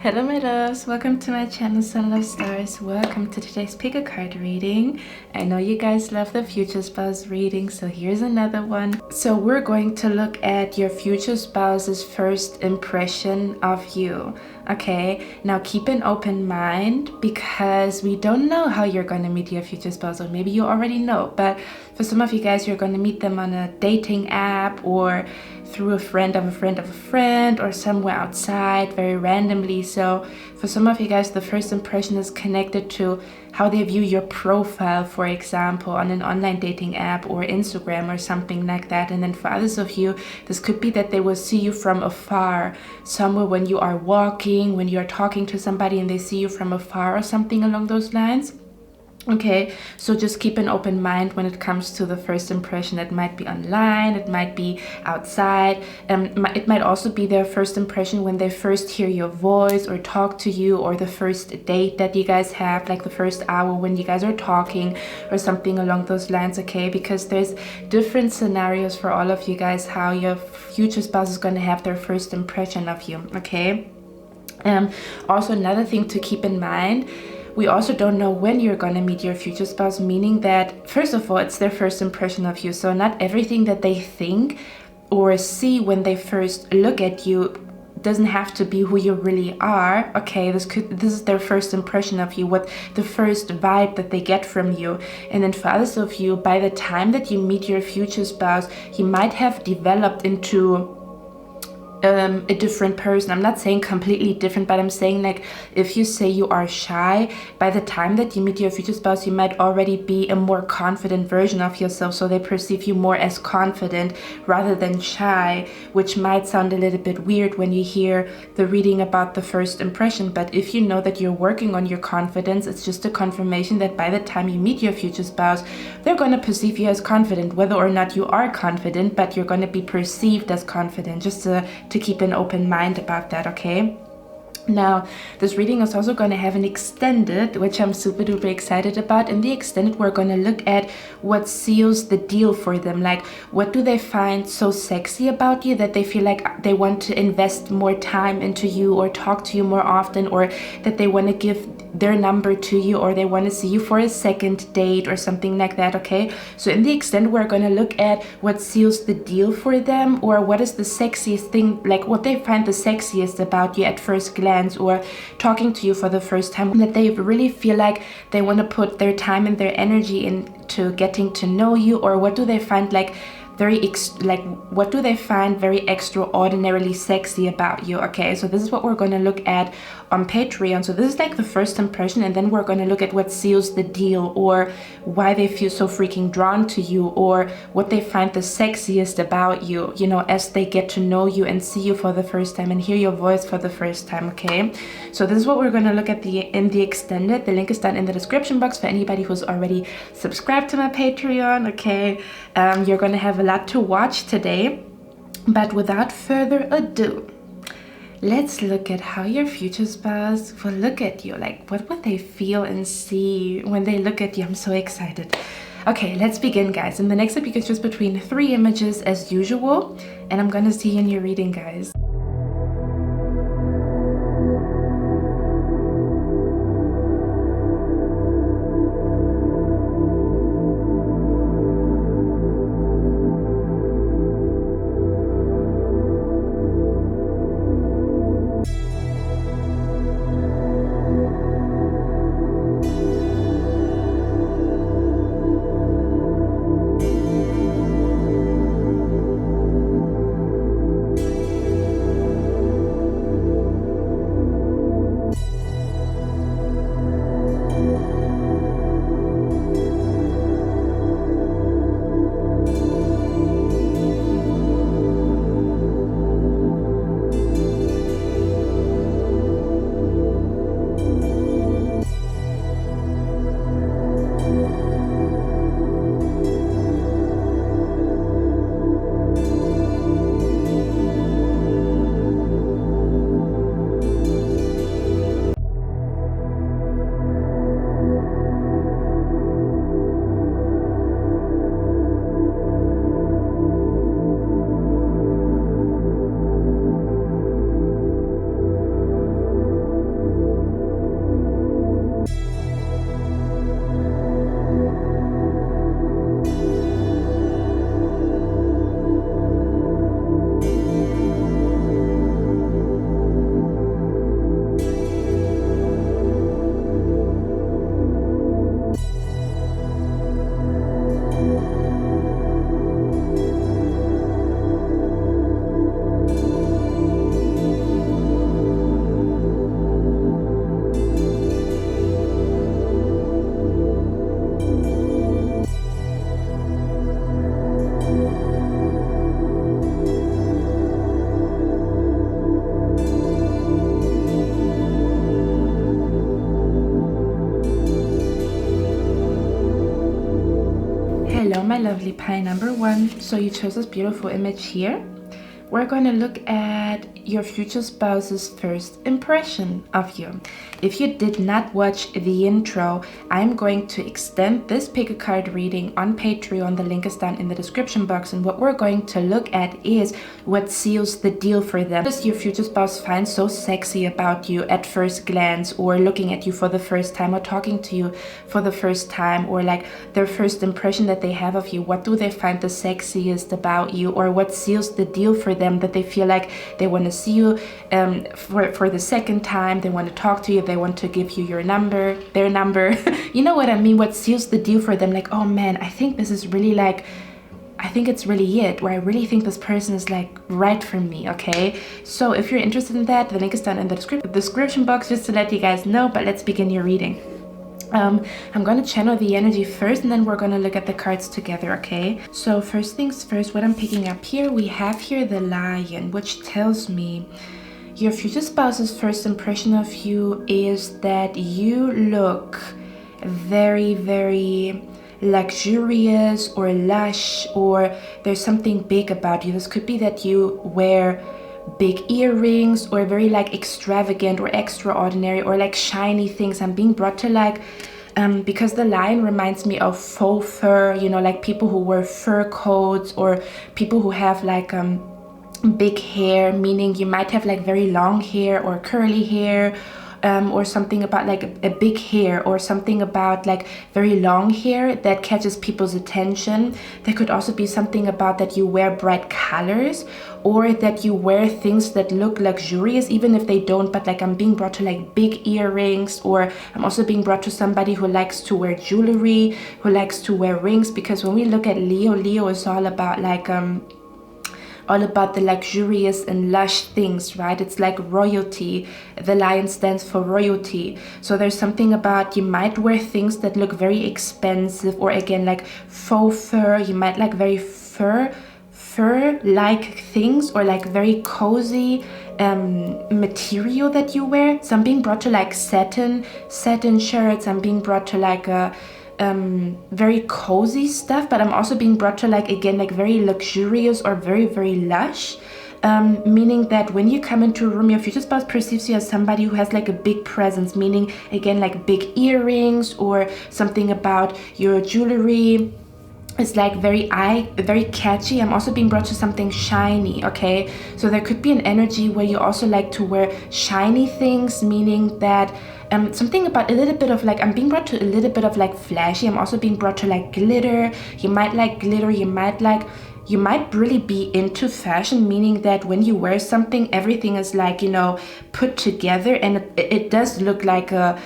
Hello my loves, welcome to my channel Sun Love Stars. Welcome to today's pick a card reading. I know you guys love the future spouse reading, so here's another one. So we're going to look at your future spouse's first impression of you. Okay, now keep an open mind because we don't know how you're going to meet your future spouse, or maybe you already know, but for some of you guys you're going to meet them on a dating app or through a friend of a friend of a friend or somewhere outside very randomly. So for some of you guys the first impression is connected to how they view your profile, for example, on an online dating app or Instagram or something like that. And then for others of you, this could be that they will see you from afar, somewhere when you are walking, when you are talking to somebody and they see you from afar or something along those lines. Okay, so just keep an open mind when it comes to the first impression. It might be online, it might be outside, it might also be their first impression when they first hear your voice or talk to you, or the first date that you guys have, like the first hour when you guys are talking or something along those lines. Okay, because there's different scenarios for all of you guys how your future spouse is going to have their first impression of you. Okay, also another thing to keep in mind, we also don't know when you're going to meet your future spouse, meaning that first of all it's their first impression of you, so not everything that they think or see when they first look at you doesn't have to be who you really are. Okay, this is their first impression of you, what the first vibe that they get from you. And then for others of you, by the time that you meet your future spouse, he might have developed into a different person. I'm not saying completely different, but I'm saying, like, if you say you are shy, by the time that you meet your future spouse you might already be a more confident version of yourself, so they perceive you more as confident rather than shy, which might sound a little bit weird when you hear the reading about the first impression. But if you know that you're working on your confidence, it's just a confirmation that by the time you meet your future spouse, they're going to perceive you as confident, whether or not you are confident, but you're going to be perceived as confident, just to keep an open mind about that. Okay, now this reading is also going to have an extended, which I'm super duper excited about. In the extended we're going to look at what seals the deal for them. Like, what do they find so sexy about you that they feel like they want to invest more time into you or talk to you more often, or that they want to give their number to you, or they want to see you for a second date or something like that. Okay, so in the extended we're going to look at what seals the deal for them, or what is the sexiest thing, like what they find the sexiest about you at first glance, or talking to you for the first time, that they really feel like they want to put their time and their energy into getting to know you, or what do they find like what do they find very extraordinarily sexy about you. Okay, so this is what we're going to look at on Patreon. So this is like the first impression, and then we're going to look at what seals the deal, or why they feel so freaking drawn to you, or what they find the sexiest about you, you know, as they get to know you and see you for the first time and hear your voice for the first time. Okay, so this is what we're going to look at in the extended. The link is down in the description box for anybody who's already subscribed to my Patreon. Okay, you're going to have a lot to watch today, but without further ado, let's look at how your future spouse will look at you. Like, what would they feel and see when they look at you? I'm so excited. Okay, let's begin, guys. In the next step you can choose between 3 images as usual, and I'm gonna see you in your reading, guys. Hello, my lovely pie number one. So you chose this beautiful image here. We're going to look at your future spouse's first impression of you. If you did not watch the intro, I'm going to extend this pick a card reading on Patreon. The link is down in the description box. And what we're going to look at is what seals the deal for them. What does your future spouse find so sexy about you at first glance, or looking at you for the first time, or talking to you for the first time, or like their first impression that they have of you? What do they find the sexiest about you, or what seals the deal for them, that they feel like they want to see you for the second time, they want to talk to you, they want to give you your number, their number. You know what I mean? What seals the deal for them, like, oh man, I think this is really like, I think it's really it, or I really think this person is like right for me, okay? So if you're interested in that, the link is down in the description box, just to let you guys know. But let's begin your reading. I'm going to channel the energy first, and then we're going to look at the cards together, okay? So first things first, what I'm picking up here, we have here the Lion, which tells me your future spouse's first impression of you is that you look very, very luxurious or lush, or there's something big about you. This could be that you wear big earrings, or very like extravagant or extraordinary, or like shiny things. I'm being brought to like because the Lion reminds me of faux fur, you know, like people who wear fur coats, or people who have like big hair, meaning you might have like very long hair or curly hair, or something about like a big hair, or something about like very long hair that catches people's attention. There could also be something about that you wear bright colors, or that you wear things that look luxurious even if they don't. But like I'm being brought to like big earrings, or I'm also being brought to somebody who likes to wear jewelry, who likes to wear rings. Because when we look at Leo is all about like all about the luxurious and lush things, right? It's like royalty. The Lion stands for royalty. So there's something about, you might wear things that look very expensive, or again like faux fur. You might like very fur-like things, or like very cozy material that you wear. So I'm being brought to like satin shirts. I'm being brought to like a very cozy stuff, but I'm also being brought to like, again, like very luxurious or very, very lush, meaning that when you come into a room, your future spouse perceives you as somebody who has like a big presence, meaning again like big earrings, or something about your jewelry. It's like very catchy. I'm also being brought to something shiny, okay? So there could be an energy where you also like to wear shiny things, meaning that something about a little bit of like, I'm being brought to a little bit of like flashy. I'm also being brought to like glitter. You might like glitter. You might really be into fashion, meaning that when you wear something, everything is like, you know, put together, and it does look like a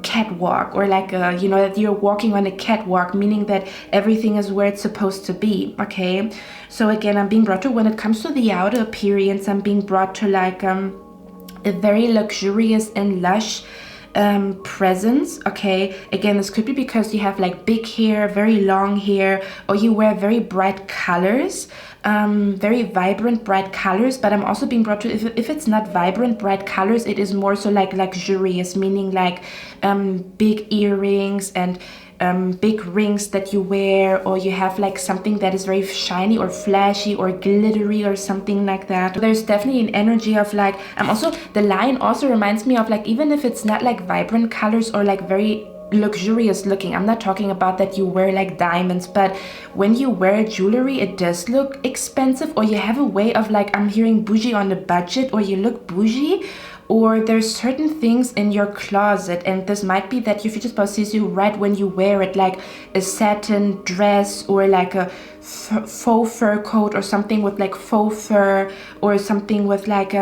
catwalk, or like a, you know, that you're walking on a catwalk, meaning that everything is where it's supposed to be, okay? So again, I'm being brought to, when it comes to the outer appearance, I'm being brought to like a very luxurious and lush presence, okay? Again, this could be because you have like big hair, very long hair, or you wear very bright colors, very vibrant bright colors. But I'm also being brought to, if it's not vibrant bright colors, it is more so like luxurious, meaning like big earrings and big rings that you wear, or you have like something that is very shiny or flashy or glittery or something like that. There's definitely an energy of like, the Lion also reminds me of like, even if it's not like vibrant colors or like very luxurious looking, I'm not talking about that you wear like diamonds, but when you wear jewelry, it does look expensive, or you have a way of like, I'm hearing bougie on a budget, or you look bougie, or there's certain things in your closet, and this might be that your future spouse sees you right when you wear it, like a satin dress, or like a faux fur coat, or something with like faux fur, or something with like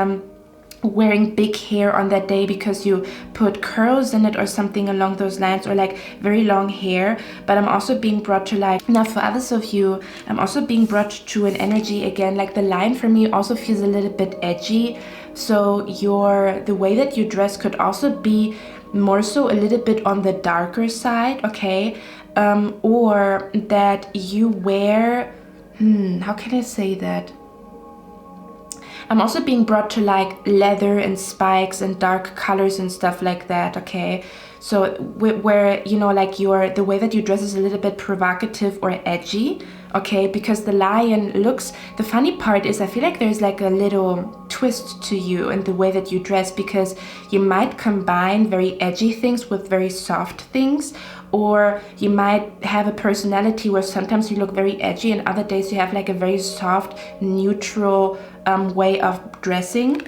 wearing big hair on that day because you put curls in it, or something along those lines, or like very long hair. But I'm also being brought to like, now for others of you, I'm also being brought to an energy, again, like the Lion for me also feels a little bit edgy. So the way that you dress could also be more so a little bit on the darker side, okay? Or that you wear, how can I say that? I'm also being brought to like leather and spikes and dark colors and stuff like that, okay? So where, you know, like the way that you dress is a little bit provocative or edgy, okay? Because the lion looks, the funny part is I feel like there's like a little twist to you in the way that you dress, because you might combine very edgy things with very soft things, or you might have a personality where sometimes you look very edgy and other days you have like a very soft, neutral way of dressing.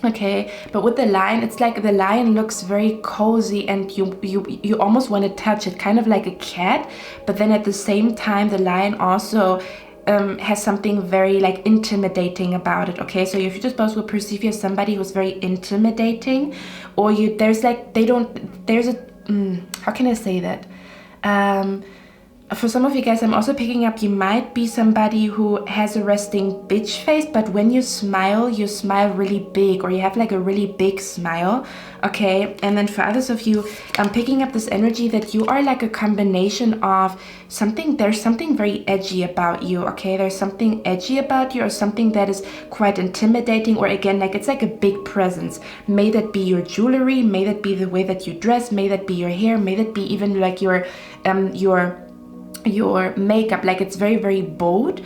Okay, but with the lion, it's like the lion looks very cozy and you almost want to touch it, kind of like a cat, but then at the same time the lion also has something very like intimidating about it, okay? So your future spouse will perceive you as somebody who's very intimidating, or there's a how can I say that? For some of you guys, I'm also picking up you might be somebody who has a resting bitch face, but when you smile really big, or you have like a really big smile, okay? And then for others of you, I'm picking up this energy that you are like a combination of there's something very edgy about you, okay? There's something edgy about you, or something that is quite intimidating, or again, like it's like a big presence. May that be your jewelry, may that be the way that you dress, may that be your hair, may that be even like your makeup, like it's very, very bold,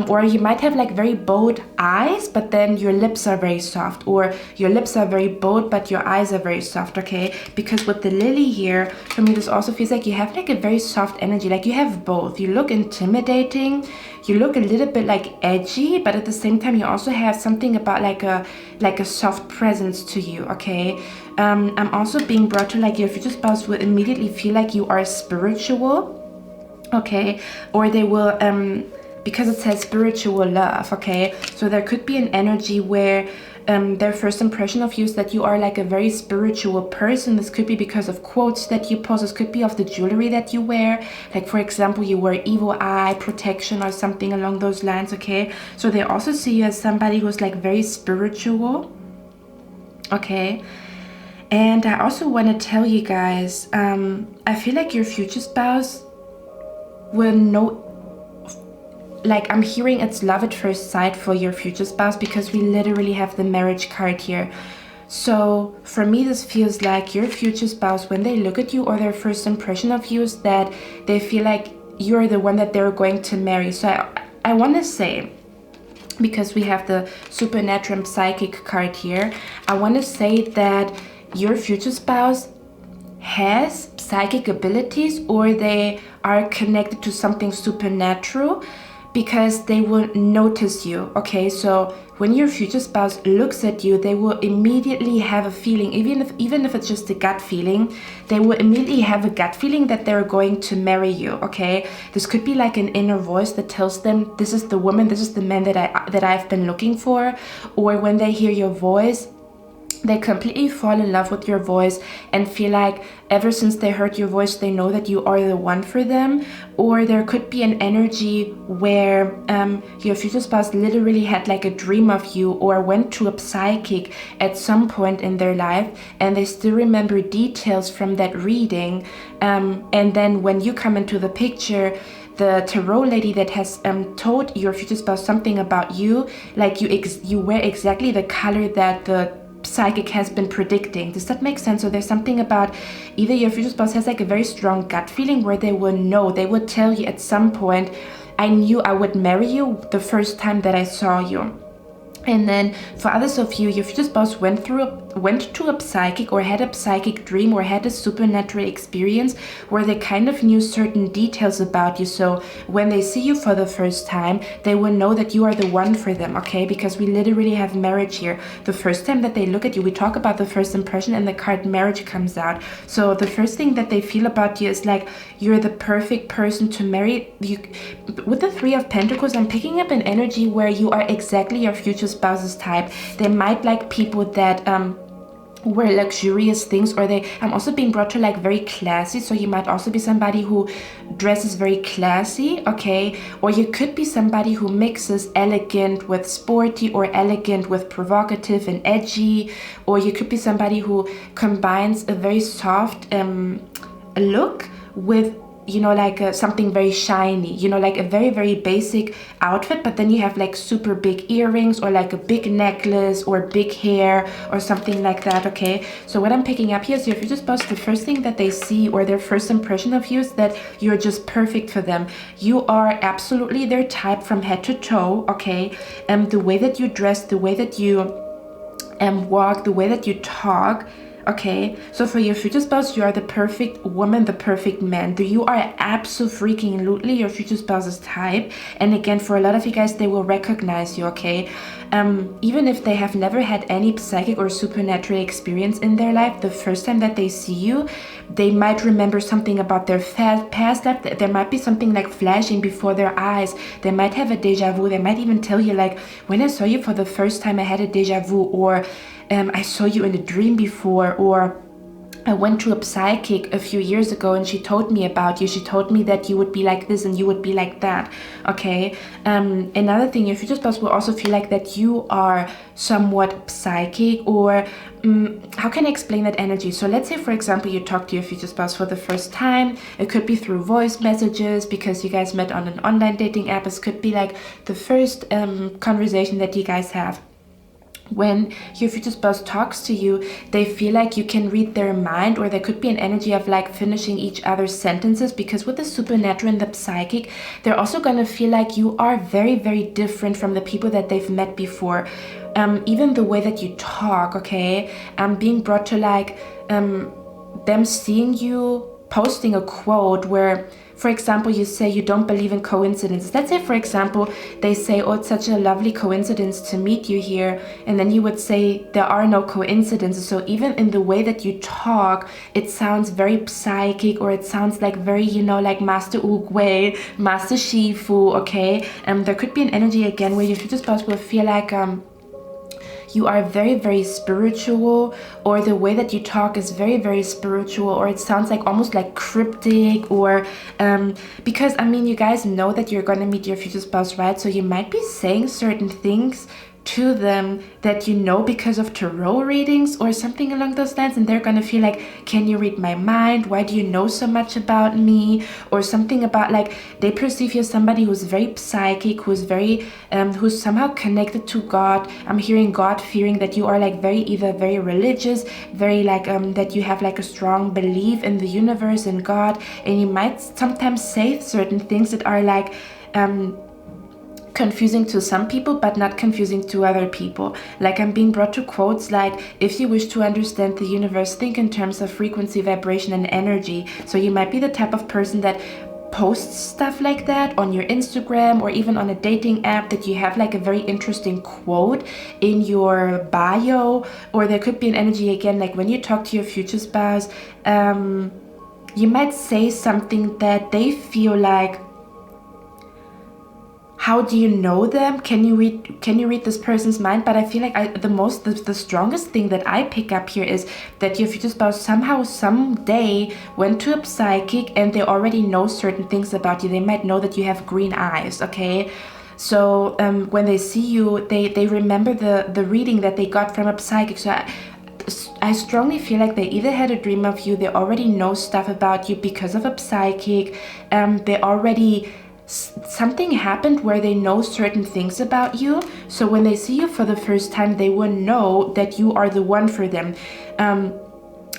or you might have like very bold eyes, but then your lips are very soft, or your lips are very bold but your eyes are very soft, okay? Because with the lily here, for me this also feels like you have like a very soft energy, like you have both. You look intimidating, you look a little bit like edgy, but at the same time you also have something about like a soft presence to you, okay? I'm also being brought to like your future spouse will immediately feel like you are spiritual, okay? Or they will, because it says spiritual love, okay? So there could be an energy where their first impression of you is that you are like a very spiritual person. This could be because of quotes that you post. This could be of the jewelry that you wear. Like for example, you wear evil eye protection or something along those lines, okay? So they also see you as somebody who's like very spiritual, okay? And I also want to tell you guys, I feel like your future spouse will know, like I'm hearing it's love at first sight for your future spouse, because we literally have the marriage card here. So for me this feels like your future spouse, when they look at you, or their first impression of you is that they feel like you're the one that they're going to marry. So I want to say, because we have the supernatural and psychic card here, I want to say that your future spouse has psychic abilities, or they are connected to something supernatural, because they will notice you, okay? So when your future spouse looks at you, they will immediately have a feeling, even if it's just a gut feeling, they will immediately have a gut feeling that they're going to marry you, okay? This could be like an inner voice that tells them, this is the woman, this is the man that I've been looking for. Or when they hear your voice, they completely fall in love with your voice and feel like ever since they heard your voice, they know that you are the one for them. Or there could be an energy where your future spouse literally had like a dream of you, or went to a psychic at some point in their life, and they still remember details from that reading. And then when you come into the picture, the tarot lady that has told your future spouse something about you, like you wear exactly the color that the psychic has been predicting. Does that make sense? So there's something about either your future spouse has like a very strong gut feeling where they will know, they will tell you at some point, I knew I would marry you the first time that I saw you. And then for others of you, your future spouse went to a psychic, or had a psychic dream, or had a supernatural experience where they kind of knew certain details about you. So when they see you for the first time, they will know that you are the one for them, okay? Because we literally have marriage here. The first time that they look at you, we talk about the first impression, and the card marriage comes out. So the first thing that they feel about you is like, you're the perfect person to marry. With the Three of Pentacles, I'm picking up an energy where you are exactly your future spouse's type. They might like people that wear luxurious things, or I'm also being brought to like very classy. So you might also be somebody who dresses very classy, okay? Or you could be somebody who mixes elegant with sporty, or elegant with provocative and edgy. Or you could be somebody who combines a very soft look with you know, like something very shiny, you know, like a very, very basic outfit, but then you have like super big earrings or like a big necklace or big hair or something like that, okay? So what I'm picking up here is your future spouse, the first thing that they see or their first impression of you is that you're just perfect for them. You are absolutely their type from head to toe, okay? The way that you dress, the way that you walk, the way that you talk, okay? So for your future spouse, you are the perfect woman, the perfect man. You are absolutely your future spouse's type. And again, for a lot of you guys, they will recognize you, okay? Even if they have never had any psychic or supernatural experience in their life, the first time that they see you, they might remember something about their past life. There might be something like flashing before their eyes. They might have a deja vu. They might even tell you like, when I saw you for the first time, I had a deja vu, or I saw you in a dream before, or I went to a psychic a few years ago and she told me about you. She told me that you would be like this and you would be like that, okay? Another thing, your future spouse will also feel like that you are somewhat psychic, or how can I explain that energy? So let's say, for example, you talk to your future spouse for the first time. It could be through voice messages because you guys met on an online dating app. It could be like the first conversation that you guys have. When your future spouse talks to you, they feel like you can read their mind, or there could be an energy of like finishing each other's sentences, because with the supernatural and the psychic, they're also going to feel like you are very, very different from the people that they've met before. Even the way that you talk, okay? Being brought to like them seeing you posting a quote where, for example, you say you don't believe in coincidences. Let's say, for example, they say, oh, it's such a lovely coincidence to meet you here. And then you would say, there are no coincidences. So even in the way that you talk, it sounds very psychic, or it sounds like very, you know, like Master 𝐸𝑗𝐽, Master Shifu, okay? There could be an energy again where your future spouse will feel like you are very, very spiritual, or the way that you talk is very, very spiritual, or it sounds like almost like cryptic, or because I mean, you guys know that you're gonna meet your future spouse, right? So you might be saying certain things to them that you know because of tarot readings or something along those lines, and they're gonna feel like, can you read my mind? Why do you know so much about me? Or something about like, they perceive you as somebody who's very psychic, who's very who's somehow connected to God. I'm hearing God fearing, that you are like either very religious, very like that you have like a strong belief in the universe and God, and you might sometimes say certain things that are like confusing to some people, but not confusing to other people. Like, I'm being brought to quotes like, if you wish to understand the universe, think in terms of frequency, vibration, and energy. So you might be the type of person that posts stuff like that on your Instagram, or even on a dating app, that you have like a very interesting quote in your bio. Or there could be an energy again, like when you talk to your future spouse, you might say something that they feel like, how do you know them? Can you read this person's mind? But I feel like the strongest thing that I pick up here is that your future spouse somehow someday went to a psychic and they already know certain things about you. They might know that you have green eyes, okay? So when they see you, they remember the reading that they got from a psychic. So I strongly feel like they either had a dream of you, they already know stuff about you because of a psychic, they already, something happened where they know certain things about you. So when they see you for the first time, they will know that you are the one for them.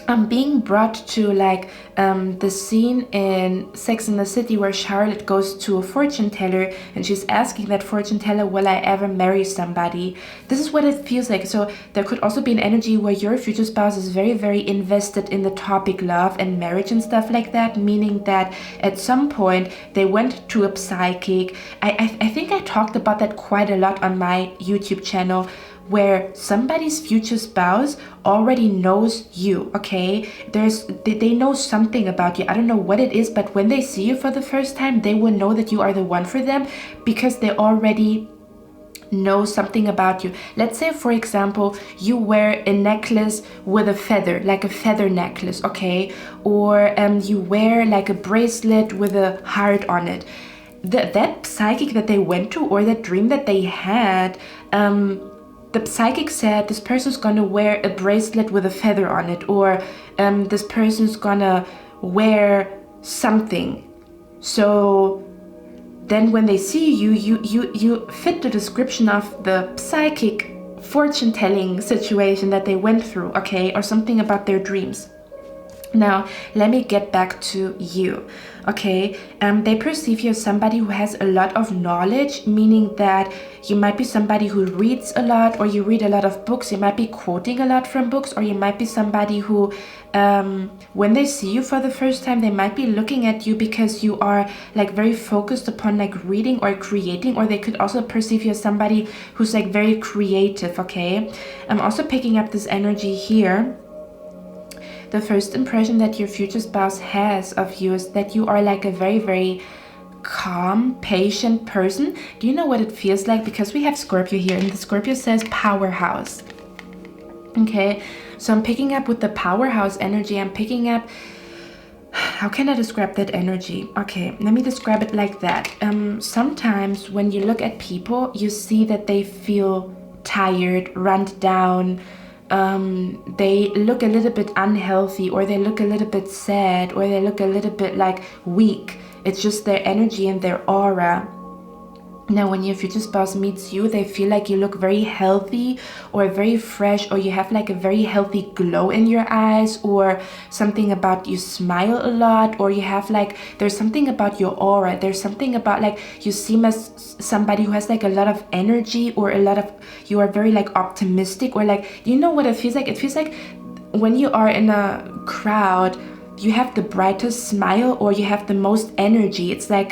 I'm being brought to like the scene in Sex and the City where Charlotte goes to a fortune teller and she's asking that fortune teller, will I ever marry somebody? This is what it feels like. So there could also be an energy where your future spouse is very, very invested in the topic love and marriage and stuff like that, meaning that at some point they went to a psychic. I think I talked about that quite a lot on my YouTube channel, where somebody's future spouse already knows you, okay? They know something about you. I don't know what it is, but when they see you for the first time, they will know that you are the one for them because they already know something about you. Let's say, for example, you wear a necklace with a feather, like a feather necklace, okay? Or you wear like a bracelet with a heart on it. That psychic that they went to, or that dream that they had, the psychic said this person's gonna wear a bracelet with a feather on it, or this person's gonna wear something So then when they see you, you fit the description of the psychic fortune-telling situation that they went through, okay, or something about their dreams. Now, let me get back to you, okay? They perceive you as somebody who has a lot of knowledge, meaning that you might be somebody who reads a lot, or you read a lot of books. You might be quoting a lot from books, or you might be somebody who, when they see you for the first time, they might be looking at you because you are like very focused upon like reading or creating, or they could also perceive you as somebody who's like very creative, okay? I'm also picking up this energy here. The first impression that your future spouse has of you is that you are like a very, very calm, patient person. Do you know what it feels like? Because we have Scorpio here, and the Scorpio says powerhouse. Okay, so I'm picking up with the powerhouse energy. I'm picking up, how can I describe that energy? Okay, let me describe it like that. Sometimes when you look at people, you see that they feel tired, run down, they look a little bit unhealthy, or they look a little bit sad, or they look a little bit like weak. It's just their energy and their aura. Now, when your future spouse meets you, they feel like you look very healthy or very fresh, or you have like a very healthy glow in your eyes, or something about you smile a lot, or you have like, there's something about your aura. There's something about like you seem as somebody who has like a lot of energy, or a lot of, you are very like optimistic, or like, you know what it feels like? It feels like when you are in a crowd, you have the brightest smile, or you have the most energy. It's like,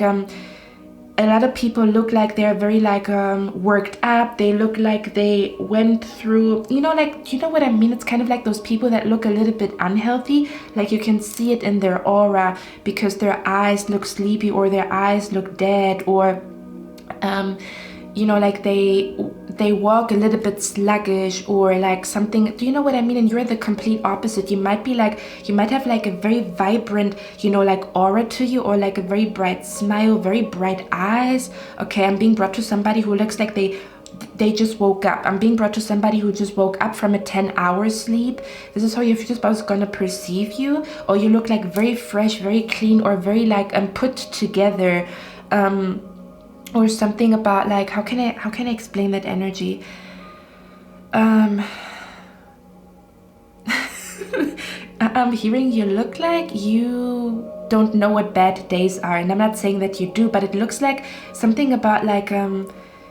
a lot of people look like they're very like worked up. They look like they went through, you know, like, you know what I mean? It's kind of like those people that look a little bit unhealthy. Like you can see it in their aura because their eyes look sleepy, or their eyes look dead, or you know, like they walk a little bit sluggish, or like something. Do you know what I mean? And you're the complete opposite. You might be like, you might have like a very vibrant, you know, like aura to you, or like a very bright smile, very bright eyes. Okay, I'm being brought to somebody who looks like they just woke up. I'm being brought to somebody who just woke up from a 10-hour sleep. This is how your future spouse is gonna perceive you. Or you look like very fresh, very clean, or very like put together. Or something about like, how can I explain that energy? I'm hearing you look like you don't know what bad days are, and I'm not saying that you do, but it looks like something about like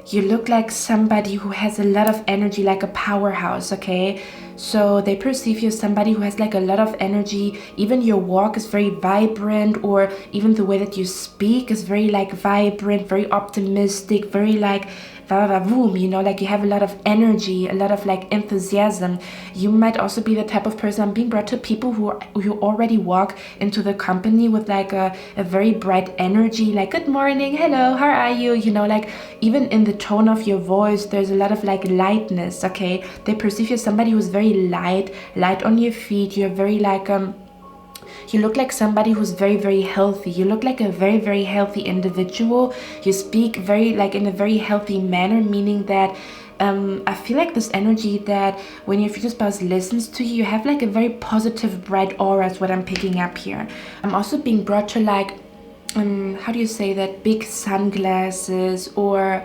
you look like somebody who has a lot of energy, like a powerhouse, okay? So they perceive you as somebody who has like a lot of energy. Even your walk is very vibrant, or even the way that you speak is very like vibrant, very optimistic, very like you know, like you have a lot of energy, a lot of like enthusiasm. You might also be the type of person, I'm being brought to people who already walk into the company with like a very bright energy, like good morning, hello, how are you? You know, like even in the tone of your voice, there's a lot of like lightness, okay? They perceive you as somebody who's very light on your feet. You're very like, you look like somebody who's very, very healthy. You look like a very, very healthy individual. You speak very like in a very healthy manner, meaning that I feel like this energy that when your future spouse listens to you, you have like a very positive, bright aura is what I'm picking up here. I'm also being brought to like, how do you say that, big sunglasses, or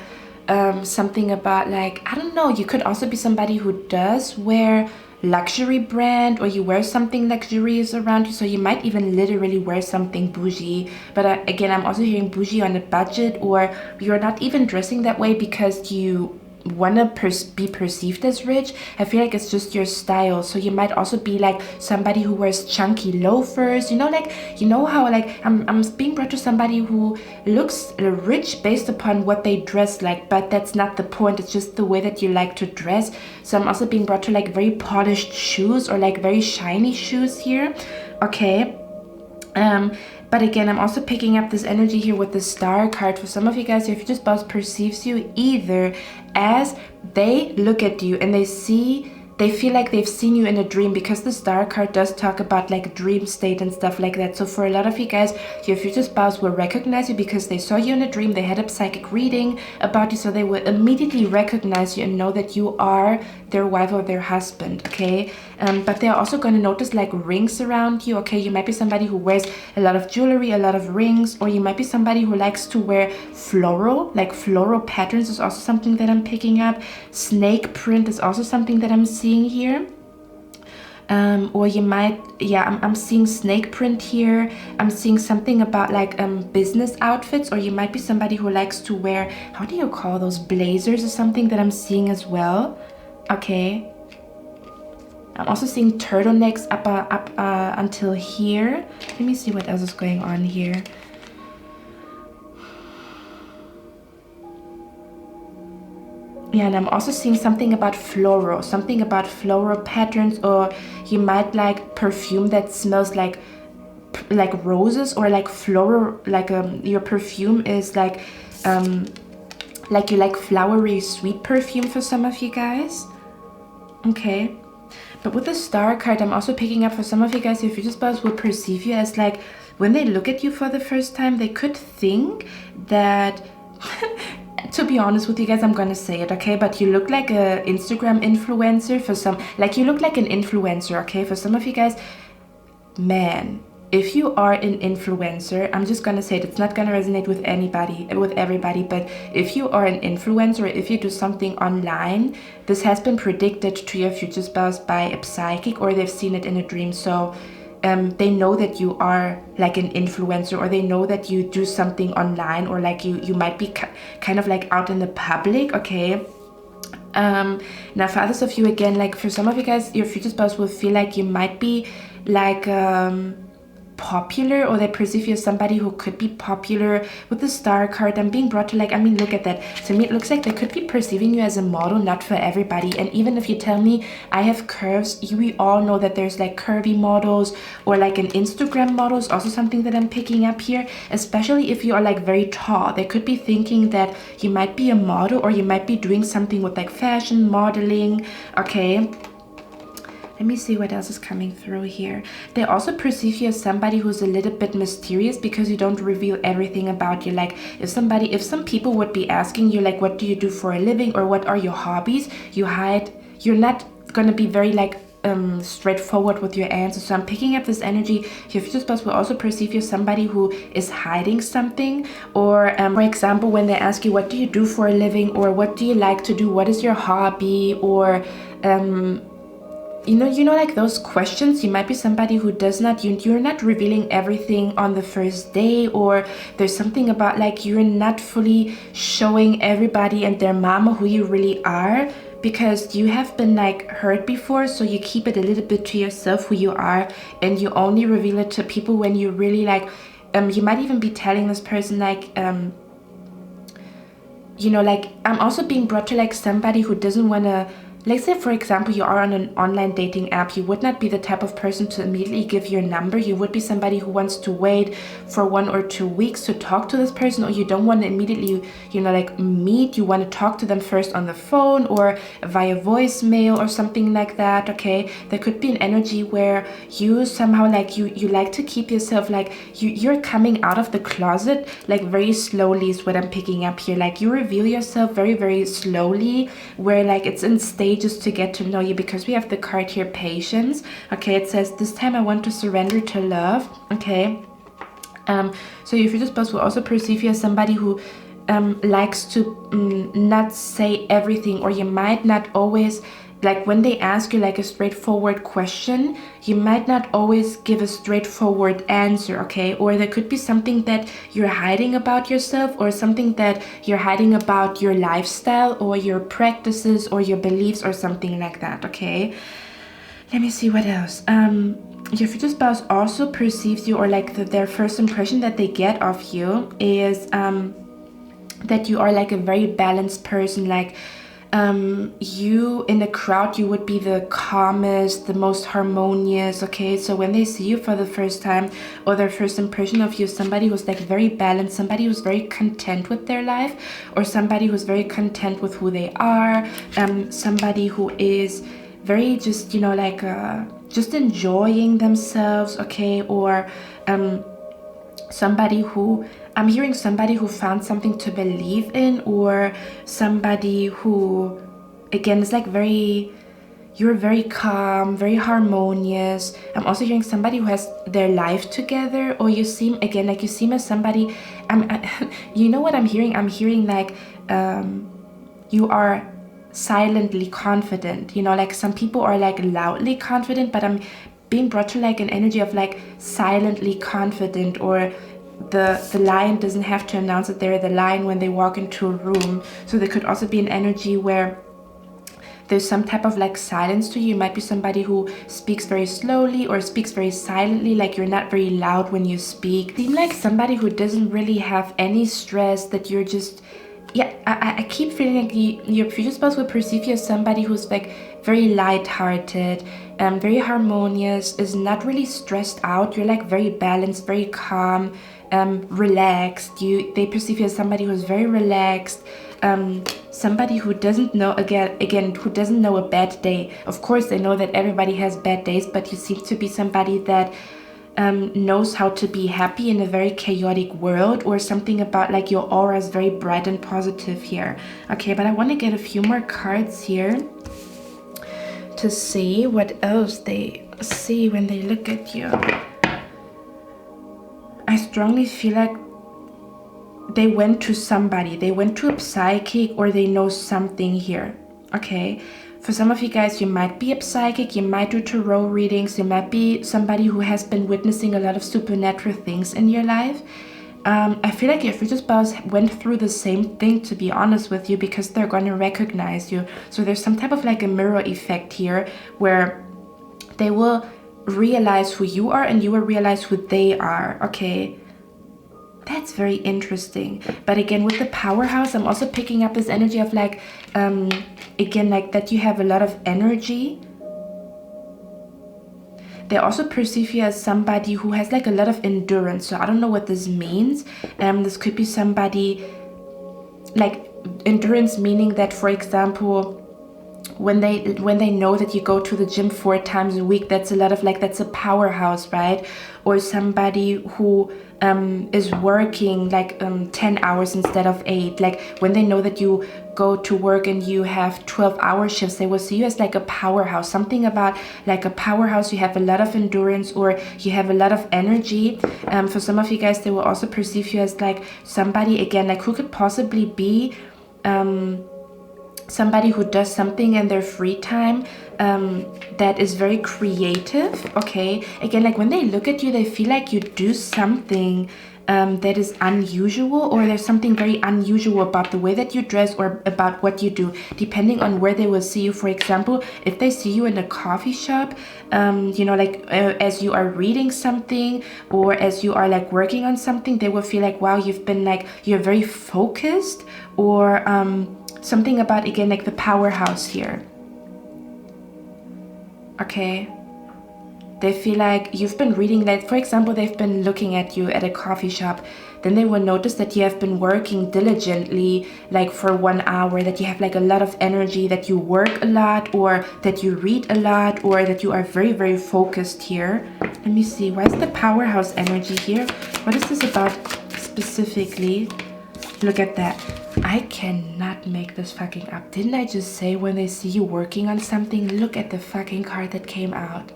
something about like, I don't know, you could also be somebody who does wear luxury brand, or you wear something luxurious around you, so you might even literally wear something bougie. But again, I'm also hearing bougie on a budget, or you're not even dressing that way because you want to be perceived as rich. I feel like it's just your style. So you might also be like somebody who wears chunky loafers, you know, like, you know how like I'm being brought to somebody who looks rich based upon what they dress like, but that's not the point. It's just the way that you like to dress. So I'm also being brought to like very polished shoes, or like very shiny shoes here, okay? But again, I'm also picking up this energy here with the star card. For some of you guys, your future spouse perceives you either as they look at you and they feel like they've seen you in a dream, because the star card does talk about like dream state and stuff like that. So for a lot of you guys, your future spouse will recognize you because they saw you in a dream. They had a psychic reading about you, so they will immediately recognize you and know that you are their wife or their husband, okay? but they're also going to notice like rings around you. Okay, you might be somebody who wears a lot of jewelry, a lot of rings, or you might be somebody who likes to wear floral, like floral patterns is also something that I'm picking up. Snake print is also something that I'm seeing here. Or you might, yeah, I'm seeing snake print here. I'm seeing something about like business outfits, or you might be somebody who likes to wear, how do you call those, blazers or something that I'm seeing as well. Okay, I'm also seeing turtlenecks up until here. Let me see what else is going on here. Yeah, and I'm also seeing something about floral patterns, or you might like perfume that smells like roses, or like floral, like your perfume is like you like flowery sweet perfume for some of you guys. Okay, but with the star card, I'm also picking up for some of you guys, your future spouse will perceive you as like, when they look at you for the first time, they could think that to be honest with you guys, I'm gonna say it, okay? But you look like a Instagram influencer for some, like you look like an influencer, okay? For some of you guys, man, if you are an influencer, I'm just gonna say it, it's not gonna resonate with everybody, but if you are an influencer, if you do something online, this has been predicted to your future spouse by a psychic, or they've seen it in a dream. So they know that you are like an influencer, or they know that you do something online, or like you might be kind of like out in the public, okay? Now for others of you, again, like for some of you guys, your future spouse will feel like you might be like popular, or they perceive you as somebody who could be popular. With the star card, I'm being brought to like, I mean, look at that. To me, it looks like they could be perceiving you as a model, not for everybody. And even if you tell me I have curves, we all know that there's like curvy models, or like an Instagram model is also something that I'm picking up here. Especially if you are like very tall, they could be thinking that you might be a model, or you might be doing something with like fashion, modeling, okay? Let me see what else is coming through here. They also perceive you as somebody who's a little bit mysterious, because you don't reveal everything about you. Like if some people would be asking you like, what do you do for a living, or what are your hobbies, you hide. You're not gonna be very like straightforward with your answers. So I'm picking up this energy. Your future spouse will also perceive you as somebody who is hiding something, or for example, when they ask you what do you do for a living, or what do you like to do, what is your hobby, or you know, like those questions, you might be somebody who does not, you're not revealing everything on the first day, or there's something about like you're not fully showing everybody and their mama who you really are, because you have been like hurt before, so you keep it a little bit to yourself who you are, and you only reveal it to people when you really like, you might even be telling this person like, you know, like I'm also being brought to like somebody who doesn't want to, let's say, for example, you are on an online dating app. You would not be the type of person to immediately give your number. You would be somebody who wants to wait for 1 or 2 weeks to talk to this person, or you don't want to immediately, you know, like meet. You want to talk to them first on the phone or via voicemail or something like that, okay? There could be an energy where you somehow like, you like to keep yourself like, you're coming out of the closet like very slowly is what I'm picking up here. Like you reveal yourself very, very slowly, where like it's in stages to get to know you, because we have the card here, patience, okay? It says, this time I want to surrender to love, okay? So your future spouse will also perceive you as somebody who likes to not say everything, or you might not always, like when they ask you like a straightforward question, you might not always give a straightforward answer, okay? Or there could be something that you're hiding about yourself, or something that you're hiding about your lifestyle, or your practices, or your beliefs, or something like that, okay? Let me see what else. Your future spouse also perceives you, or like their first impression that they get of you is that you are like a very balanced person. Like you in a crowd, you would be the calmest, the most harmonious, okay? So when they see you for the first time, or their first impression of you, somebody who's like very balanced, somebody who's very content with their life, or somebody who's very content with who they are, somebody who is very just, you know, like just enjoying themselves, okay? Or somebody who, I'm hearing somebody who found something to believe in, or somebody who, again, is like very, you're very calm, very harmonious. I'm also hearing somebody who has their life together, or you seem, again, like you seem as somebody, you know what I'm hearing? I'm hearing like you are silently confident. You know, like some people are like loudly confident, but I'm being brought to like an energy of like silently confident, or the lion doesn't have to announce that they're the lion when they walk into a room. So there could also be an energy where there's some type of like silence to you. You might be somebody who speaks very slowly or speaks very silently, like you're not very loud when you speak. Seem like somebody who doesn't really have any stress, that you're just, yeah, I keep feeling like your future spouse will perceive you as somebody who's like very light-hearted, very harmonious, is not really stressed out. You're like very balanced, very calm, relaxed. They perceive you as somebody who's very relaxed, somebody who doesn't know, again, who doesn't know a bad day. Of course, they know that everybody has bad days, but you seem to be somebody that knows how to be happy in a very chaotic world, or something about like your aura is very bright and positive here. Okay, but I want to get a few more cards here to see what else they see when they look at you. I strongly feel like they went to somebody. They went to a psychic, or they know something here. Okay, for some of you guys, you might be a psychic, you might do tarot readings, you might be somebody who has been witnessing a lot of supernatural things in your life. I feel like your future spouse went through the same thing, to be honest with you, because they're going to recognize you. So there's some type of like a mirror effect here, where they will realize who you are and you will realize who they are. Okay, that's very interesting. But again, with the powerhouse, I'm also picking up this energy of like, again, like that you have a lot of energy. They also perceive you as somebody who has like a lot of endurance. So I don't know what this means. This could be somebody like endurance, meaning that, for example, when they know that you go to the gym 4 times a week, that's a lot of like, that's a powerhouse, right? Or somebody who is working like 10 hours instead of 8. Like when they know that you go to work and you have 12-hour shifts, they will see you as like a powerhouse. Something about like a powerhouse, you have a lot of endurance, or you have a lot of energy. For some of you guys, they will also perceive you as like somebody, again, like who could possibly be somebody who does something in their free time that is very creative. Okay, again, like when they look at you, they feel like you do something that is unusual, or there's something very unusual about the way that you dress, or about what you do, depending on where they will see you. For example, if they see you in a coffee shop, you know, like as you are reading something, or as you are like working on something, they will feel like, wow, you've been like, you're very focused, or something about, again, like the powerhouse here. Okay, they feel like you've been reading, like for example, they've been looking at you at a coffee shop, then they will notice that you have been working diligently like for 1 hour, that you have like a lot of energy, that you work a lot, or that you read a lot, or that you are very, very focused here. Let me see, why is the powerhouse energy here? What is this about specifically? Look at that. I cannot make this fucking up. Didn't I just say when they see you working on something? Look at the fucking card that came out.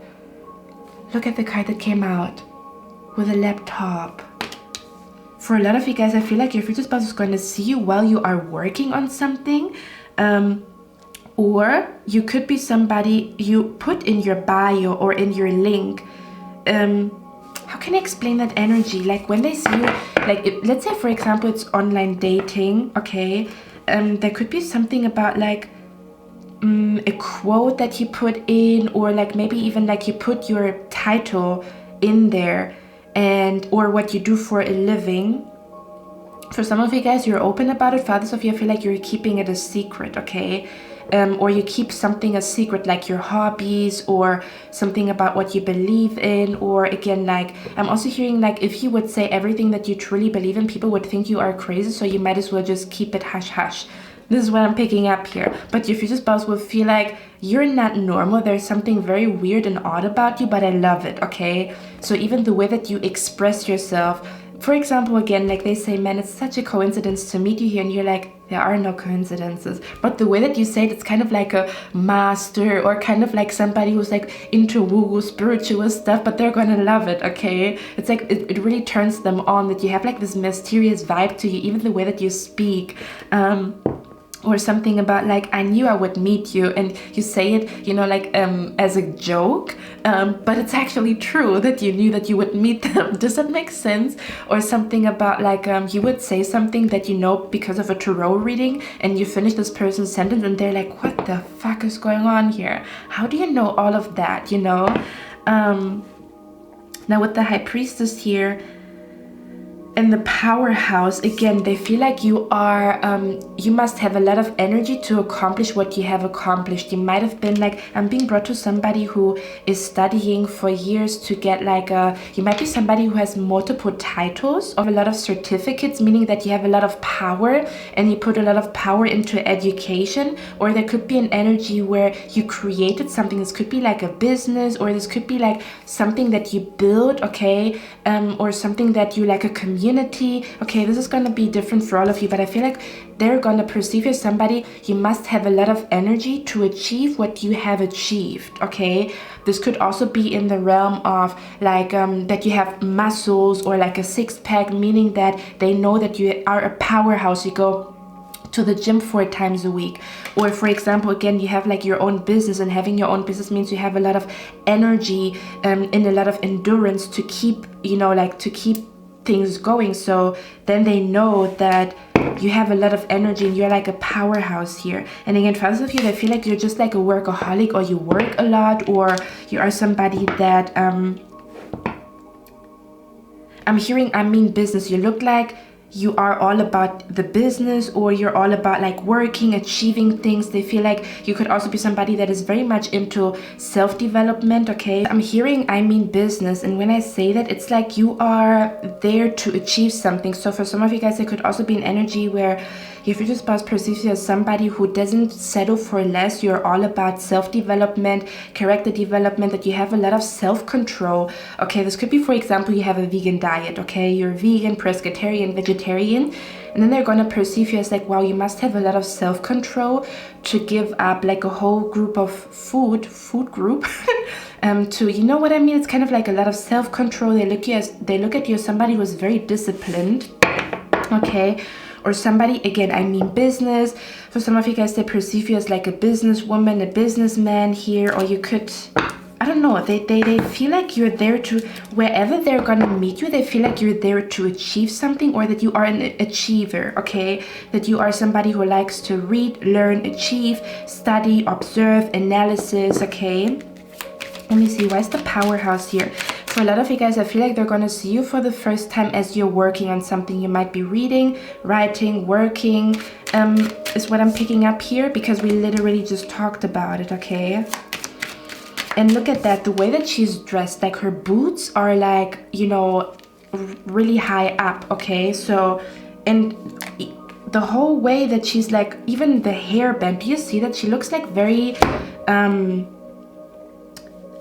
Look at the card that came out with a laptop. For a lot of you guys, I feel like your future spouse is going to see you while you are working on something. Or you could be somebody you put in your bio or in your link. How can I explain that energy? Like when they see you, like let's say for example it's online dating, okay? There could be something about like a quote that you put in, or like maybe even like you put your title in there, and or what you do for a living. For some of you guys, you're open about it. For others of you, I feel like you're keeping it a secret, okay? Or you keep something a secret, like your hobbies, or something about what you believe in. Or again, like I'm also hearing like if you would say everything that you truly believe in, people would think you are crazy, so you might as well just keep it hush hush. This is what I'm picking up here. But your future spouse will feel like you're not normal. There's something very weird and odd about you, but I love it, okay? So even the way that you express yourself, for example, again, like they say, man, it's such a coincidence to meet you here, and you're like, There are no coincidences. But the way that you say it, it's kind of like a master or kind of like somebody who's like into woo-woo spiritual stuff, but they're gonna love it, okay? It's like, it really turns them on that you have like this mysterious vibe to you, even the way that you speak. Or something about like, I knew I would meet you, and you say it, you know, like as a joke, but it's actually true that you knew that you would meet them. Does that make sense? Or something about like you would say something that you know because of a tarot reading, and you finish this person's sentence and they're like, what the fuck is going on here? How do you know all of that, you know? Now with the High Priestess here, in the powerhouse, again, they feel like you are, you must have a lot of energy to accomplish what you have accomplished. You might have been like, I'm being brought to somebody who is studying for years to get like a, you might be somebody who has multiple titles or a lot of certificates, meaning that you have a lot of power and you put a lot of power into education. Or there could be an energy where you created something. This could be like a business, or this could be like something that you build, okay, or something that you like a community. Okay, this is gonna be different for all of you, but I feel like they're gonna perceive you as somebody, you must have a lot of energy to achieve what you have achieved, okay? This could also be in the realm of like that you have muscles or like a six-pack, meaning that they know that you are a powerhouse. You go to the gym 4 times a week. Or for example, again, you have like your own business, and having your own business means you have a lot of energy and a lot of endurance to keep, you know, like to keep things going. So then they know that you have a lot of energy and you're like a powerhouse here. And again, for others of you, they feel like you're just like a workaholic, or you work a lot, or you are somebody that I'm hearing, I mean business. You look like you are all about the business, or you're all about like working, achieving things. They feel like you could also be somebody that is very much into self-development, okay? I'm hearing, I mean business, and when I say that, it's like you are there to achieve something. So for some of you guys, it could also be an energy where your future spouse perceives you as somebody who doesn't settle for less. You're all about self-development, character development, that you have a lot of self-control. Okay, this could be, for example, you have a vegan diet, okay? You're vegan, pescatarian, vegetarian, and then they're gonna perceive you as like, wow, you must have a lot of self-control to give up like a whole group of food group to, you know what I mean? It's kind of like a lot of self-control. They look at you as somebody who's very disciplined, okay? Or somebody, again, I mean business. For some of you guys, they perceive you as like a businesswoman, a businessman here, or you could, I don't know, they feel like you're there to, wherever they're gonna meet you, they feel like you're there to achieve something, or that you are an achiever, okay? That you are somebody who likes to read, learn, achieve, study, observe, analysis, okay? Let me see, why is the powerhouse here? For a lot of you guys, I feel like they're gonna see you for the first time as you're working on something. You might be reading, writing, working, is what I'm picking up here, because we literally just talked about it, okay? And look at that, the way that she's dressed, like her boots are like, you know, really high up, okay? So, and the whole way that she's like, even the hairband, do you see that? She looks like very,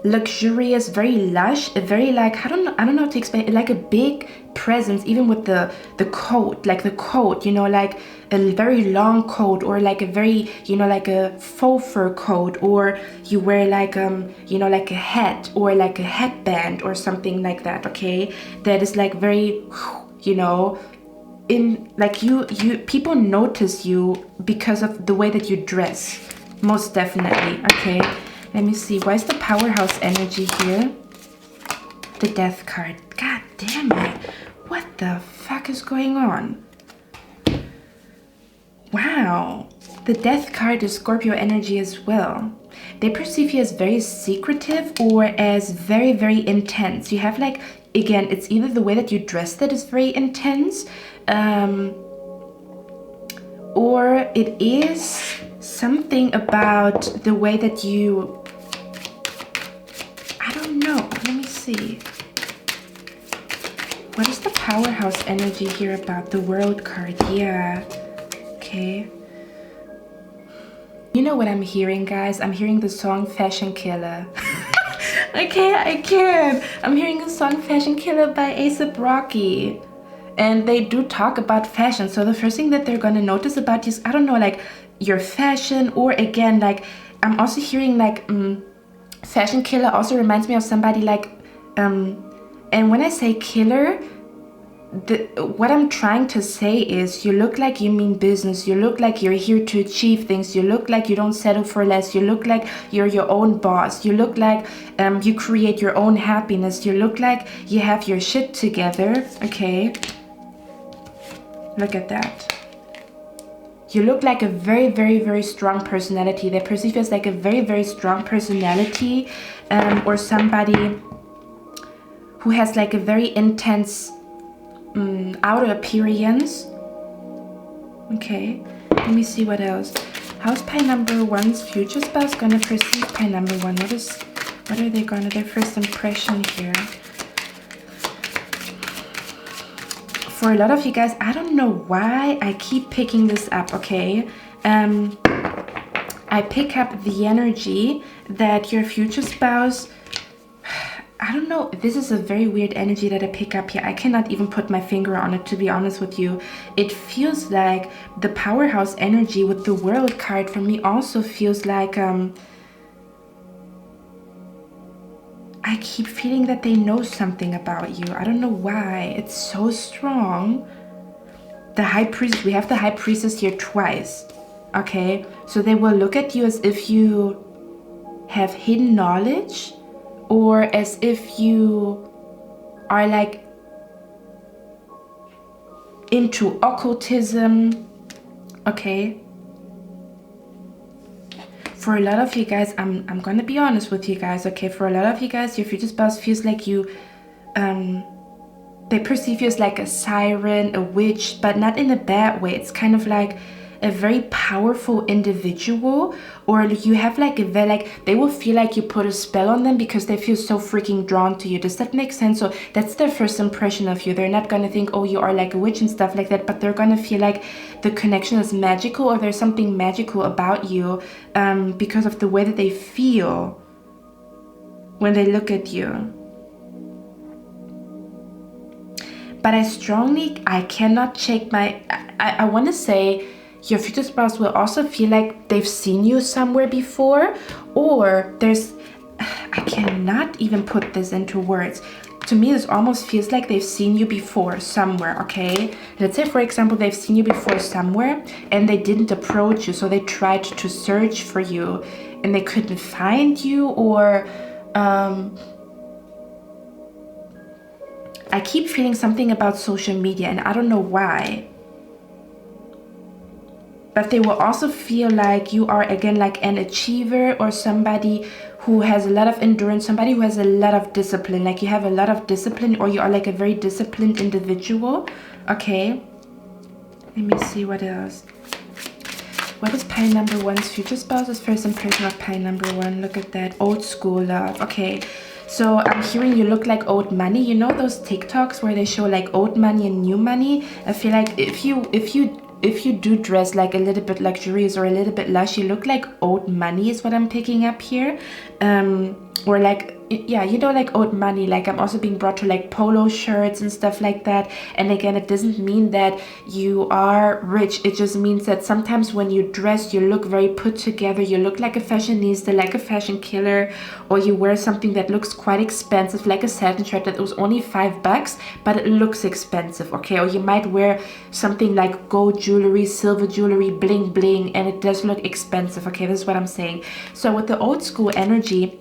luxurious, very lush, very like, I don't know how to explain it, like a big presence, even with the coat, like the coat, you know, like a very long coat, or like a very, you know, like a faux fur coat, or you wear like you know, like a hat, or like a headband or something like that, okay? That is like very, you know, in like you people notice you because of the way that you dress, most definitely, okay? Let me see, why is the powerhouse energy here? The Death card. God damn it. What the fuck is going on? Wow. The Death card is Scorpio energy as well. They perceive you as very secretive, or as very, very intense. You have like, again, it's either the way that you dress that is very intense, or it is something about the way that you, I don't know, let me see. What is the powerhouse energy here about? The World card, yeah, okay. You know what I'm hearing, guys? I'm hearing the song Fashion Killer. Okay, I can. I'm hearing the song Fashion Killer by A$AP Rocky. and they do talk about fashion. So the first thing that they're gonna notice about you is, I don't know, like your fashion, or again, like I'm also hearing like fashion killer also reminds me of somebody like and when I say killer, what I'm trying to say is, you look like you mean business, you look like you're here to achieve things, you look like you don't settle for less, you look like you're your own boss, you look like you create your own happiness, you look like you have your shit together. Okay, look at that. You look like a very, very, very strong personality. They perceive you as like a very, very strong personality, or somebody who has like a very intense outer appearance. Okay, let me see what else. How's pie number one's future spouse gonna perceive pie number one? What are they gonna, their first impression here? For a lot of you guys, I don't know why I keep picking this up, okay? I pick up the energy that your future spouse, I don't know, this is a very weird energy that I pick up here. I cannot even put my finger on it, to be honest with you. It feels like the powerhouse energy with the world card for me also feels like I keep feeling that they know something about you. I don't know why. It's so strong. The high priest, we have the high priestess here twice. Okay, so they will look at you as if you have hidden knowledge, or as if you are like into occultism. Okay, for a lot of you guys, I'm gonna be honest with you guys, okay? For a lot of you guys, your future spouse feels like you, they perceive you as like a siren, a witch, but not in a bad way. It's kind of like a very powerful individual, or you have like a very, like, they will feel like you put a spell on them because they feel so freaking drawn to you. Does that make sense? So that's their first impression of you. They're not gonna think, oh, you are like a witch and stuff like that, but they're gonna feel like the connection is magical, or there's something magical about you because of the way that they feel when they look at you. But I cannot shake my, I want to say your future spouse will also feel like they've seen you somewhere before, or I cannot even put this into words. To me, this almost feels like they've seen you before somewhere, okay? Let's say, for example, they've seen you before somewhere and they didn't approach you, so they tried to search for you and they couldn't find you, or I keep feeling something about social media and I don't know why. But they will also feel like you are, again, like an achiever, or somebody who has a lot of endurance, somebody who has a lot of discipline, like you have a lot of discipline, or you are like a very disciplined individual. Okay, let me see what else. What is pie number one's future spouse's first impression of pie number one? Look at that, old school love. Okay, so I'm hearing you look like old money. You know those TikToks where they show like old money and new money? I feel like if you do dress like a little bit luxurious or a little bit lush, you look like old money is what I'm picking up here. Or like, yeah, you know, like old money. Like I'm also being brought to like polo shirts and stuff like that. And again, it doesn't mean that you are rich. It just means that sometimes when you dress, you look very put together. You look like a fashionista, like a fashion killer, or you wear something that looks quite expensive, like a satin shirt that was only $5, but it looks expensive, okay? Or you might wear something like gold jewelry, silver jewelry, bling bling, and it does look expensive, okay? This is what I'm saying. So with the old school energy,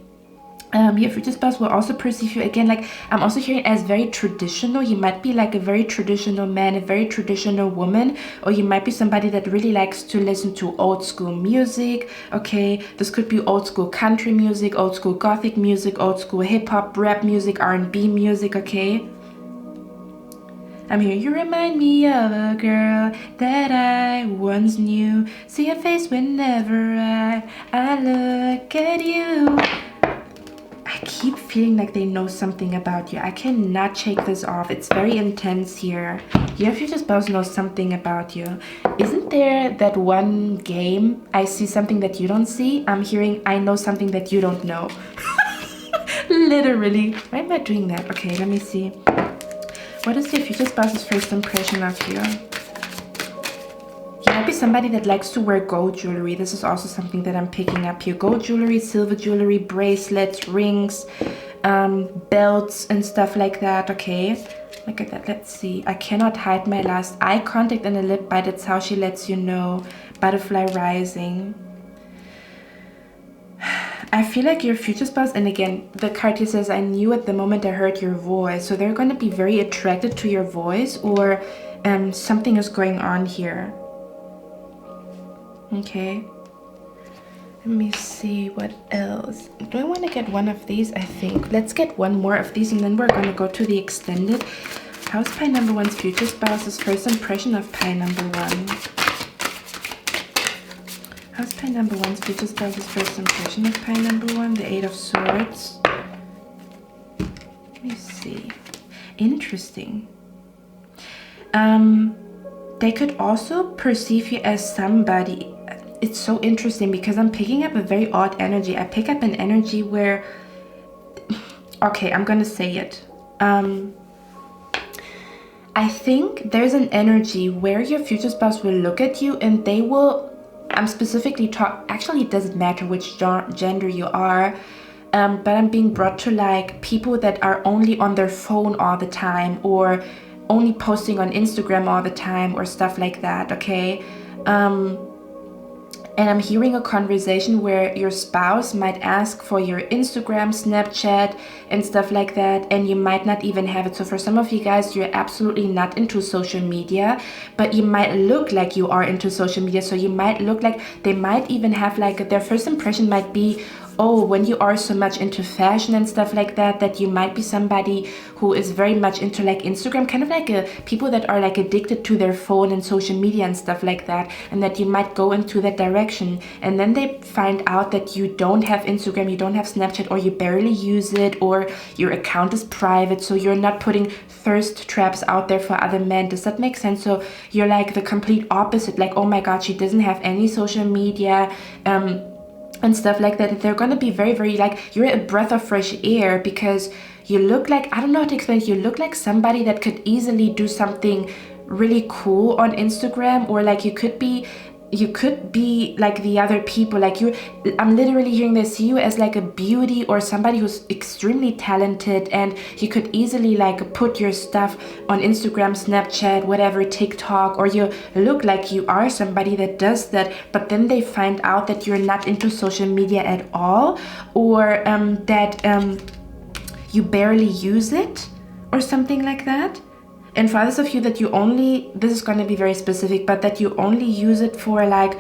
your future spouse will also perceive you, again, like I'm also hearing as very traditional. You might be like a very traditional man, a very traditional woman, or you might be somebody that really likes to listen to old school music, okay? This could be old school country music, old school gothic music, old school hip-hop, rap music, R&B music, okay? I'm here. You remind me of a girl that I once knew. See your face whenever I look at you. I keep feeling like they know something about you. I cannot shake this off. It's very intense here. Your future spouse knows something about you. Isn't there that one game, I see something that you don't see? I'm hearing, I know something that you don't know. Literally. Why am I doing that? Okay, let me see. What is your future spouse's first impression of you? You might be somebody that likes to wear gold jewelry. This is also something that I'm picking up here. Gold jewelry, silver jewelry, bracelets, rings, belts and stuff like that. Okay, look at that. Let's see. I cannot hide my last eye contact and a lip bite. That's how she lets you know. Butterfly rising. I feel like your future spouse, and again, the card here says, I knew at the moment I heard your voice. So they're going to be very attracted to your voice, or something is going on here. Okay. Let me see what else. Do I want to get one of these? I think. Let's get one more of these and then we're going to go to the extended. How's pie number one's future spouse's first impression of pie number one? How's pie number one's future spouse's first impression of pie number one? The Eight of Swords. Let me see. Interesting. They could also perceive you as somebody. It's so interesting because I'm picking up a very odd energy. I pick up an energy where, okay, I'm gonna say it. I think there's an energy where your future spouse will look at you and they will, I'm specifically actually it doesn't matter which gender you are, but I'm being brought to like people that are only on their phone all the time, or only posting on Instagram all the time, or stuff like that, okay? And I'm hearing a conversation where your spouse might ask for your Instagram, Snapchat, and stuff like that, and you might not even have it. So for some of you guys, you're absolutely not into social media, but you might look like you are into social media. So you might look like, they might even have like, their first impression might be, oh, when you are so much into fashion and stuff like that, that you might be somebody who is very much into like Instagram, kind of like people that are like addicted to their phone and social media and stuff like that, and that you might go into that direction. And then they find out that you don't have Instagram, you don't have Snapchat, or you barely use it, or your account is private, so you're not putting thirst traps out there for other men. Does that make sense? So you're like the complete opposite, like, oh my god, she doesn't have any social media, and stuff like that. They're going to be very, very like, you're a breath of fresh air, because you look like, I don't know how to explain it, you look like somebody that could easily do something really cool on Instagram, or like you could be like the other people, like I'm literally hearing they see you as like a beauty or somebody who's extremely talented, and you could easily like put your stuff on Instagram, Snapchat, whatever, TikTok, or you look like you are somebody that does that, but then they find out that you're not into social media at all, or that you barely use it or something like that. And for others of you that you only, this is going to be very specific, but that you only use it for like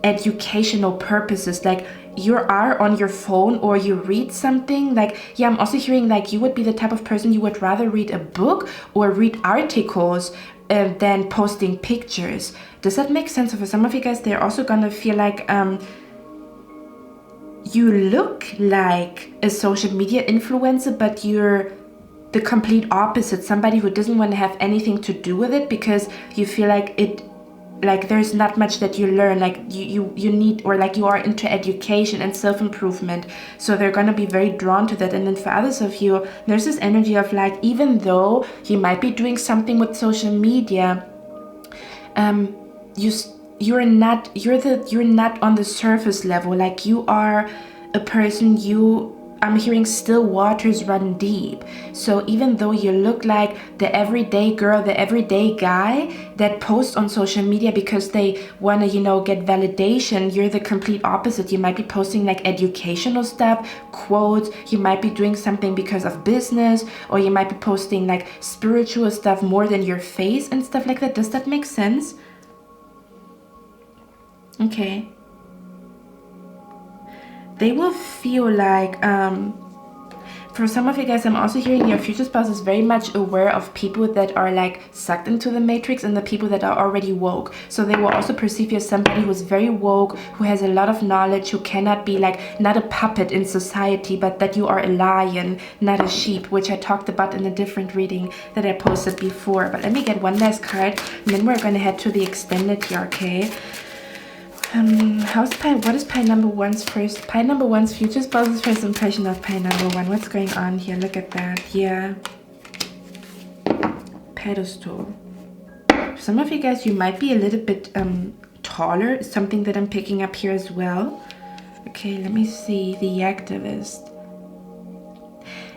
educational purposes, like you are on your phone or you read something, like, yeah, I'm also hearing like you would be the type of person you would rather read a book or read articles than posting pictures. Does that make sense? So for some of you guys, they're also going to feel like you look like a social media influencer, but you're the complete opposite, somebody who doesn't want to have anything to do with it, because you feel like it, like there's not much that you learn, like you need, or like you are into education and self-improvement, so they're going to be very drawn to that. And then for others of you, there's this energy of like, even though you might be doing something with social media, you're not on the surface level, like you are a person, I'm hearing still waters run deep. So even though you look like the everyday girl, the everyday guy that posts on social media because they want to, get validation, you're the complete opposite. You might be posting like educational stuff, quotes, you might be doing something because of business, or you might be posting like spiritual stuff more than your face and stuff like that. Does that make sense? Okay. They will feel like, for some of you guys, I'm also hearing your future spouse is very much aware of people that are like sucked into the matrix and the people that are already woke. So they will also perceive you as somebody who's very woke, who has a lot of knowledge, who cannot be like, not a puppet in society, but that you are a lion, not a sheep, which I talked about in a different reading that I posted before. But let me get one last card, and then we're going to head to the extended here, okay? What is pie number one's future spouse's first impression of pie number one? What's going on here? Look at that. Yeah. pedestal. Some of you guys, you might be a little bit taller. It's something that I'm picking up here as well. Okay, let me see. The activist.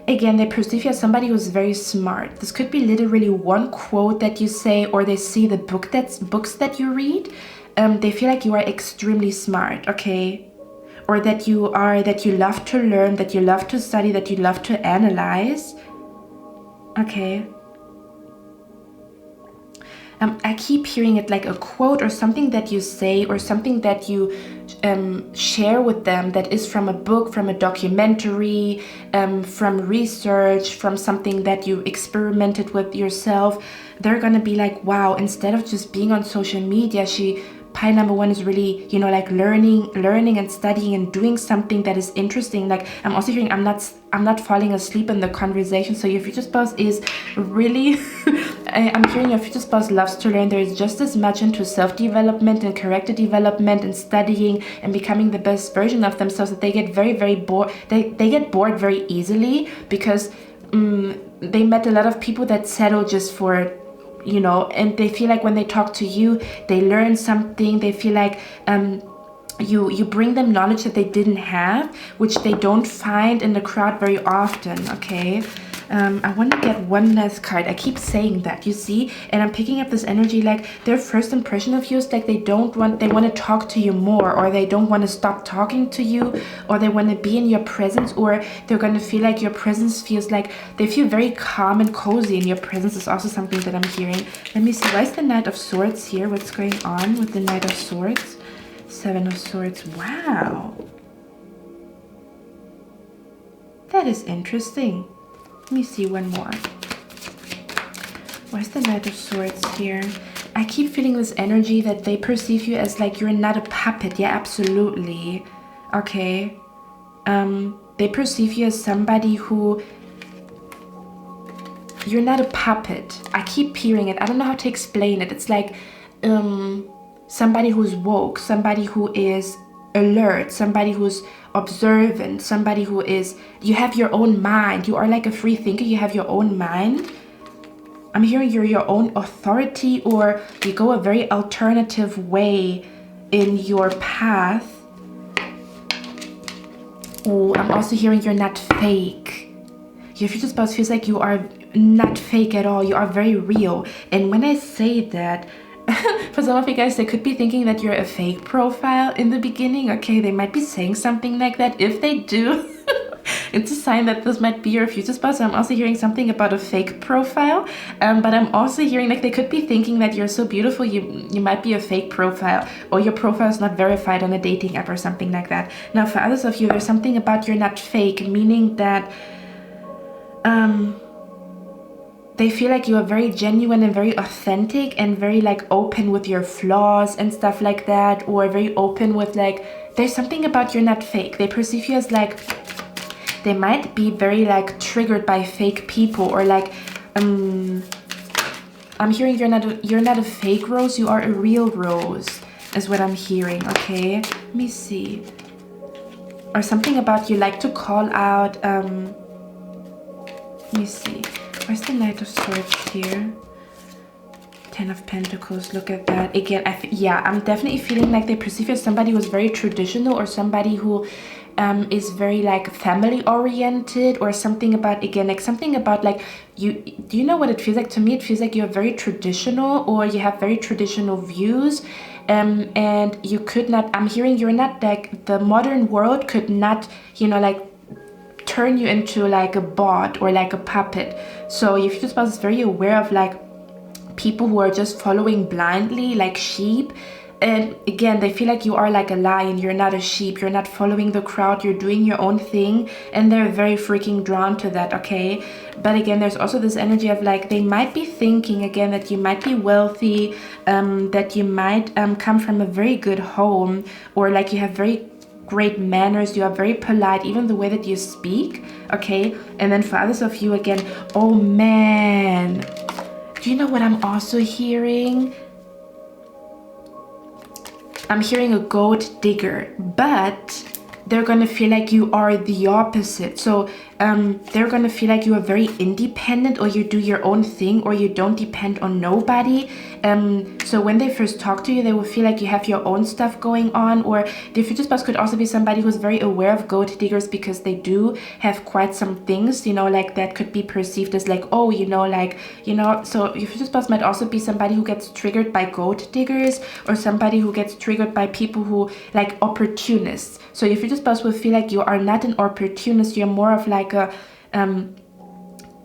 Again, they perceive you as somebody who's very smart. This could be literally one quote that you say, or they see the books that you read. They feel like you are extremely smart, okay? Or that you love to learn, that you love to study, that you love to analyze. Okay. I keep hearing it like a quote or something that you say or something that you share with them that is from a book, from a documentary, from research, from something that you experimented with yourself. They're gonna be like, wow, instead of just being on social media, Pi number one is really, you know, like learning and studying and doing something that is interesting. Like I'm also hearing I'm not falling asleep in the conversation. So your future spouse is really I'm hearing your future spouse loves to learn. There is just as much into self-development and character development and studying and becoming the best version of themselves that they get very, very bored. They get bored very easily because they met a lot of people that settle just for, you know, and they feel like when they talk to you, they learn something. They feel like you bring them knowledge that they didn't have, which they don't find in the crowd very often, okay? I want to get one last card. I keep saying that, you see, and I'm picking up this energy like their first impression of you is like they want to talk to you more, or they don't want to stop talking to you, or they want to be in your presence, or they're going to feel like your presence feels like they feel very calm and cozy in your presence is also something that I'm hearing. Let me see, why is the Knight of Swords here? What's going on with the Knight of Swords? Seven of Swords. Wow, that is interesting. Let me see one more. Where's the Knight of Swords here? I keep feeling this energy that they perceive you as like you're not a puppet. Yeah, absolutely. Okay. They perceive you as somebody who... You're not a puppet. I keep hearing it. I don't know how to explain it. It's like somebody who's woke, somebody who is alert, somebody who's observant, somebody who is, you have your own mind. You are like a free thinker. You have your own mind. I'm hearing you're your own authority, or you go a very alternative way in your path. Oh, I'm also hearing you're not fake. Your future spouse feels like you are not fake at all. You are very real. And when I say that, for some of you guys, they could be thinking that you're a fake profile in the beginning. Okay, they might be saying something like that. If they do, it's a sign that this might be your future spouse. I'm also hearing something about a fake profile, but I'm also hearing like they could be thinking that you're so beautiful, you might be a fake profile, or your profile is not verified on a dating app or something like that. Now, for others of you, there's something about you're not fake, meaning that they feel like you are very genuine and very authentic and very like open with your flaws and stuff like that, or very open with like, there's something about you're not fake. They perceive you as like, they might be very like triggered by fake people, or like, I'm hearing you're not a fake rose, you are a real rose is what I'm hearing, okay? Let me see. Or something about you like to call out, let me see. Where's the Knight of Swords here? Ten of Pentacles, look at that. Again, yeah, I'm definitely feeling like they perceive you as somebody who's very traditional, or somebody who is very like family oriented, or something about, again, like something about like, do you know what it feels like? To me, it feels like you're very traditional, or you have very traditional views. And you could not, I'm hearing you're not like, the modern world could not, you know, like turn you into like a bot or like a puppet. So your future spouse is very aware of like people who are just following blindly like sheep. And again, they feel like you are like a lion. You're not a sheep. You're not following the crowd. You're doing your own thing. And they're very freaking drawn to that, okay? But again, there's also this energy of like, they might be thinking again that you might be wealthy, that you might come from a very good home, or like you have very great manners, you are very polite, even the way that you speak, okay? And then for others of you, again, oh man, do you know what I'm also hearing? I'm hearing a gold digger, but they're gonna feel like you are the opposite. So they're gonna feel like you are very independent, or you do your own thing, or you don't depend on nobody. So when they first talk to you, they will feel like you have your own stuff going on. Or the future spouse could also be somebody who's very aware of gold diggers, because they do have quite some things, you know, like that could be perceived as like, oh, you know, like, you know. So your future spouse might also be somebody who gets triggered by gold diggers, or somebody who gets triggered by people who like opportunists. So your future spouse will feel like you are not an opportunist, you're more of like a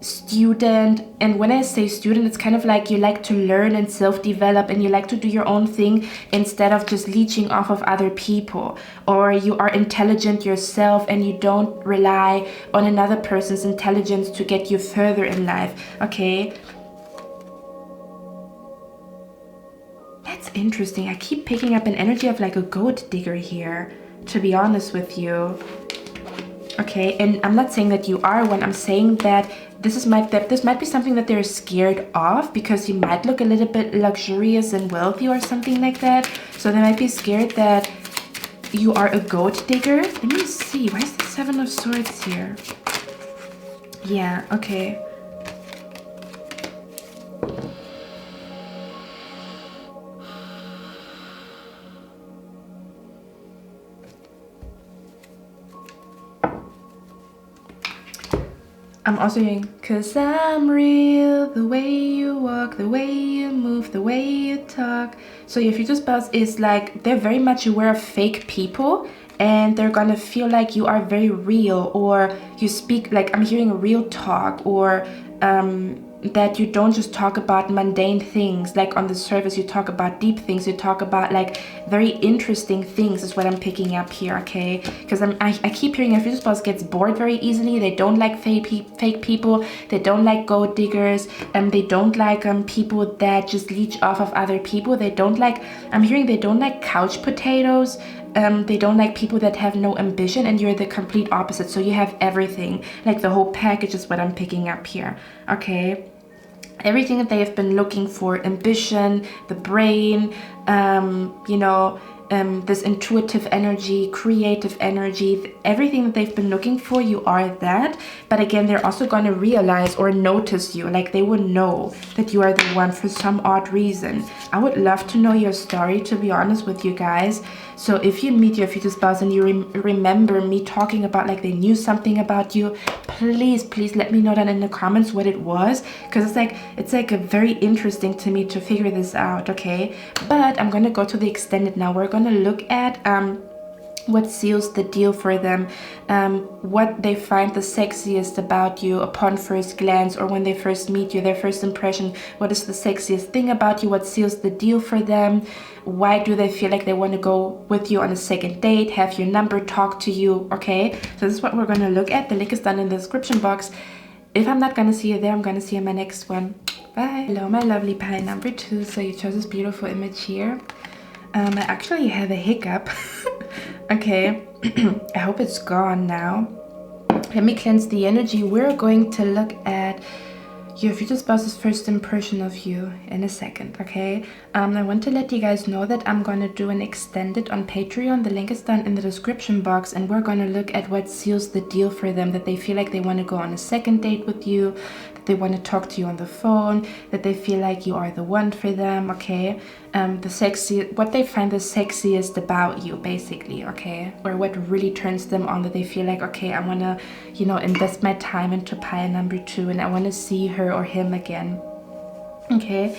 student. And when I say student, it's kind of like you like to learn and self-develop, and you like to do your own thing instead of just leeching off of other people. Or you are intelligent yourself, and you don't rely on another person's intelligence to get you further in life. Okay, that's interesting. I keep picking up an energy of like a gold digger here, to be honest with you. Okay, and I'm not saying that you are one. I'm saying that this might be something that they're scared of, because you might look a little bit luxurious and wealthy or something like that. So they might be scared that you are a gold digger. Let me see. Why is the Seven of Swords here? Yeah, okay. I'm also hearing, 'cause I'm real, the way you walk, the way you move, the way you talk. So your future spouse is like, they're very much aware of fake people, and they're gonna feel like you are very real, or you speak like, I'm hearing real talk, or that you don't just talk about mundane things like on the surface. You talk about deep things, you talk about like very interesting things is what I'm picking up here. Okay, because I keep hearing your future spouse gets bored very easily. They don't like fake people, they don't like gold diggers, and they don't like people that just leech off of other people. They don't like, I'm hearing they don't like couch potatoes. They don't like people that have no ambition, and you're the complete opposite. So you have everything, like the whole package is what I'm picking up here. Okay, everything that they have been looking for: ambition, the brain, you know, this intuitive energy, creative energy, everything that they've been looking for, you are that. But again, they're also going to realize or notice you, like they will know that you are the one for some odd reason. I would love to know your story, to be honest with you guys. So if you meet your future spouse and you remember me talking about like they knew something about you, please let me know that in the comments what it was, because it's like a very interesting to me to figure this out. Okay, but I'm gonna go to the extended now. We're gonna look at what seals the deal for them, what they find the sexiest about you upon first glance, or when they first meet you, their first impression. What is the sexiest thing about you? What seals the deal for them? Why do they feel like they want to go with you on a second date, have your number, talk to you? Okay, so this is what we're going to look at. The link is down in the description box. If I'm not going to see you there, I'm going to see you in my next one. Bye. Hello, my lovely pile number 2. So you chose this beautiful image here. I actually have a hiccup. Okay, I hope it's gone now. Let me cleanse the energy. We're going to look at your future spouse's first impression of you in a second. Okay, I want to let you guys know that I'm gonna do an extended on Patreon. The link is down in the description box, and we're gonna look at what seals the deal for them, that they feel like they want to go on a second date with you, that they want to talk to you on the phone, that they feel like you are the one for them. Okay, what they find the sexiest about you, basically. Okay, or what really turns them on, that they feel like, okay, I want to, you know, invest my time into pile number 2, and I want to see her or him again. Okay,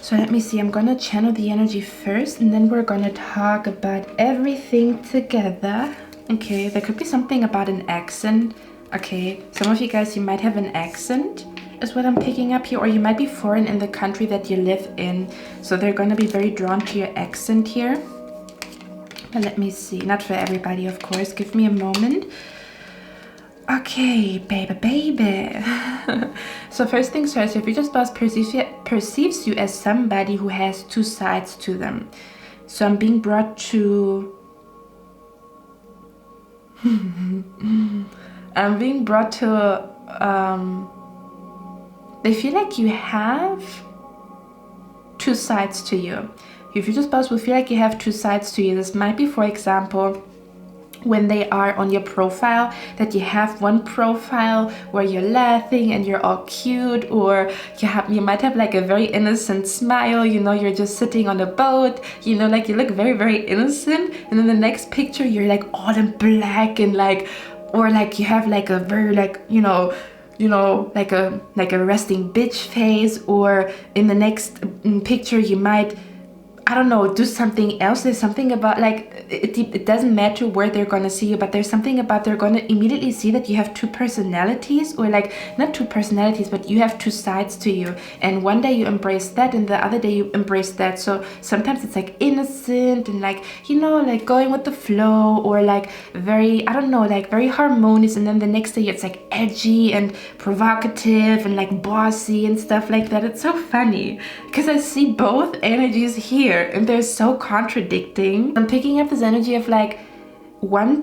so let me see. I'm gonna channel the energy first, and then we're gonna talk about everything together. Okay, there could be something about an accent. Okay, some of you guys, you might have an accent is what I'm picking up here, or you might be foreign in the country that you live in, so they're going to be very drawn to your accent here. But let me see, not for everybody, of course. Give me a moment. Okay, baby. So first things first, your future spouse perceives you as somebody who has 2 sides to them. So I'm being brought to they feel like you have 2 sides to you. Your future spouse will feel like you have 2 sides to you. This might be, for example, when they are on your profile, that you have one profile where you're laughing and you're all cute, or you might have like a very innocent smile, you know, you're just sitting on a boat, you know, like you look very, very innocent, and then the next picture you're like all in black and like, or like you have like a very like, you know, like a resting bitch face, or in the next picture you might, I don't know, do something else. There's something about like it doesn't matter where they're gonna see you, but there's something about they're gonna immediately see that you have two personalities, or like not two personalities, but you have two sides to you, and one day you embrace that and the other day you embrace that. So sometimes it's like innocent and like, you know, like going with the flow, or like very, I don't know, like very harmonious, and then the next day it's like edgy and provocative and like bossy and stuff like that. It's so funny because I see both energies here and they're so contradicting. I'm picking up this energy of like one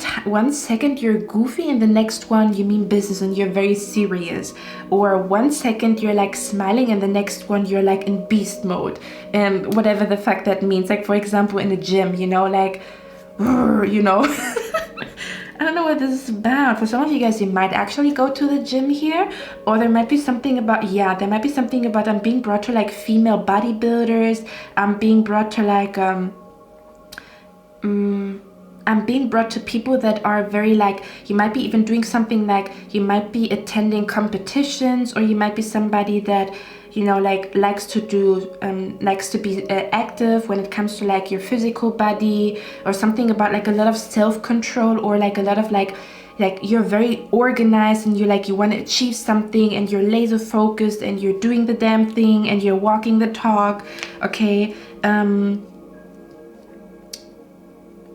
second you're goofy and the next one you mean business and you're very serious, or one second you're like smiling and the next one you're like in beast mode, and whatever the fuck that means. Like for example in the gym, you know, like you know. I don't know what this is about. For some of you guys, you might actually go to the gym here, or there might be something about, yeah, there might be something about I'm being brought to like female bodybuilders. I'm being brought to like I'm being brought to people that are very like, you might be even doing something like, you might be attending competitions, or you might be somebody that, you know, like likes to be active when it comes to like your physical body, or something about like a lot of self-control, or like a lot of like you're very organized and you want to achieve something and you're laser focused and you're doing the damn thing and you're walking the talk, okay?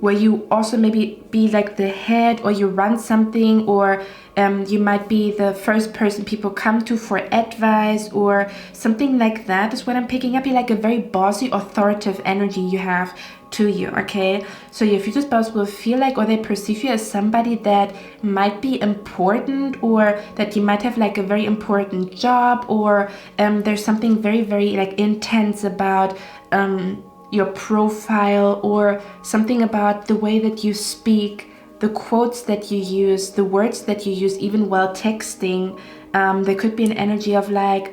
Where you also maybe be like the head, or you run something, or you might be the first person people come to for advice, or something like that is what I'm picking up. You're like a very bossy, authoritative energy you have to you, okay? So your future spouse will feel like, or they perceive you as somebody that might be important, or that you might have like a very important job, or there's something very, very like intense about your profile, or something about the way that you speak, the quotes that you use, the words that you use, even while texting. There could be an energy of like,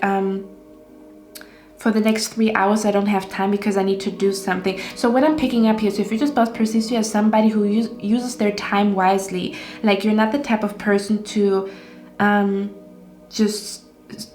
for the next 3 hours I don't have time because I need to do something. So what I'm picking up here, so if your spouse perceives you as somebody who uses their time wisely, like you're not the type of person to just,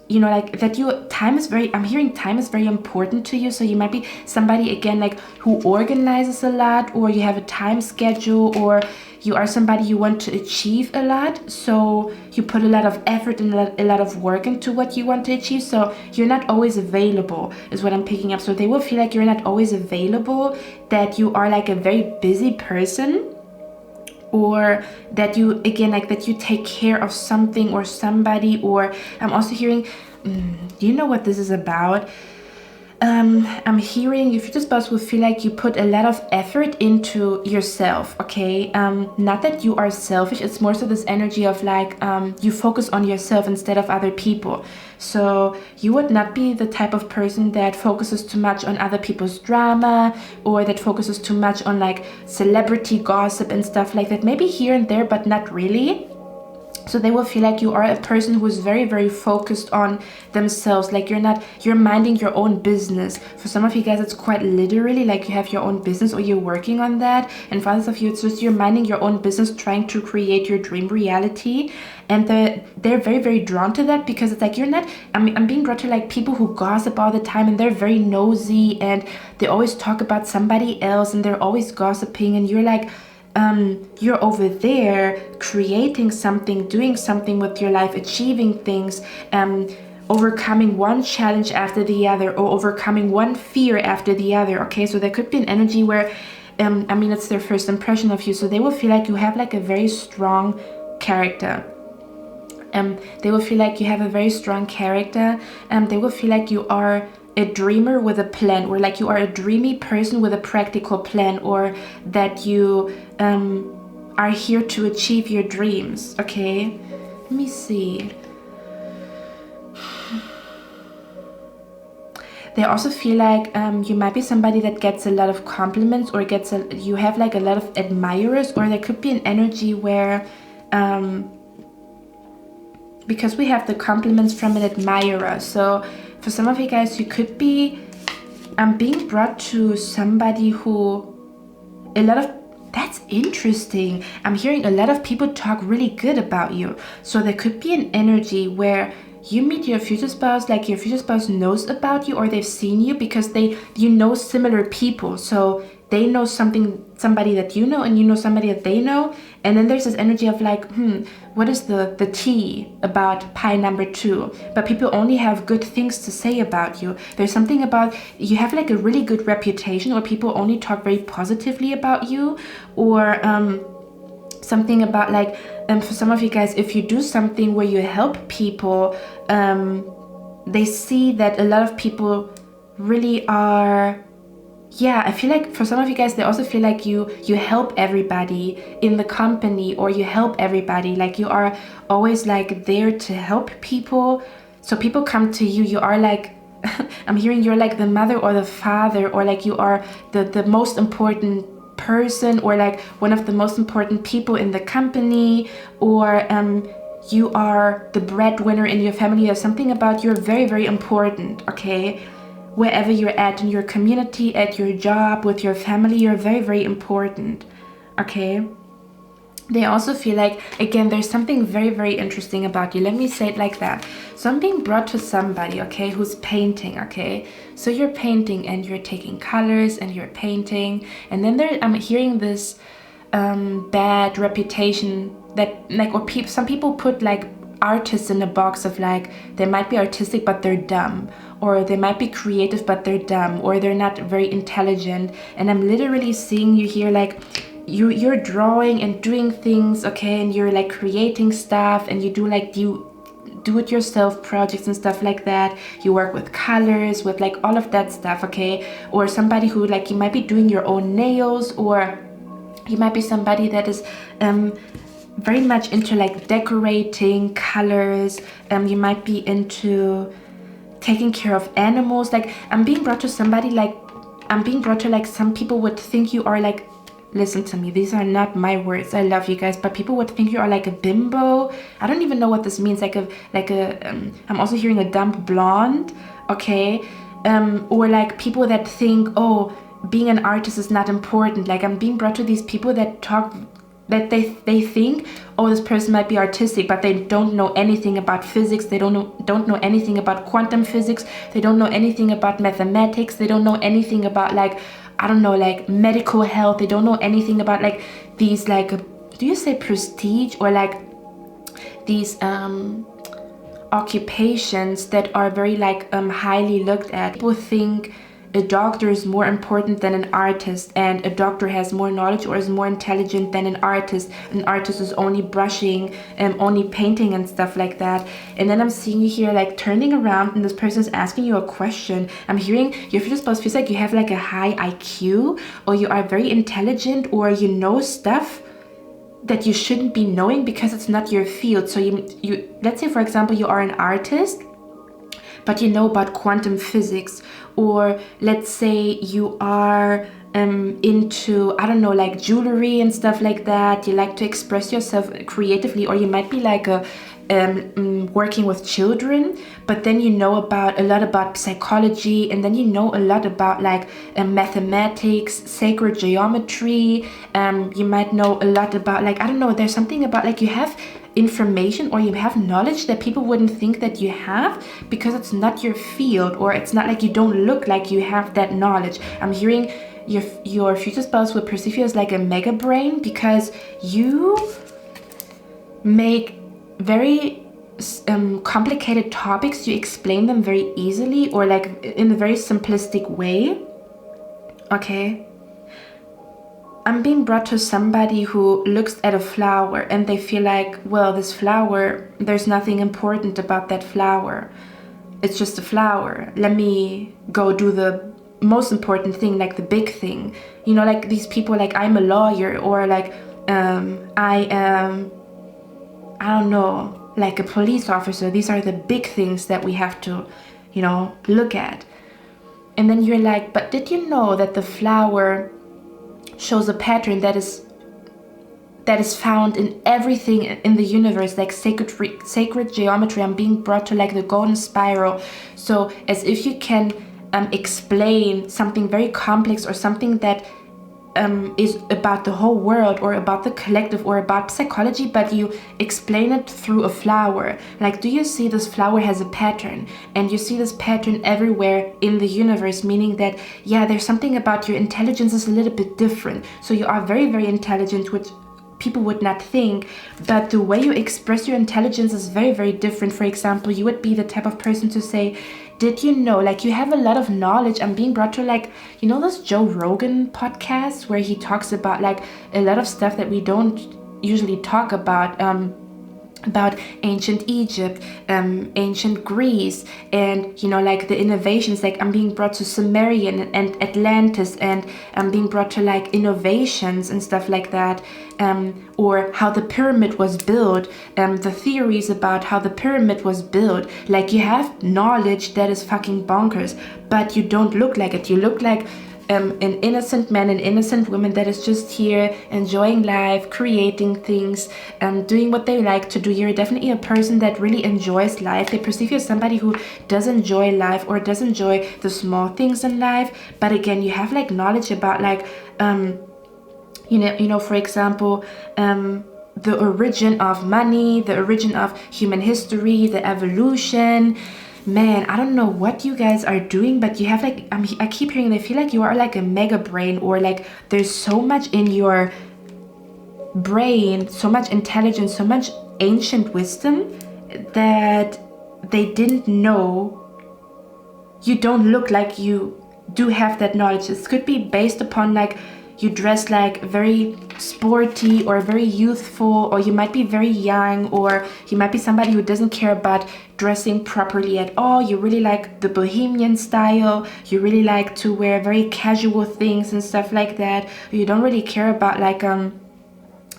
you know, like that time is very, I'm hearing time is very important to you. So you might be somebody, again, like who organizes a lot, or you have a time schedule, or you are somebody you want to achieve a lot. So you put a lot of effort and a lot of work into what you want to achieve. So you're not always available is what I'm picking up. So they will feel like you're not always available, that you are like a very busy person, or that you, again, like that you take care of something or somebody. Or I'm also hearing, do you know what this is about? I'm hearing your future spouse will feel like you put a lot of effort into yourself, okay? Not that you are selfish, it's more so this energy of like, you focus on yourself instead of other people. So you would not be the type of person that focuses too much on other people's drama, or that focuses too much on like celebrity gossip and stuff like that. Maybe here and there, but not really. So they will feel like you are a person who is very, very focused on themselves. Like you're minding your own business. For some of you guys, it's quite literally like you have your own business, or you're working on that. And for others of you, it's just you're minding your own business, trying to create your dream reality. And they're very, very drawn to that, because it's like you're not, I'm being brought to like people who gossip all the time, and they're very nosy, and they always talk about somebody else, and they're always gossiping, and you're like, you're over there creating something, doing something with your life, achieving things, overcoming one challenge after the other, or overcoming one fear after the other, okay? So there could be an energy where, it's their first impression of you, so they will feel like you have like a very strong character. They will feel like you have a very strong character. They will feel like you are a dreamer with a plan, or like you are a dreamy person with a practical plan, or that you are here to achieve your dreams, okay? Let me see. they also feel like you might be somebody that gets a lot of compliments, or you have like a lot of admirers, or there could be an energy where because we have the compliments from an admirer. So for some of you guys, you could be being brought to somebody who that's interesting. I'm hearing a lot of people talk really good about you. So there could be an energy where you meet your future spouse, like your future spouse knows about you, or they've seen you because you know similar people. So they know somebody that you know, and you know somebody that they know. And then there's this energy of like, what is the tea about pie number 2? But people only have good things to say about you. There's something about, you have like a really good reputation, or people only talk very positively about you, or something about like, for some of you guys, if you do something where you help people, they see that a lot of people really are, I feel like for some of you guys, they also feel like you help everybody in the company, or you help everybody, like you are always like there to help people. So people come to you, you are like, I'm hearing you're like the mother or the father, or like you are the most important person, or like one of the most important people in the company, or you are the breadwinner in your family, or something about you're very, very important, okay? Wherever you're at in your community, at your job, with your family, you're very, very important, okay? They also feel like, again, there's something very, very interesting about you. Let me say it like that. So I'm being brought to somebody, okay, who's painting, okay? So you're painting, and you're taking colors, and you're painting. And then I'm hearing this bad reputation that, like, or some people put, like, artists in a box of, like, they might be artistic, but they're dumb. Or they might be creative, but they're dumb. Or they're not very intelligent. And I'm literally seeing you here, like, you're drawing and doing things, okay, and you're like creating stuff, and you do like do-it-yourself projects and stuff like that. You work with colors, with like all of that stuff, okay? Or somebody who, like, you might be doing your own nails, or you might be somebody that is very much into like decorating colors. You might be into taking care of animals. Like, I'm being brought to somebody, like, I'm being brought to, like, some people would think you are like, listen to me, these are not my words, I love you guys, but people would think you are like a bimbo. I don't even know what this means, I'm also hearing a dumb blonde, okay? Or like people that think, oh, being an artist is not important. Like, I'm being brought to these people that talk, that they think, oh, this person might be artistic, but they don't know anything about physics, they don't know anything about quantum physics, they don't know anything about mathematics, they don't know anything about, like, I don't know, like medical health, they don't know anything about like these, like, do you say prestige, or like these occupations that are very like highly looked at. People think a doctor is more important than an artist, and a doctor has more knowledge or is more intelligent than an artist. An artist is only brushing and only painting and stuff like that. And then I'm seeing you here like turning around, and this person is asking you a question. I'm hearing your future spouse feels like you have like a high IQ, or you are very intelligent, or you know stuff that you shouldn't be knowing because it's not your field. So you let's say, for example, you are an artist, but you know about quantum physics. Or let's say you are into, I don't know, like jewelry and stuff like that. You like to express yourself creatively, or you might be like working with children, but then you know a lot about psychology, and then you know a lot about like mathematics, sacred geometry. You might know a lot about, like, I don't know, there's something about like you have information, or you have knowledge that people wouldn't think that you have because it's not your field, or it's not like you don't look like you have that knowledge. I'm hearing your future spouse will perceive you as like a mega brain, because you make very complicated topics, you explain them very easily, or like in a very simplistic way, okay? I'm being brought to somebody who looks at a flower and they feel like, well, this flower, there's nothing important about that flower. It's just a flower. Let me go do the most important thing, like the big thing. You know, like these people, like I'm a lawyer, or like I am, I don't know, like a police officer. These are the big things that we have to, you know, look at. And then you're like, but did you know that the flower shows a pattern that is found in everything in the universe, like sacred geometry? I'm being brought to like the golden spiral. So as if you can explain something very complex or something that is about the whole world or about the collective or about psychology, but you explain it through a flower. Like, do you see this flower has a pattern, and you see this pattern everywhere in the universe, meaning that, yeah, there's something about your intelligence is a little bit different. So you are very, very intelligent, which people would not think, but the way you express your intelligence is very, very different. For example, you would be the type of person to say, did you know, like, you have a lot of knowledge. I'm being brought to, like, you know, those Joe Rogan podcasts where he talks about like a lot of stuff that we don't usually talk about ancient Egypt, ancient Greece, and, you know, like the innovations. Like, I'm being brought to Sumerian and Atlantis, and I'm being brought to like innovations and stuff like that, or how the pyramid was built, the theories about how the pyramid was built. Like, you have knowledge that is fucking bonkers, but you don't look like it. You look like an innocent man, an innocent woman that is just here enjoying life, creating things, doing what they like to do. You're definitely a person that really enjoys life. They perceive you as somebody who does enjoy life or does enjoy the small things in life. But again, you have like knowledge about like you know, for example, the origin of money, the origin of human history, the evolution. Man, I don't know what you guys are doing, but you have like, I keep hearing, they feel like you are like a mega brain, or like there's so much in your brain, so much intelligence, so much ancient wisdom that they didn't know. You don't look like you do have that knowledge. This could be based upon like you dress like very sporty or very youthful, or you might be very young, or you might be somebody who doesn't care about dressing properly at all. You really like the bohemian style. You really like to wear very casual things and stuff like that. You don't really care about like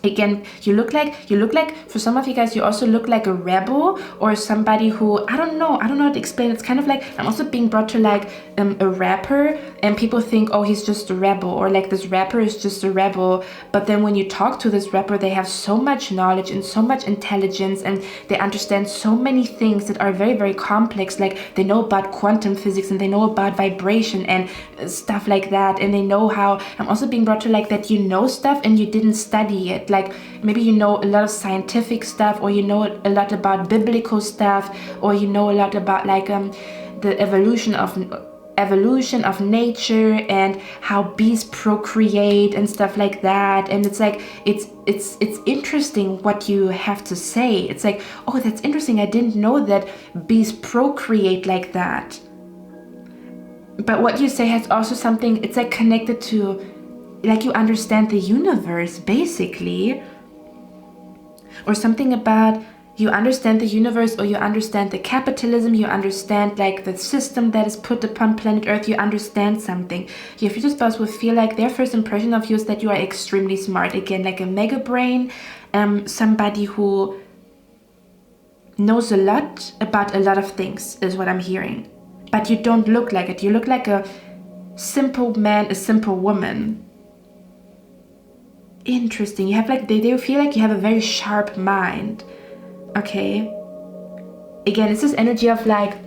again, you look like for some of you guys, you also look like a rebel, or somebody who, I don't know how to explain. It's kind of like, I'm also being brought to like a rapper, and people think, oh, he's just a rebel, or like this rapper is just a rebel. But then when you talk to this rapper, they have so much knowledge and so much intelligence, and they understand so many things that are very, very complex. Like, they know about quantum physics, and they know about vibration and stuff like that, and they know how. I'm also being brought to like that you know stuff and you didn't study it. Like, maybe you know a lot of scientific stuff, or you know a lot about biblical stuff, or you know a lot about like the evolution of nature and how bees procreate and stuff like that. And it's like, it's interesting what you have to say. It's like, oh, that's interesting, I didn't know that bees procreate like that. But what you say has also something, it's like connected to, like, you understand the universe basically, or something about you understand the universe, or you understand the capitalism, you understand like the system that is put upon planet Earth. You understand something. Your future spouse will feel like their first impression of you is that you are extremely smart. Again, like a mega brain, somebody who knows a lot about a lot of things is what I'm hearing. But you don't look like it. You look like a simple man, a simple woman. Interesting. You have like, they feel like you have a very sharp mind. Okay. Again, it's this energy of like,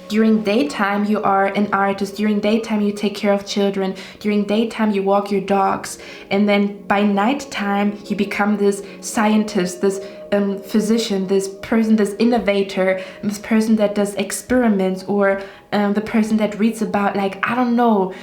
during daytime you are an artist, during daytime you take care of children, during daytime you walk your dogs, and then by nighttime you become this scientist, this physician, this person, this innovator, this person that does experiments, or the person that reads about like, I don't know.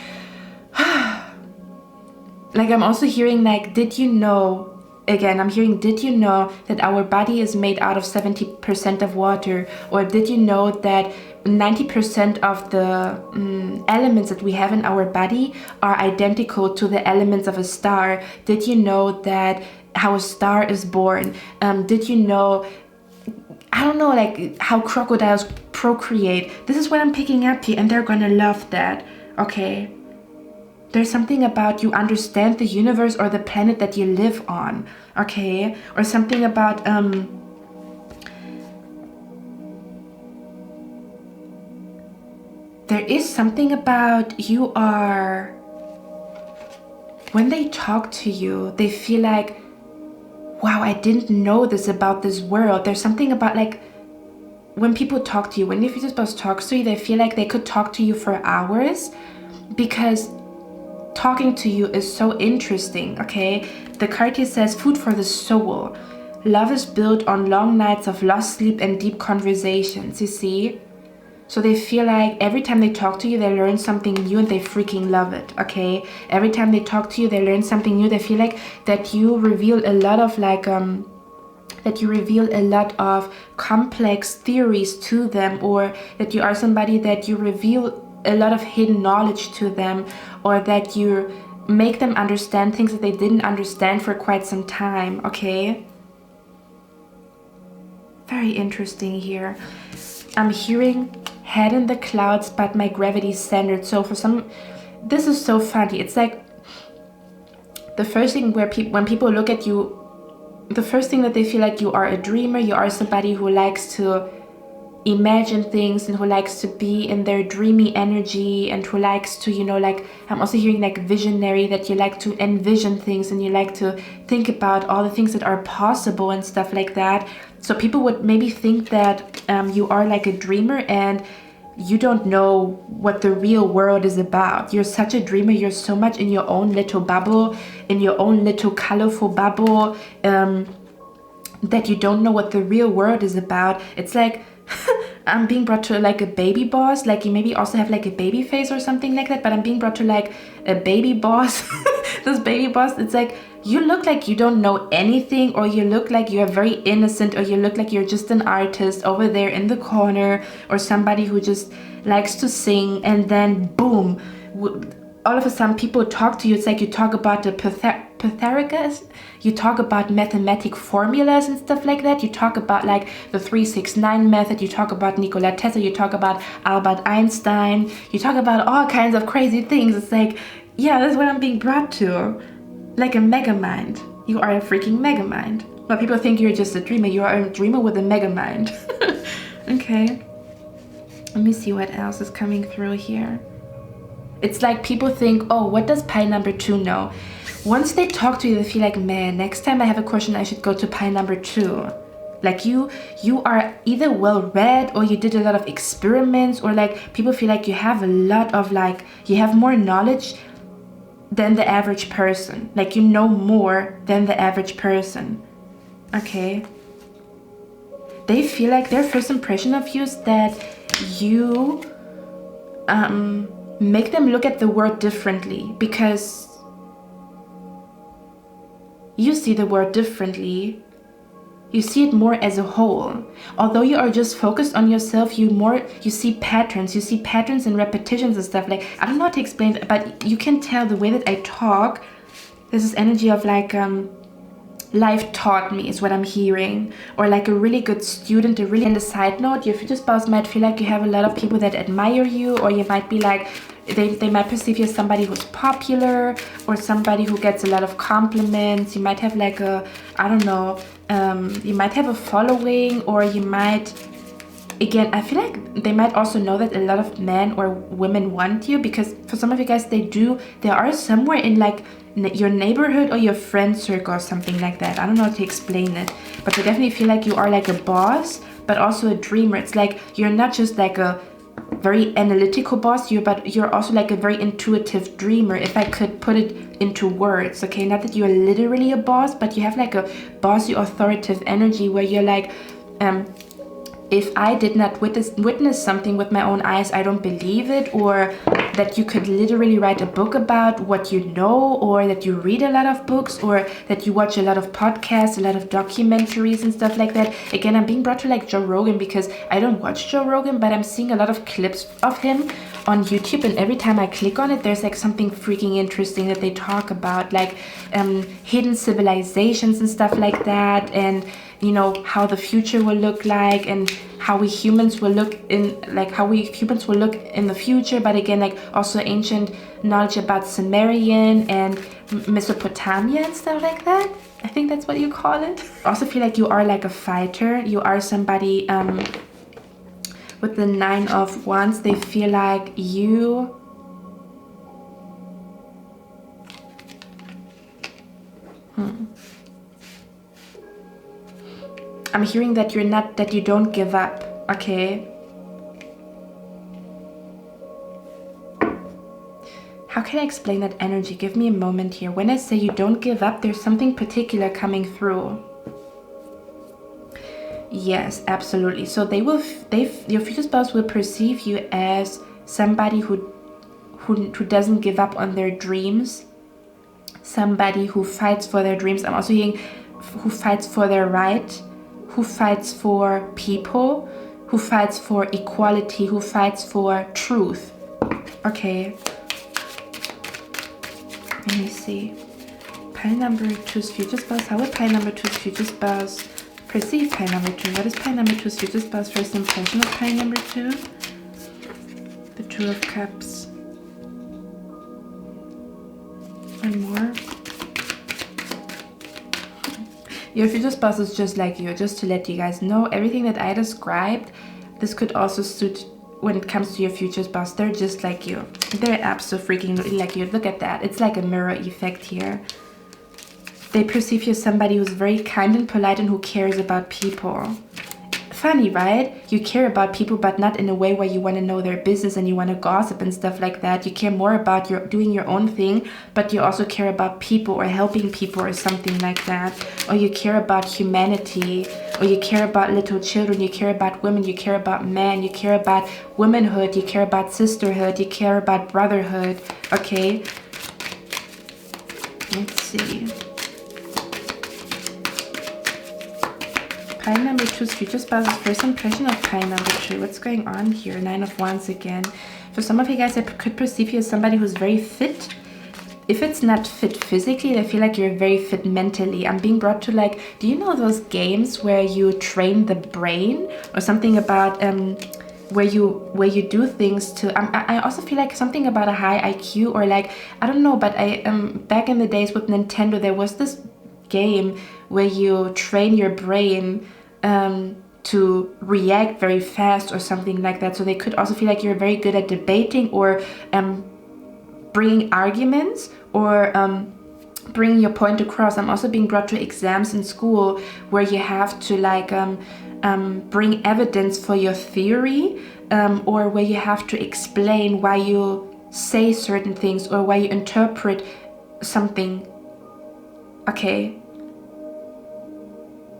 Like, I'm also hearing like, did you know, again, I'm hearing, did you know that our body is made out of 70% of water? Or did you know that 90% of the elements that we have in our body are identical to the elements of a star? Did you know that how a star is born? Did you know, I don't know, like how crocodiles procreate? This is what I'm picking up here, and they're gonna love that, okay? There's something about you understand the universe or the planet that you live on, okay? Or something about, there is something about you are, when they talk to you, they feel like, wow, I didn't know this about this world. There's something about like, when people talk to you, when your future spouse talks to you, they feel like they could talk to you for hours because talking to you is so interesting, okay? The card here says food for the soul. Love is built on long nights of lost sleep and deep conversations, you see? So they feel like every time they talk to you, they learn something new and they freaking love it, okay? Every time they talk to you, they learn something new. They feel like that you reveal a lot of like, that you reveal a lot of complex theories to them, or that you are somebody that you reveal a lot of hidden knowledge to them, or that you make them understand things that they didn't understand for quite some time, okay? Very interesting here. I'm hearing head in the clouds, but my gravity is centered. So for some, this is so funny. It's like the first thing where when people look at you, the first thing that they feel like you are a dreamer, you are somebody who likes to imagine things and who likes to be in their dreamy energy and who likes to, you know, like, I'm also hearing like visionary, that you like to envision things and you like to think about all the things that are possible and stuff like that. So people would maybe think that you are like a dreamer and you don't know what the real world is about. You're such a dreamer. You're so much in your own little bubble, in your own little colorful bubble, that you don't know what the real world is about. It's like I'm being brought to like a baby boss. Like you maybe also have like a baby face or something like that, but I'm being brought to like a baby boss. This baby boss, it's like you look like you don't know anything, or you look like you're very innocent, or you look like you're just an artist over there in the corner, or somebody who just likes to sing, and then boom, all of a sudden people talk to you. It's like you talk about the Pythagoras, you talk about mathematic formulas and stuff like that, you talk about like the 369 method, you talk about Nikola Tesla, you talk about Albert Einstein, you talk about all kinds of crazy things. It's like, yeah, that's what I'm being brought to. Like a mega mind. You are a freaking mega mind. But people think you're just a dreamer. You are a dreamer with a mega mind. Okay. Let me see what else is coming through here. It's like people think, oh, what does pie number 2 know? Once they talk to you, they feel like, man, next time I have a question, I should go to pie number 2. Like you are either well read, or you did a lot of experiments, or like people feel like you have a lot of like, you have more knowledge than the average person. Like you know more than the average person. Okay. They feel like their first impression of you is that you make them look at the world differently, because you see the world differently. You see it more as a whole. Although you are just focused on yourself, you see patterns. You see patterns and repetitions and stuff. Like, I don't know how to explain it, but you can tell the way that I talk. There's this energy of like, life taught me is what I'm hearing. Or like a really good student, and a side note, your future spouse might feel like you have a lot of people that admire you, or you might be like, they might perceive you as somebody who's popular, or somebody who gets a lot of compliments. You might have like a, I don't know, you might have a following, or you might, again, I feel like they might also know that a lot of men or women want you, because for some of you guys, they are somewhere in like your neighborhood or your friend circle or something like that. I don't know how to explain it, but they definitely feel like you are like a boss, but also a dreamer. It's like you're not just like a very analytical boss, but you're also like a very intuitive dreamer, if I could put it into words. Okay, not that you're literally a boss, but you have like a bossy authoritative energy where you're like, if I did not witness something with my own eyes, I don't believe it. Or that you could literally write a book about what you know, or that you read a lot of books, or that you watch a lot of podcasts, a lot of documentaries and stuff like that. Again, I'm being brought to like Joe Rogan, because I don't watch Joe Rogan, but I'm seeing a lot of clips of him on YouTube, and every time I click on it, there's like something freaking interesting that they talk about, like hidden civilizations and stuff like that, and you know, how the future will look like, and how we humans will look in the future. But again, like also ancient knowledge about Sumerian and Mesopotamia and stuff like that. I think that's what you call it. I also feel like you are like a fighter. You are somebody with the 9 of Wands, they feel like you... I'm hearing that you don't give up, okay? How can I explain that energy? Give me a moment here. When I say you don't give up, there's something particular coming through. Yes, absolutely. So your future spouse will perceive you as somebody who doesn't give up on their dreams, somebody who fights for their dreams. I'm also hearing who fights for their right, who fights for people, who fights for equality, who fights for truth. Okay. Let me see. Pile number 2's future spouse. How would pile number 2's future spouse perceive pile number 2? What is pile number 2's future spouse first impression of pile number 2? The 2 of Cups. One more. Your future spouse is just like you. Just to let you guys know, everything that I described, this could also suit when it comes to your future spouse. They're just like you. They're absolutely like you. Look at that. It's like a mirror effect here. They perceive you as somebody who's very kind and polite and who cares about people. Funny, right? You care about people, but not in a way where you want to know their business and you want to gossip and stuff like that. You care more about doing your own thing, but you also care about people or helping people or something like that. Or you care about humanity, or you care about little children, you care about women, you care about men, you care about womanhood, you care about sisterhood, you care about brotherhood. Okay? Let's see. Pile number 2's future spouse's first impression of pile number 2. What's going on here? 9 of Wands again. For some of you guys, I could perceive you as somebody who's very fit. If it's not fit physically, I feel like you're very fit mentally. I'm being brought to, like, do you know those games where you train the brain or something about where you do things to I also feel like something about a high IQ, or like, I don't know, but I back in the days with Nintendo, there was this game where you train your brain to react very fast or something like that. So they could also feel like you're very good at debating or bringing arguments or bringing your point across. I'm also being brought to exams in school where you have to like bring evidence for your theory, or where you have to explain why you say certain things or why you interpret something. Okay.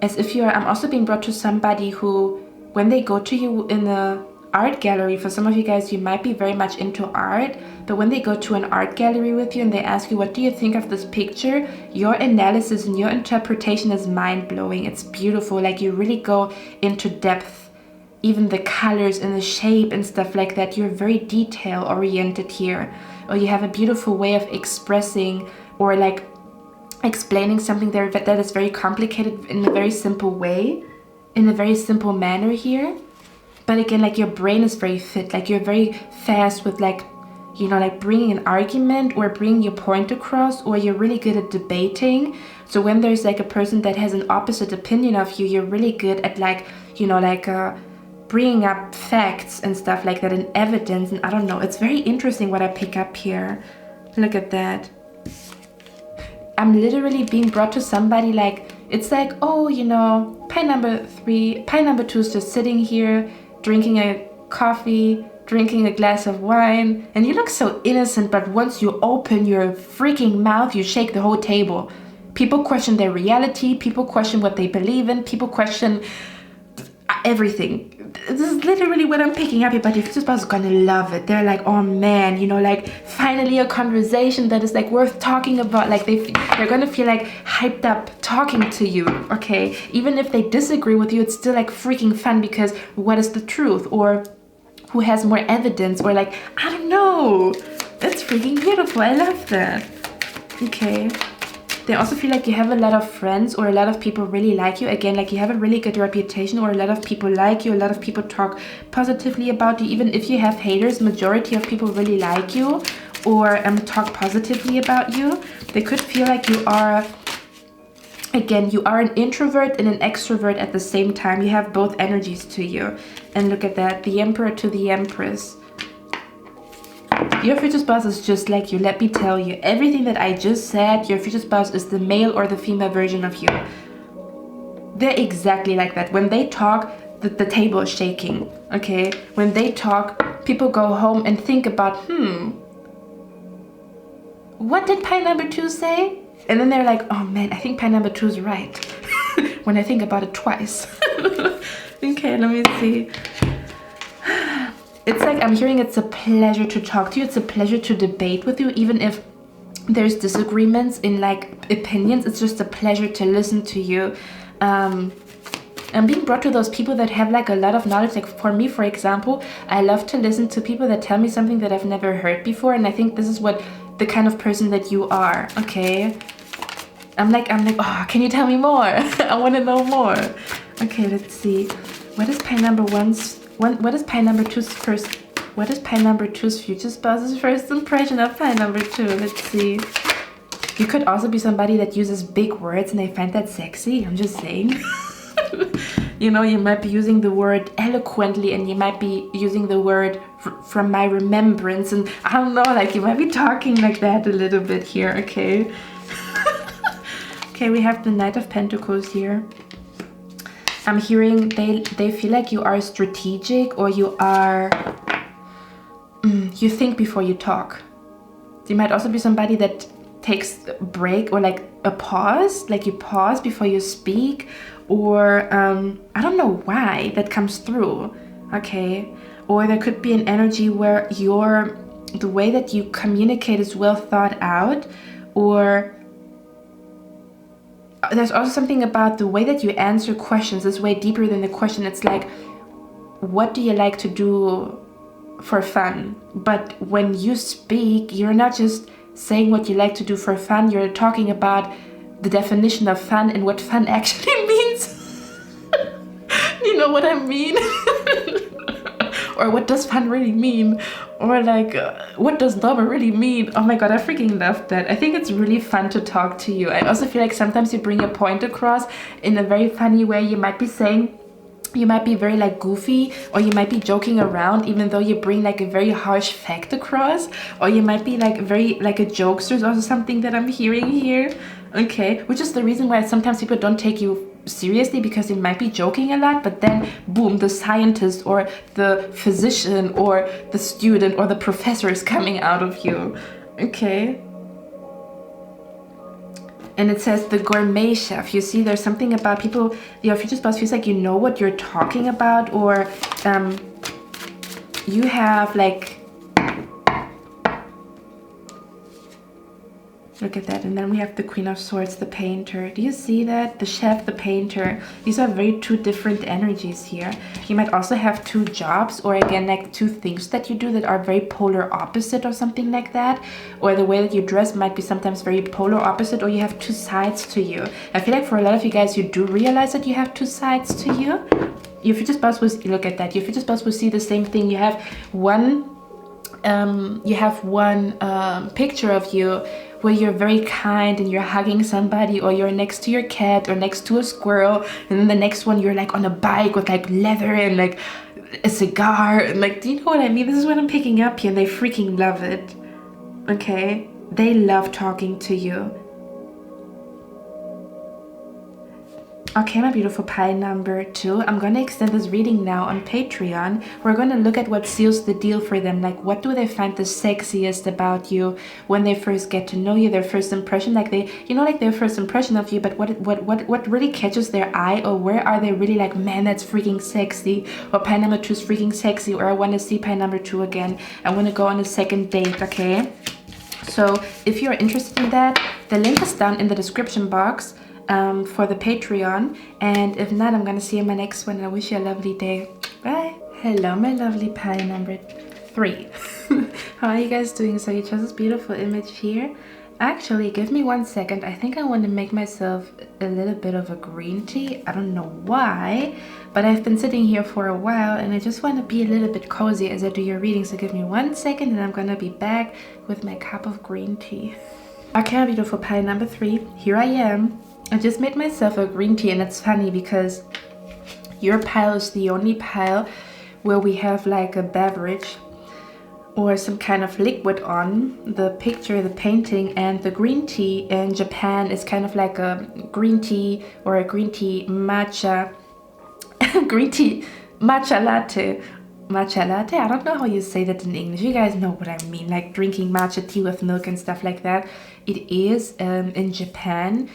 As if you're, I'm also being brought to somebody who, when they go to you in a art gallery, for some of you guys, you might be very much into art, but when they go to an art gallery with you and they ask you, what do you think of this picture? Your analysis and your interpretation is mind-blowing. It's beautiful. Like, you really go into depth, even the colors and the shape and stuff like that. You're very detail-oriented here, or you have a beautiful way of expressing or like explaining something there that is very complicated in a very simple way, in a very simple manner here. But again, like, your brain is very fit, like you're very fast with, like, you know, like bringing an argument or bringing your point across, or you're really good at debating. So when there's like a person that has an opposite opinion of you, you're really good at, like, you know, like bringing up facts and stuff like that and evidence. And I don't know, it's very interesting what I pick up here. Look at that. I'm literally being brought to somebody, like, it's like, oh, you know, pile number 2 is just sitting here drinking a coffee, drinking a glass of wine, and you look so innocent, but once you open your freaking mouth, you shake the whole table. People question their reality, people question what they believe in, people question everything. This is literally what I'm picking up here, but your future spouse is gonna love it. They're like, oh man, you know, like, finally a conversation that is like worth talking about. Like, they're gonna feel like hyped up talking to you, okay? Even if they disagree with you, it's still like freaking fun, because what is the truth, or who has more evidence, or like, I don't know. That's freaking beautiful. I love that. Okay. They also feel like you have a lot of friends, or a lot of people really like you. Again, like, you have a really good reputation, or a lot of people like you, a lot of people talk positively about you. Even if you have haters, majority of people really like you or talk positively about you. They could feel like you are Again, you are an introvert and an extrovert at the same time. You have both energies to you. And look at that, the Emperor to the Empress. Your future spouse is just like you. Let me tell you, everything that I just said, your future spouse is the male or the female version of you. They're exactly like that. When they talk, the table is shaking, okay? When they talk, people go home and think about, what did pie number 2 say? And then they're like, oh man, I think pie number 2 is right. When I think about it twice. Okay, let me see. It's like I'm hearing it's a pleasure to talk to you. It's a pleasure to debate with you, even if there's disagreements in like opinions. It's just a pleasure to listen to you. I'm being brought to those people that have like a lot of knowledge. Like for me, for example, I love to listen to people that tell me something that I've never heard before. And I think this is what the kind of person that you are, okay? I'm like, oh, can you tell me more? I want to know more. Okay, let's see. What is pie number 1's? What is pie number 2's first? What is pie number 2's future spouse's first impression of pie number 2? Let's see. You could also be somebody that uses big words and they find that sexy. I'm just saying. You know, you might be using the word eloquently, and you might be using the word from my remembrance, and I don't know, like you might be talking like that a little bit here, okay? Okay, we have the Knight of Pentacles here. I'm hearing they feel like you are strategic, or you are, you think before you talk. You might also be somebody that takes a break or like a pause, like you pause before you speak, or I don't know why that comes through, okay? Or there could be an energy where the way that you communicate is well thought out, or there's also something about the way that you answer questions is way deeper than the question. It's like, what do you like to do for fun? But when you speak, you're not just saying what you like to do for fun, you're talking about the definition of fun and what fun actually means. You know what I mean? Or what does fun really mean? Or like, what does lover really mean? Oh my god, I freaking love that. I think it's really fun to talk to you. I also feel like sometimes you bring a point across in a very funny way. You might be saying, you might be very like goofy, or you might be joking around even though you bring like a very harsh fact across, or you might be like very like a jokester is also something that I'm hearing here, okay? Which is the reason why sometimes people don't take you seriously, because you might be joking a lot, but then boom, the scientist or the physician or the student or the professor is coming out of you, okay? And it says the gourmet chef. You see, there's something about people, your future spouse feels like you know what you're talking about, or you have like, look at that. And then we have the Queen of Swords, the painter. Do you see that? The chef, the painter. These are very two different energies here. You might also have two jobs, or again, like two things that you do that are very polar opposite or something like that. Or the way that you dress might be sometimes very polar opposite, or you have two sides to you. I feel like for a lot of you guys, you do realize that you have two sides to you. Your future spouse will, look at that. Your future spouse will see the same thing. You have one picture of you where you're very kind and you're hugging somebody, or you're next to your cat or next to a squirrel, and then the next one you're like on a bike with like leather and like a cigar, and like, do you know what I mean? This is what I'm picking up here, and they freaking love it, okay? They love talking to you. Okay, my beautiful pie number 2. I'm going to extend this reading now on Patreon. We're going to look at what seals the deal for them. Like, what do they find the sexiest about you when they first get to know you, their first impression, like they, you know, like their first impression of you, but what really catches their eye, or where are they really like, man, that's freaking sexy, or pie number 2 is freaking sexy, or I want to see pie number 2 again. I want to go on a second date, okay? So if you're interested in that, the link is down in the description box. For the Patreon, and if not, I'm gonna see you in my next one. I wish you a lovely day. Bye. Hello, my lovely pie number 3. How are you guys doing? So you chose this beautiful image here. Actually, give me 1 second. I think I want to make myself a little bit of a green tea. I don't know why, but I've been sitting here for a while and I just want to be a little bit cozy as I do your reading. So give me 1 second and I'm gonna be back with my cup of green tea. Okay, my beautiful pie number 3. Here I am. I just made myself a green tea, and it's funny because your pile is the only pile where we have like a beverage or some kind of liquid on the picture, the painting, and the green tea in Japan is kind of like a green tea or a green tea matcha, green tea matcha latte. Matcha latte? I don't know how you say that in English. You guys know what I mean, like drinking matcha tea with milk and stuff like that. It is in Japan.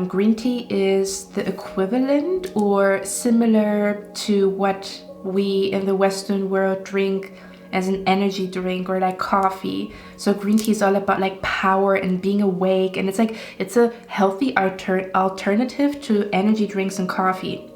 Green tea is the equivalent or similar to what we in the Western world drink as an energy drink or like coffee. So green tea is all about like power and being awake, and it's a healthy alternative to energy drinks and coffee.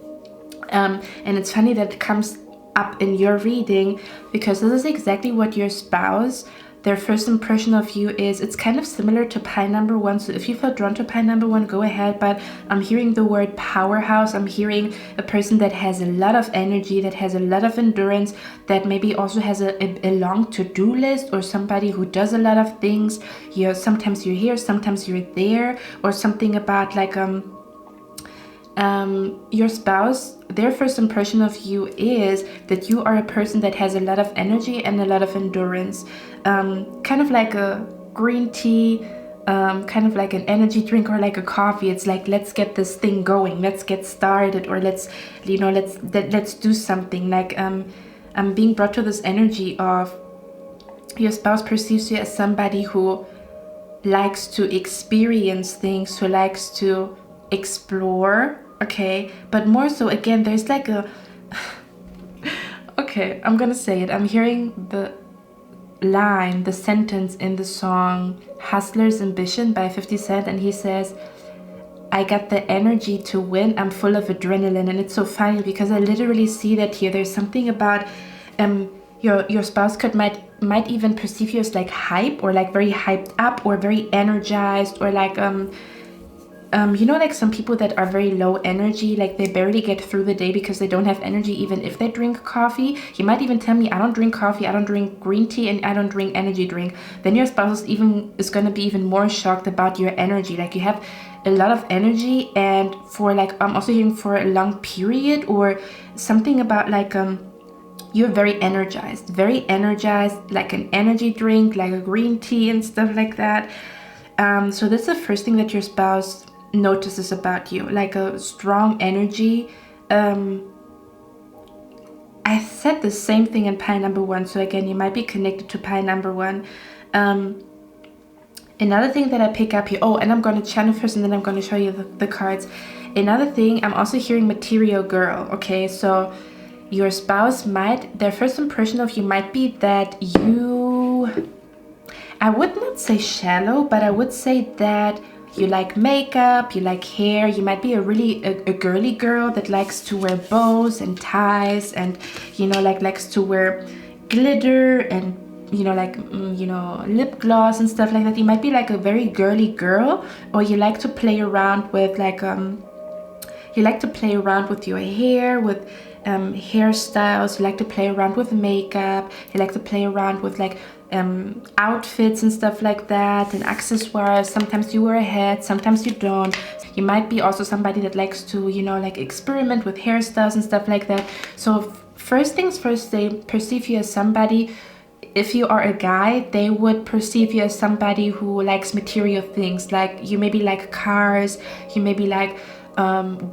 And it's funny that it comes up in your reading because this is exactly what your spouse, their first impression of you is. It's kind of similar to pile number 1. So if you feel drawn to pile number 1, go ahead. But I'm hearing the word powerhouse. I'm hearing a person that has a lot of energy, that has a lot of endurance, that maybe also has a long to-do list, or somebody who does a lot of things. Sometimes you're here, sometimes you're there, or something about like your spouse, their first impression of you is that you are a person that has a lot of energy and a lot of endurance. Kind of like a green tea, kind of like an energy drink or like a coffee. It's like, let's get this thing going, let's get started, or let's do something. Like I'm being brought to this energy of your spouse perceives you as somebody who likes to experience things, who likes to explore, okay, but more so, again, there's like a okay, I'm gonna say it. I'm hearing the line, the sentence in the song Hustler's Ambition by 50 Cent, and he says, I got the energy to win, I'm full of adrenaline. And it's so funny because I literally see that here. There's something about your spouse might even perceive you as like hype, or like very hyped up, or very energized, or like like some people that are very low energy, like they barely get through the day because they don't have energy even if they drink coffee. You might even tell me, I don't drink coffee, I don't drink green tea, and I don't drink energy drink. Then your spouse is going to be even more shocked about your energy. Like you have a lot of energy, and for like I'm also hearing for a long period, or something about like you're very energized, like an energy drink, like a green tea and stuff like that. So that's the first thing that your spouse notices about you, like a strong energy. I said the same thing in pile number 1, so again, you might be connected to pile number 1. Another thing that I pick up here, and I'm going to channel first and then I'm going to show you the cards. Another thing, I'm also hearing material girl, okay? So your spouse their first impression of you might be that I would not say shallow, but I would say that you like makeup, you like hair. You might be a girly girl that likes to wear bows and ties, and likes to wear glitter and lip gloss and stuff like that. You might be like a very girly girl, or you like to play around with your hair, with hairstyles. You like to play around with makeup. You like to play around with like outfits and stuff like that, and accessoires. Sometimes you wear a hat, sometimes you don't. You might be also somebody that likes to experiment with hairstyles and stuff like that. So first things first, they perceive you as somebody. If you are a guy, they would perceive you as somebody who likes material things. Like you maybe like cars, you maybe like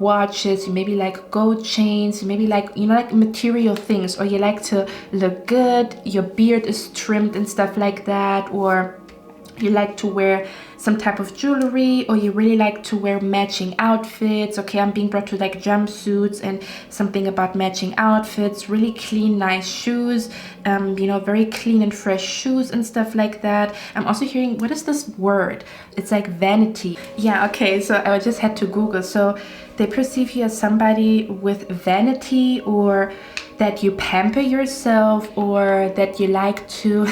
watches, you maybe like gold chains, you maybe like like material things, or you like to look good, your beard is trimmed and stuff like that, or you like to wear some type of jewelry, or you really like to wear matching outfits. Okay, I'm being brought to like jumpsuits and something about matching outfits, really clean, nice shoes, very clean and fresh shoes and stuff like that. I'm also hearing, what is this word? It's like vanity. Yeah, okay, so I just had to Google. So they perceive you as somebody with vanity, or that you pamper yourself, or that you like to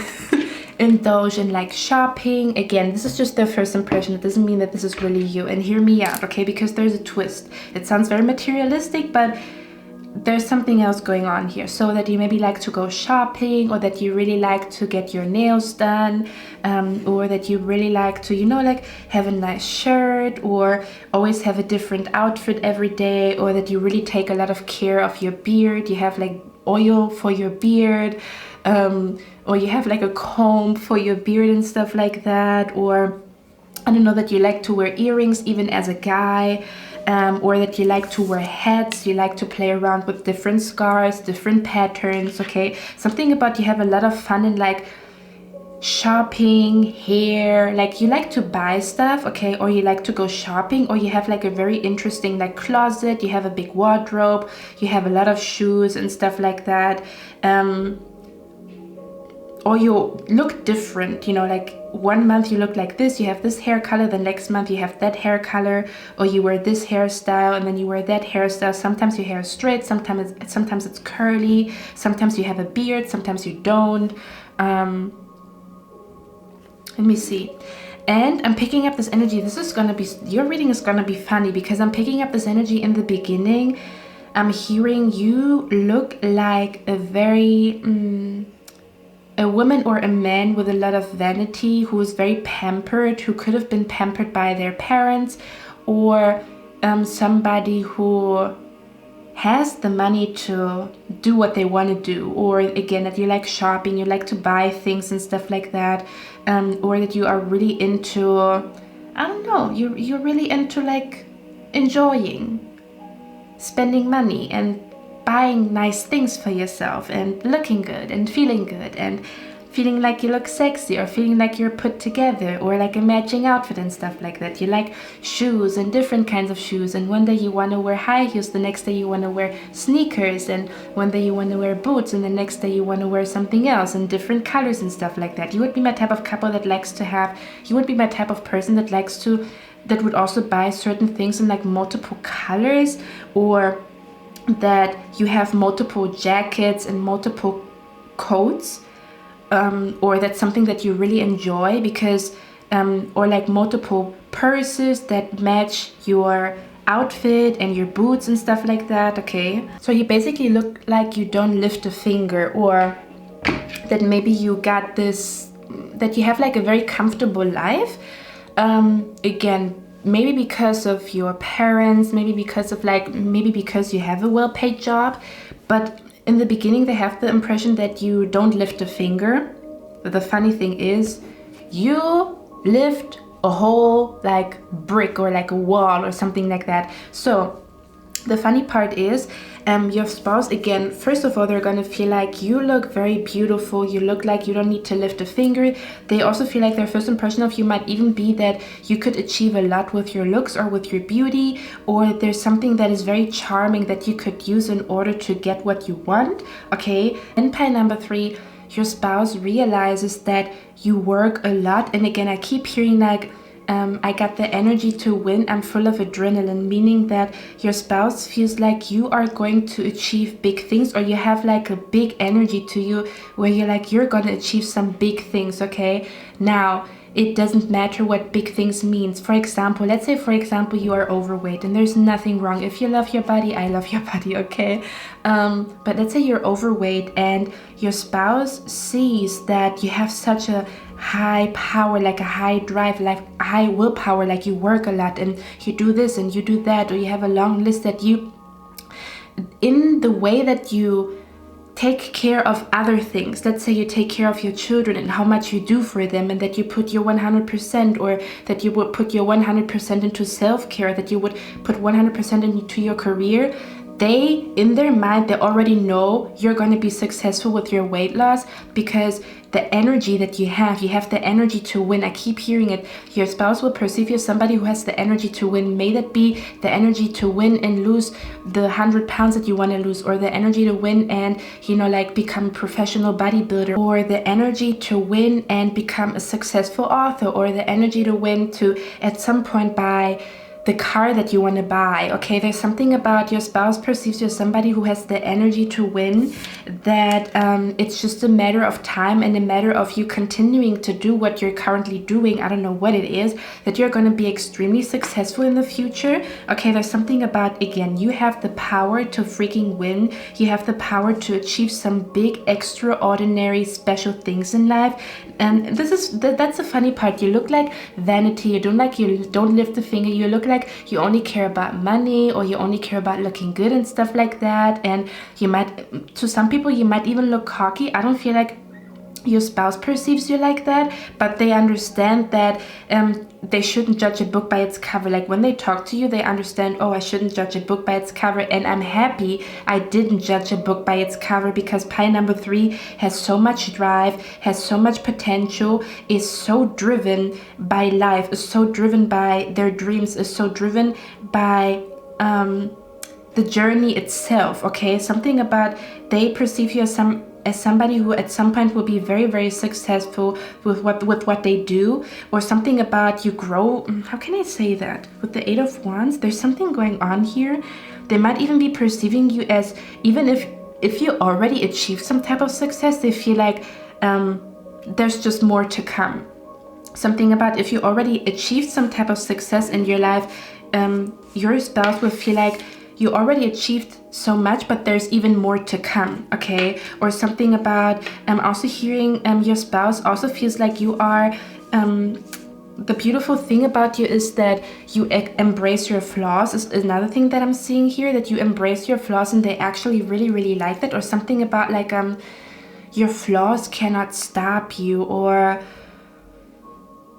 indulge in like shopping. Again, this is just their first impression. It doesn't mean that this is really you. And hear me out, okay? Because there's a twist. It sounds very materialistic, but there's something else going on here. So that you maybe like to go shopping, or that you really like to get your nails done, or that you really like to, you know, like have a nice shirt, or always have a different outfit every day, or that you really take a lot of care of your beard. You have like oil for your beard, or you have like a comb for your beard and stuff like that, or I don't know, that you like to wear earrings even as a guy, or that you like to wear hats, you like to play around with different scarves, different patterns, okay? Something about you have a lot of fun in like shopping, hair, like you like to buy stuff, okay? Or you like to go shopping, or you have like a very interesting like closet, you have a big wardrobe, you have a lot of shoes and stuff like that. Or you look different, you know, like one month you look like this, you have this hair color, the next month you have that hair color, or you wear this hairstyle and then you wear that hairstyle. Sometimes your hair is straight, sometimes it's curly, sometimes you have a beard, sometimes you don't. Let me see. And I'm picking up this energy. This is gonna be, your reading is gonna be funny, because I'm picking up this energy in the beginning. I'm hearing you look like a very a woman or a man with a lot of vanity, who is very pampered, who could have been pampered by their parents, or somebody who has the money to do what they want to do, or again, that you like shopping, you like to buy things and stuff like that, or that you are really into, I don't know, you're really into like enjoying spending money and buying nice things for yourself and looking good and feeling like you look sexy, or feeling like you're put together, or like a matching outfit and stuff like that. You like shoes and different kinds of shoes, and one day you want to wear high heels, the next day you want to wear sneakers, and one day you want to wear boots, and the next day you want to wear something else in different colors and stuff like that. You would be my type of couple that likes to have, you would be my type of person that likes to, that would also buy certain things in like multiple colors, or that you have multiple jackets and multiple coats, or that's something that you really enjoy, because or like multiple purses that match your outfit and your boots and stuff like that, okay? So you basically look like you don't lift a finger, or that maybe you got this, that you have like a very comfortable life, again, maybe because of your parents, maybe because of like, maybe because you have a well-paid job, but in the beginning they have the impression that you don't lift a finger. But the funny thing is, you lift a whole like brick, or like a wall, or something like that. So the funny part is, your spouse, again, first of all, they're gonna feel like you look very beautiful, you look like you don't need to lift a finger. They also feel like their first impression of you might even be that you could achieve a lot with your looks or with your beauty, or there's something that is very charming that you could use in order to get what you want, okay? And pie number 3, your spouse realizes that you work a lot, and again, I keep hearing like, I got the energy to win, I'm full of adrenaline, meaning that your spouse feels like you are going to achieve big things, or you have like a big energy to you where you're like, you're gonna achieve some big things, okay? Now, it doesn't matter what big things means. For example, let's say, for example, you are overweight, and there's nothing wrong. If you love your body, I love your body, okay? But let's say you're overweight and your spouse sees that you have such a high power, like a high drive, like high willpower, like you work a lot and you do this and you do that, or you have a long list that you, in the way that you take care of other things. Let's say you take care of your children and how much you do for them, and that you put your 100%, or that you would put your 100% into self-care, that you would put 100% into your career. They, in their mind, they already know you're going to be successful with your weight loss, because the energy that you have the energy to win. I keep hearing it. Your spouse will perceive you as somebody who has the energy to win. May that be the energy to win and lose the 100 pounds that you want to lose, or the energy to win and, you know, like become a professional bodybuilder, or the energy to win and become a successful author, or the energy to win to at some point buy the car that you want to buy. Okay, there's something about your spouse perceives you as somebody who has the energy to win, that it's just a matter of time and a matter of you continuing to do what you're currently doing. I don't know what it is, that you're going to be extremely successful in the future. Okay, there's something about, again, you have the power to freaking win. You have the power to achieve some big, extraordinary, special things in life. And that's the funny part. You look like vanity. You don't lift a finger. You look like you only care about money, or you only care about looking good and stuff like that. And you might, to some people, you might even look cocky. I don't feel like your spouse perceives you like that, but they understand that they shouldn't judge a book by its cover. Like when they talk to you, they understand, oh, I shouldn't judge a book by its cover, and I'm happy I didn't judge a book by its cover, because pie number 3 has so much drive, has so much potential, is so driven by life, is so driven by their dreams, is so driven by the journey itself. Okay, something about they perceive you as somebody who at some point will be very, very successful with what they do, or something about you grow. How can I say that? With the 8 of Wands, there's something going on here. They might even be perceiving you as, even if you already achieved some type of success, they feel like there's just more to come. Something about if you already achieved some type of success in your life, your spouse will feel like you already achieved so much, but there's even more to come. Okay, or something about also hearing your spouse also feels like you are the beautiful thing about you is that you embrace your flaws, is another thing that I'm seeing here, that you embrace your flaws and they actually really, really like that. Or something about like your flaws cannot stop you, or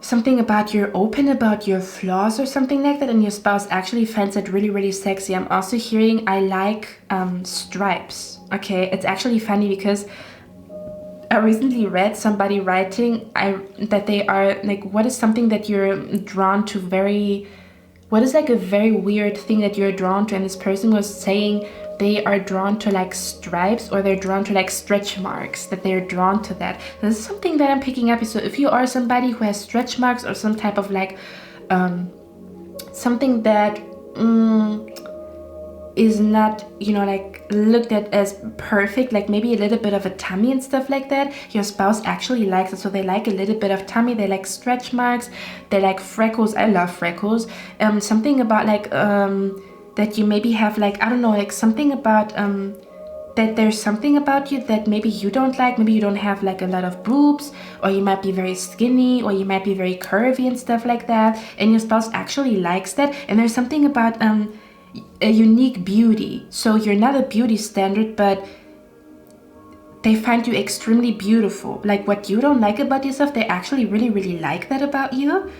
something about you're open about your flaws or something like that, and your spouse actually finds it really, really sexy. I'm also hearing I like stripes. Okay, it's actually funny because I recently read somebody writing that they are like, what is something that you're drawn to what is like a very weird thing that you're drawn to, and this person was saying they are drawn to like stripes, or they're drawn to like stretch marks, that they're drawn to that. This is something that I'm picking up. So if you are somebody who has stretch marks, or some type of like something that is not, you know, like looked at as perfect, like maybe a little bit of a tummy and stuff like that, your spouse actually likes it. So they like a little bit of tummy, they like stretch marks, they like freckles. I love freckles. Something about like that you maybe have like, I don't know, like something about that there's something about you that maybe you don't like. Maybe you don't have like a lot of boobs, or you might be very skinny, or you might be very curvy and stuff like that, and your spouse actually likes that. And there's something about a unique beauty. So you're not a beauty standard, but they find you extremely beautiful. Like what you don't like about yourself, they actually really, really like that about you.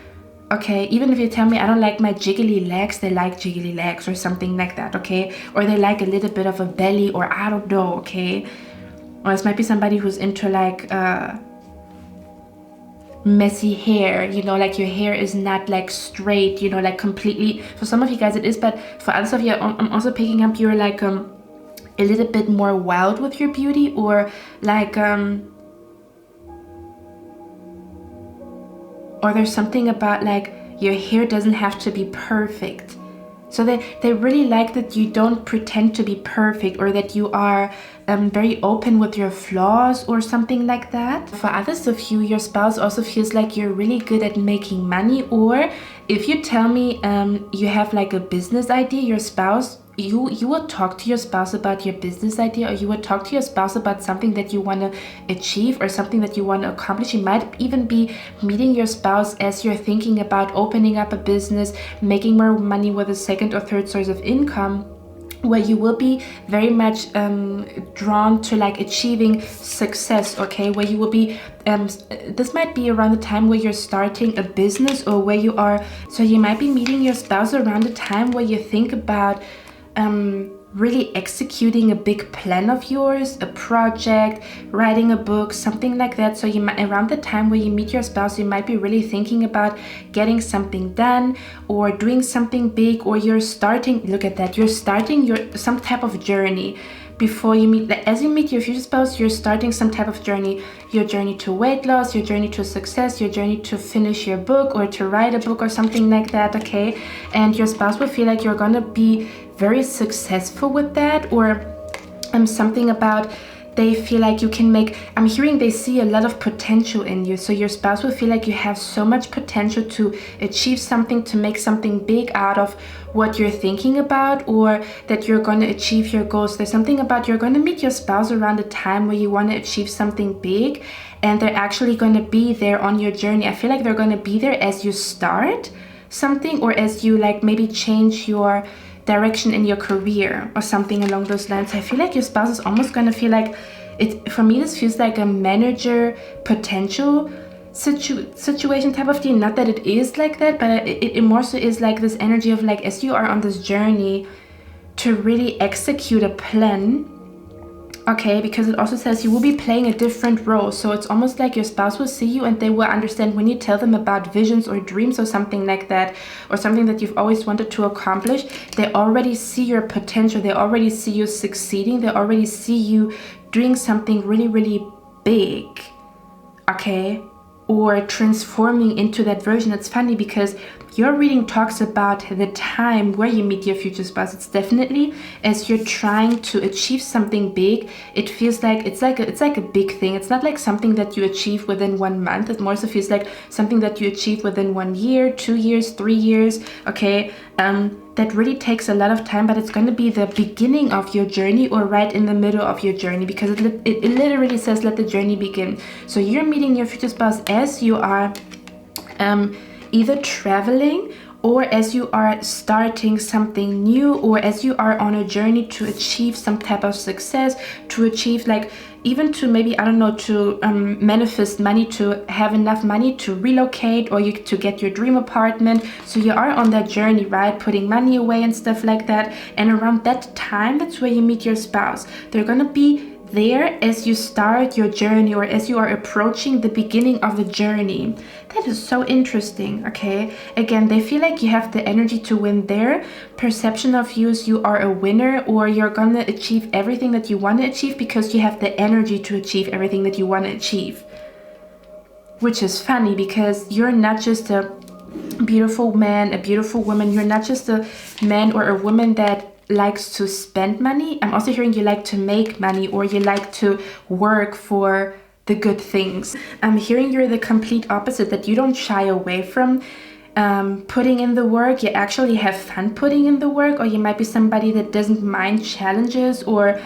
Okay, even if you tell me I don't like my jiggly legs, they like jiggly legs, or something like that. Okay, or they like a little bit of a belly, or I don't know. Okay, or this might be somebody who's into like messy hair, you know, like your hair is not like straight, you know, like completely. For some of you guys it is, but for others of you, I'm also picking up you're like a little bit more wild with your beauty, or like or there's something about like your hair doesn't have to be perfect. So they really like that you don't pretend to be perfect, or that you are very open with your flaws, or something like that. For others of you, your spouse also feels like you're really good at making money, or if you tell me you have like a business idea, your spouse, you will talk to your spouse about your business idea, or you will talk to your spouse about something that you want to achieve, or something that you want to accomplish. You might even be meeting your spouse as you're thinking about opening up a business, making more money with a second or third source of income, where you will be very much drawn to like achieving success. Okay, where you will be this might be around the time where you're starting a business, or where you are, so you might be meeting your spouse around the time where you think about really executing a big plan of yours, a project, writing a book, something like that. So you might, around the time where you meet your spouse, you might be really thinking about getting something done, or doing something big, or you're starting, look at that, you're starting some type of journey. before you meet, like, as you meet your future spouse, you're starting some type of journey. Your journey to weight loss, your journey to success, your journey to finish your book or to write a book or something like that, okay? And your spouse will feel like you're gonna be very successful with that, or something about they feel like you can make, I'm hearing they see a lot of potential in you. So your spouse will feel like you have so much potential to achieve something, to make something big out of what you're thinking about, or that you're going to achieve your goals. There's something about you're going to meet your spouse around a time where you want to achieve something big, and they're actually going to be there on your journey. I feel like they're going to be there as you start something, or as you like maybe change your direction in your career or something along those lines. I feel like your spouse is almost going to feel like it. For me, this feels like a manager potential situation type of thing. Not that it is like that, but it more so is like this energy of like, as you are on this journey to really execute a plan, okay? Because it also says you will be playing a different role. So it's almost like your spouse will see you and they will understand when you tell them about visions or dreams or something like that, or something that you've always wanted to accomplish. They already see your potential. They already see you succeeding. They already see you doing something really, really big, okay? Or transforming into that version. It's funny because your reading talks about the time where you meet your future spouse. It's definitely as you're trying to achieve something big. It feels like it's like a big thing. It's not like something that you achieve within 1 month. It more so feels like something that you achieve within 1 year, 2 years, 3 years, okay? That really takes a lot of time, but it's going to be the beginning of your journey, or right in the middle of your journey, because it literally says let the journey begin. So you're meeting your future spouse as you are either traveling, or as you are starting something new, or as you are on a journey to achieve some type of success, to achieve like, even to maybe, I don't know, to manifest money, to have enough money to relocate, or to get your dream apartment. So you are on that journey, right? Putting money away and stuff like that. And around that time, that's where you meet your spouse. They're gonna be there as you start your journey, or as you are approaching the beginning of the journey. That is so interesting, okay? Again, they feel like you have the energy to win. Their perception of you is you are a winner, or you're gonna achieve everything that you want to achieve because you have the energy to achieve everything that you want to achieve. Which is funny, because you're not just a beautiful man, a beautiful woman. You're not just a man or a woman that likes to spend money. I'm also hearing you like to make money, or you like to work for the good things. I'm hearing you're the complete opposite, that you don't shy away from putting in the work. You actually have fun putting in the work, or you might be somebody that doesn't mind challenges, or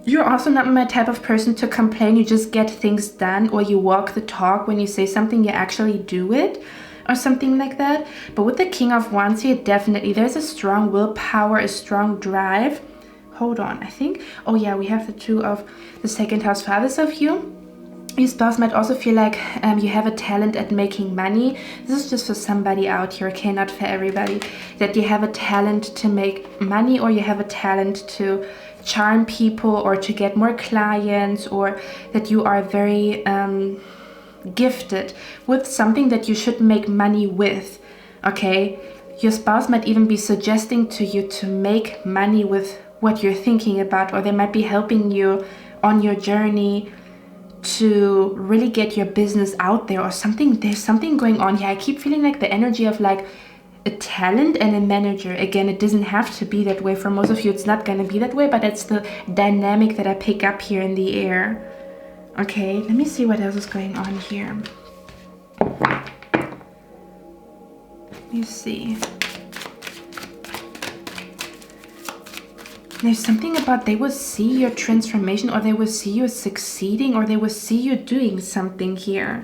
you're also not my type of person to complain. You just get things done, or you walk the talk. When you say something, you actually do it, or something like that. But with the King of Wands here, definitely there's a strong willpower, a strong drive. Hold on, I think, oh yeah, we have the Two of the second house fathers of you. Your spouse might also feel like you have a talent at making money. This is just for somebody out here, okay, not for everybody. That you have a talent to make money, or you have a talent to charm people, or to get more clients, or that you are very gifted with something that you should make money with, okay? Your spouse might even be suggesting to you to make money with what you're thinking about, or they might be helping you on your journey to really get your business out there, or something. There's something going on here. I keep feeling like the energy of like a talent and a manager. Again, it doesn't have to be that way. For most of you, it's not going to be that way, but it's the dynamic that I pick up here in the air. Okay, let me see what else is going on here. Let me see. There's something about they will see your transformation, or they will see you succeeding, or they will see you doing something here.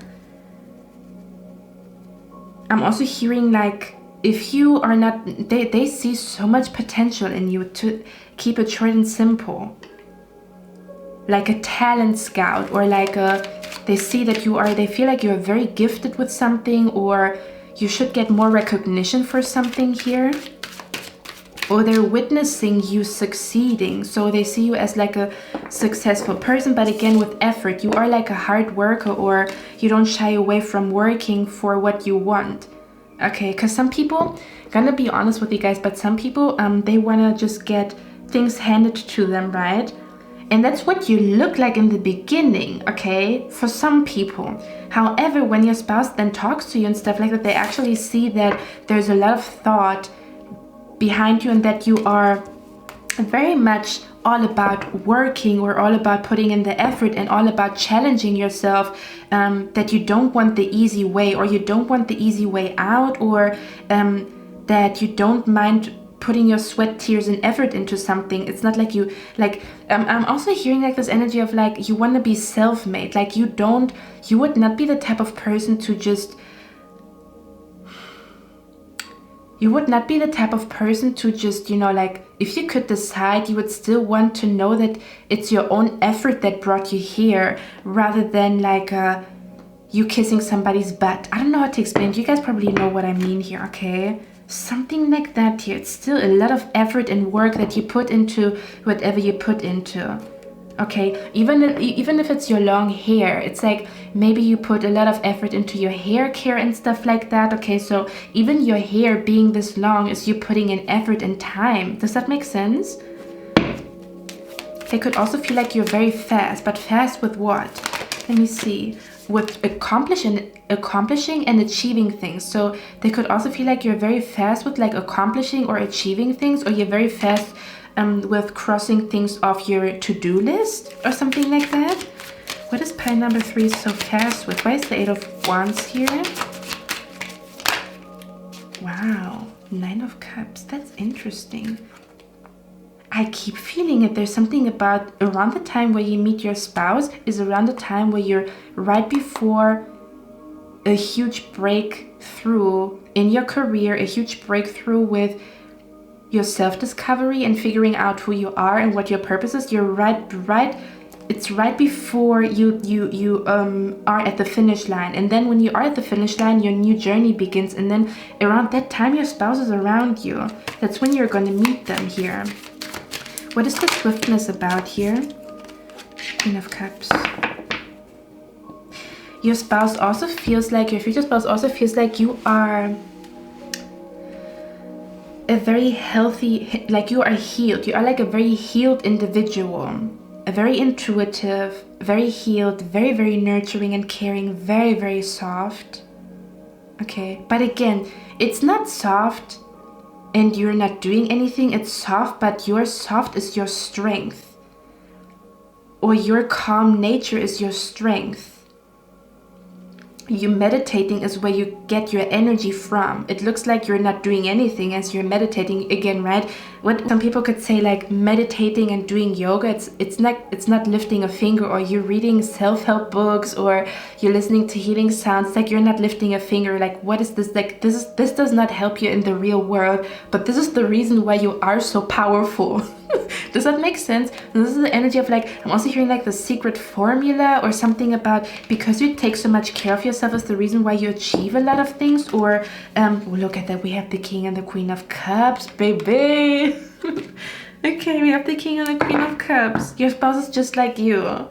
I'm also hearing like, if you are not, they see so much potential in you, to keep it short and simple. Like a talent scout, or like they see that you are, they feel like you're very gifted with something, or you should get more recognition for something here. Or they're witnessing you succeeding. So they see you as like a successful person, but again with effort. You are like a hard worker, or you don't shy away from working for what you want. Okay, because some people, gonna be honest with you guys, but some people, they wanna just get things handed to them, right? And that's what you look like in the beginning, okay, for some people. However, when your spouse then talks to you and stuff like that, they actually see that there's a lot of thought behind you and that you are very much all about working or all about putting in the effort and all about challenging yourself, that you don't want the easy way, or you don't want the easy way out, or that you don't mind putting your sweat, tears and effort into something. It's not like you like I'm also hearing like this energy of like you want to be self-made. Like you would not be the type of person to just you would not be the type of person to just, you know, like if you could decide, you would still want to know that it's your own effort that brought you here, rather than like you kissing somebody's butt. I don't know how to explain. You guys probably know what I mean here, okay? Something like that here. It's still a lot of effort and work that you put into whatever you put into. Okay, even if it's your long hair, it's like maybe you put a lot of effort into your hair care and stuff like that. Okay, so even your hair being this long is you putting in effort and time. Does that make sense? They could also feel like you're very fast, but fast with what? Let me see. With accomplishing and achieving things. So they could also feel like you're very fast with like accomplishing or achieving things, or you're very fast with crossing things off your to-do list or something like that. What is pile number 3 so fast with? Why is the 8 of Wands here? Wow, 9 of Cups. That's interesting. I keep feeling it. There's something about around the time where you meet your spouse is around the time where you're right before a huge breakthrough in your career, a huge breakthrough with your self-discovery and figuring out who you are and what your purpose is. You're it's right before you are at the finish line. And then when you are at the finish line, your new journey begins. And then around that time, your spouse is around you. That's when you're going to meet them here. What is the swiftness about here? Queen of Cups. Your spouse also feels like, your future spouse also feels like you are a very healthy, like you are healed. You are like a very healed individual. A very intuitive, very healed, very, very nurturing and caring, very, very soft. Okay, but again, it's not soft and you're not doing anything. It's soft, but your soft is your strength, or your calm nature is your strength. You meditating is where you get your energy from. It looks like you're not doing anything as you're meditating again, right? What some people could say, like meditating and doing yoga, it's not lifting a finger, or you're reading self-help books, or you're listening to healing sounds. Like you're not lifting a finger. Like what is this? Like this does not help you in the real world, but this is the reason why you are so powerful. Does that make sense? And this is the energy of like, I'm also hearing like the secret formula or something about because you take so much care of yourself is the reason why you achieve a lot of things. Or look at that, we have the King and the Queen of Cups, baby. Okay, we have the King and the Queen of Cups. Your spouse is just like you.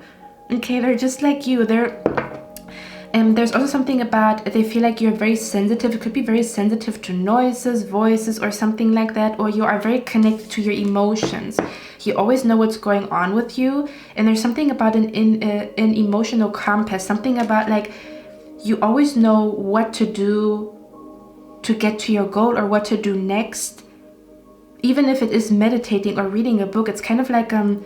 Okay, they're just like you. There's also something about they feel like you're very sensitive. It could be very sensitive to noises, voices, or something like that. Or you are very connected to your emotions. You always know what's going on with you. And there's something about an emotional compass. Something about like you always know what to do to get to your goal or what to do next. Even if it is meditating or reading a book, it's kind of like I'm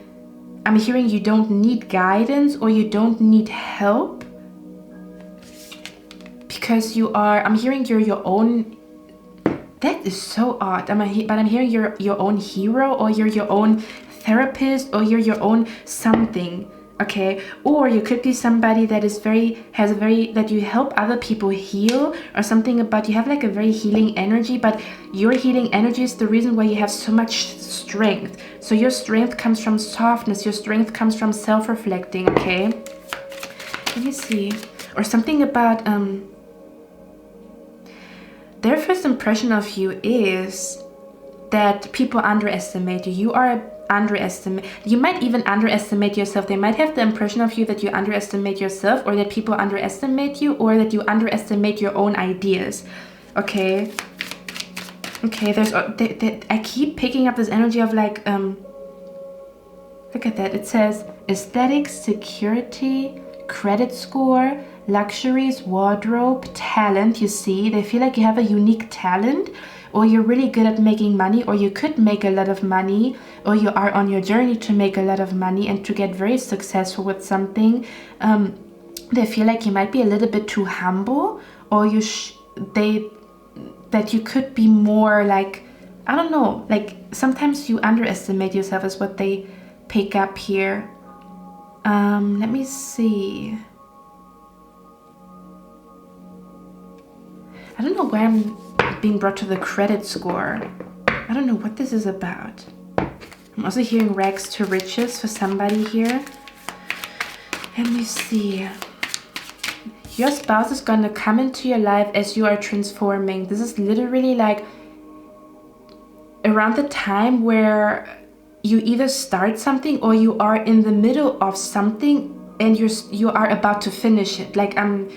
hearing you don't need guidance or you don't need help. Because I'm hearing you're your own. That is so odd. But I'm hearing you're your own hero, or you're your own therapist, or you're your own something. Okay, or you could be somebody that that you help other people heal, or something about you have like a very healing energy, but your healing energy is the reason why you have so much strength. So your strength comes from softness. Your strength comes from self-reflecting. Okay, let me see. Or something about their first impression of you is that people underestimate you. You might even underestimate yourself. They might have the impression of you that you underestimate yourself, or that people underestimate you, or that you underestimate your own ideas. Okay, I keep picking up this energy of like Look at that. It says aesthetics, security, credit score, luxuries, wardrobe, talent. You see, they feel like you have a unique talent, or you're really good at making money, or you could make a lot of money, or you are on your journey to make a lot of money and to get very successful with something. They feel like you might be a little bit too humble, or that you could be more like, I don't know, like sometimes you underestimate yourself is what they pick up here. Let me see. I don't know why I'm being brought to the credit score. I don't know what this is about. I'm also hearing rags to riches for somebody here. Let me see. Your spouse is going to come into your life as you are transforming. This is literally like around the time where you either start something or you are in the middle of something and you are about to finish it. Like I'm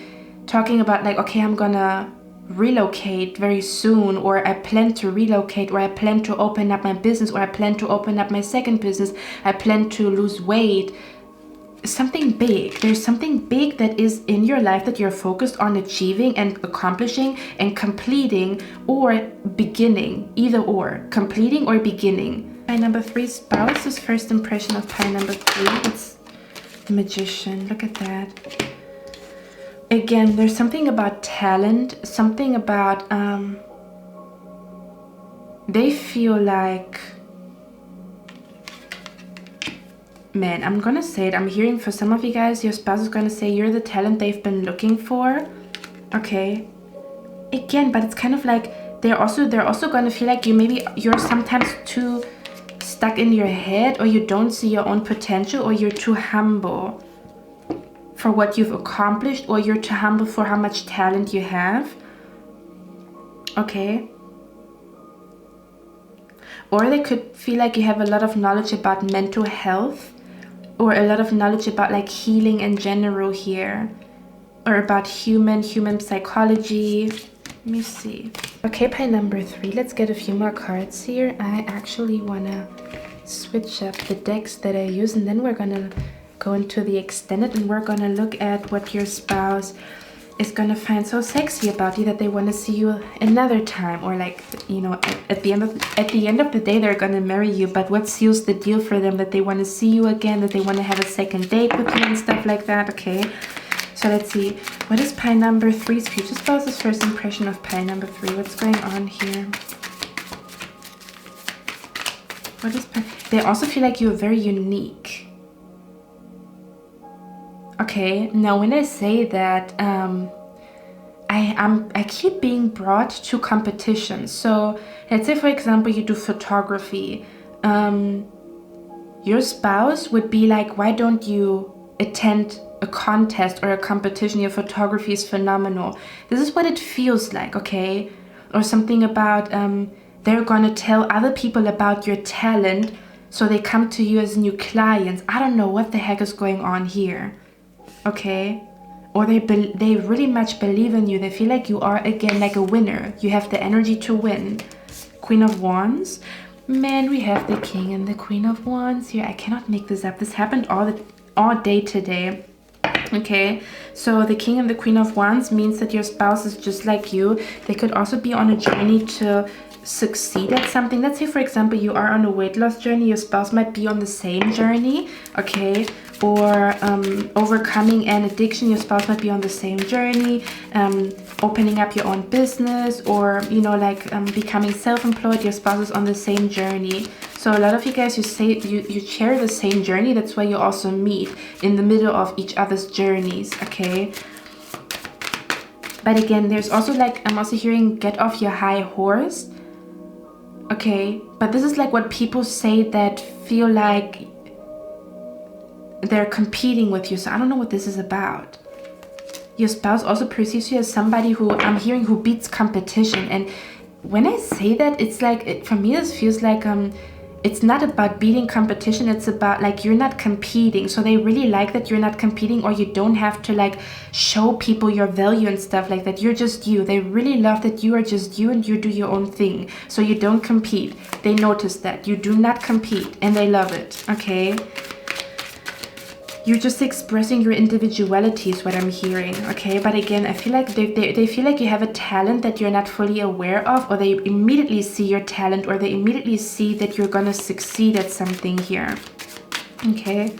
talking about like, okay, I'm gonna relocate very soon, or I plan to relocate, or I plan to open up my business, or I plan to open up my second business, I plan to lose weight. Something big. There's something big that is in your life that you're focused on achieving and accomplishing and completing, or beginning. Either or. Completing or beginning. Pie number 3, spouse's first impression of pie number 3. It's the Magician. Look at that. Again, there's something about talent, something about they feel like, man, I'm gonna say it. I'm hearing for some of you guys, your spouse is gonna say you're the talent they've been looking for. Okay. Again, but it's kind of like they're also gonna feel like you're sometimes too stuck in your head, or you don't see your own potential, or you're too humble for what you've accomplished, or you're too humble for how much talent you have. Okay. Or they could feel like you have a lot of knowledge about mental health, or a lot of knowledge about like healing in general here, or about human psychology. Let me see. Okay, pie number 3. Let's get a few more cards here. I actually want to switch up the decks that I use, and then we're going to go into the extended, and we're going to look at what your spouse is going to find so sexy about you that they want to see you another time, or like, you know, at the end of the day they're going to marry you, but what seals the deal for them that they want to see you again, that they want to have a second date with you and stuff like that. Okay, so let's see, what is pie number 3's future spouse's first impression of pie number 3? What's going on here? What is pie? They also feel like you're very unique. Okay, now when I say that, I keep being brought to competitions. So let's say, for example, you do photography. Your spouse would be like, why don't you attend a contest or a competition? Your photography is phenomenal. This is what it feels like, okay? Or something about they're gonna tell other people about your talent, so they come to you as new clients. I don't know what the heck is going on here. Okay, or they really much believe in you. They feel like you are, again, like a winner. You have the energy to win. Queen of Wands. Man, we have the King and the Queen of Wands here. I cannot make this up. This happened all day today. Okay, so the King and the Queen of Wands means that your spouse is just like you. They could also be on a journey to succeed at something. Let's say, for example, you are on a weight loss journey. Your spouse might be on the same journey. Okay, or overcoming an addiction. Your spouse might be on the same journey. Opening up your own business, or, you know, like becoming self-employed. Your spouse is on the same journey. So a lot of you guys, you share the same journey. That's why you also meet in the middle of each other's journeys. Okay, but again, there's also like, I'm also hearing get off your high horse. Okay, but this is like what people say that feel like they're competing with you. So I don't know what this is about. Your spouse also perceives you as somebody who, I'm hearing, who beats competition. And when I say that, it's like, for me, this feels like it's not about beating competition, it's about like you're not competing. So they really like that you're not competing, or you don't have to like show people your value and stuff like that. You're just you. They really love that you are just you and you do your own thing. So you don't compete. They notice that you do not compete and they love it. Okay. You're just expressing your individuality is what I'm hearing, okay? But again, I feel like they feel like you have a talent that you're not fully aware of, or they immediately see your talent, or they immediately see that you're gonna succeed at something here, okay?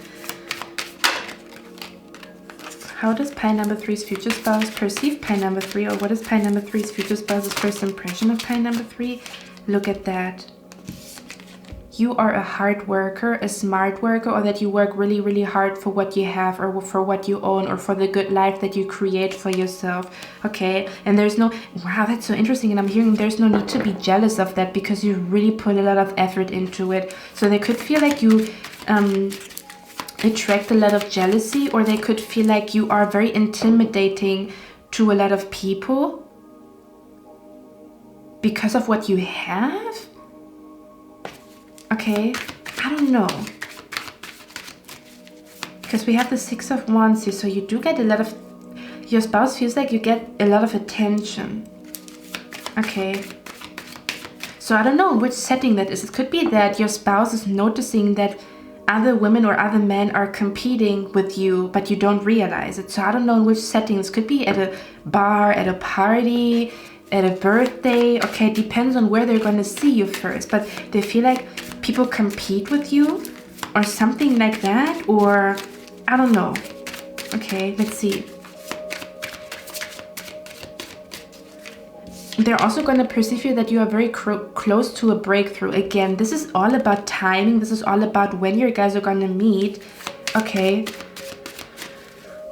How does pie number 3's future spouse perceive pie number 3, or what is pie number 3's future spouse's first impression of pie number 3? Look at that. You are a hard worker, a smart worker, or that you work really, really hard for what you have, or for what you own, or for the good life that you create for yourself, okay? And there's no, wow, that's so interesting. And I'm hearing there's no need to be jealous of that because you really put a lot of effort into it. So they could feel like you attract a lot of jealousy, or they could feel like you are very intimidating to a lot of people because of what you have. Okay, I don't know, because we have the 6 of Wands here, so you do get a lot of, your spouse feels like you get a lot of attention, okay? So I don't know which setting that is. It could be that your spouse is noticing that other women or other men are competing with you, but you don't realize it. So I don't know in which settings. Could be at a bar, at a party, at a birthday, okay? It depends on where they're going to see you first, but they feel like people compete with you or something like that, or I don't know. Okay, let's see. They're also going to perceive you that you are very close to a breakthrough. Again, this is all about timing. This is all about when you guys are going to meet. Okay.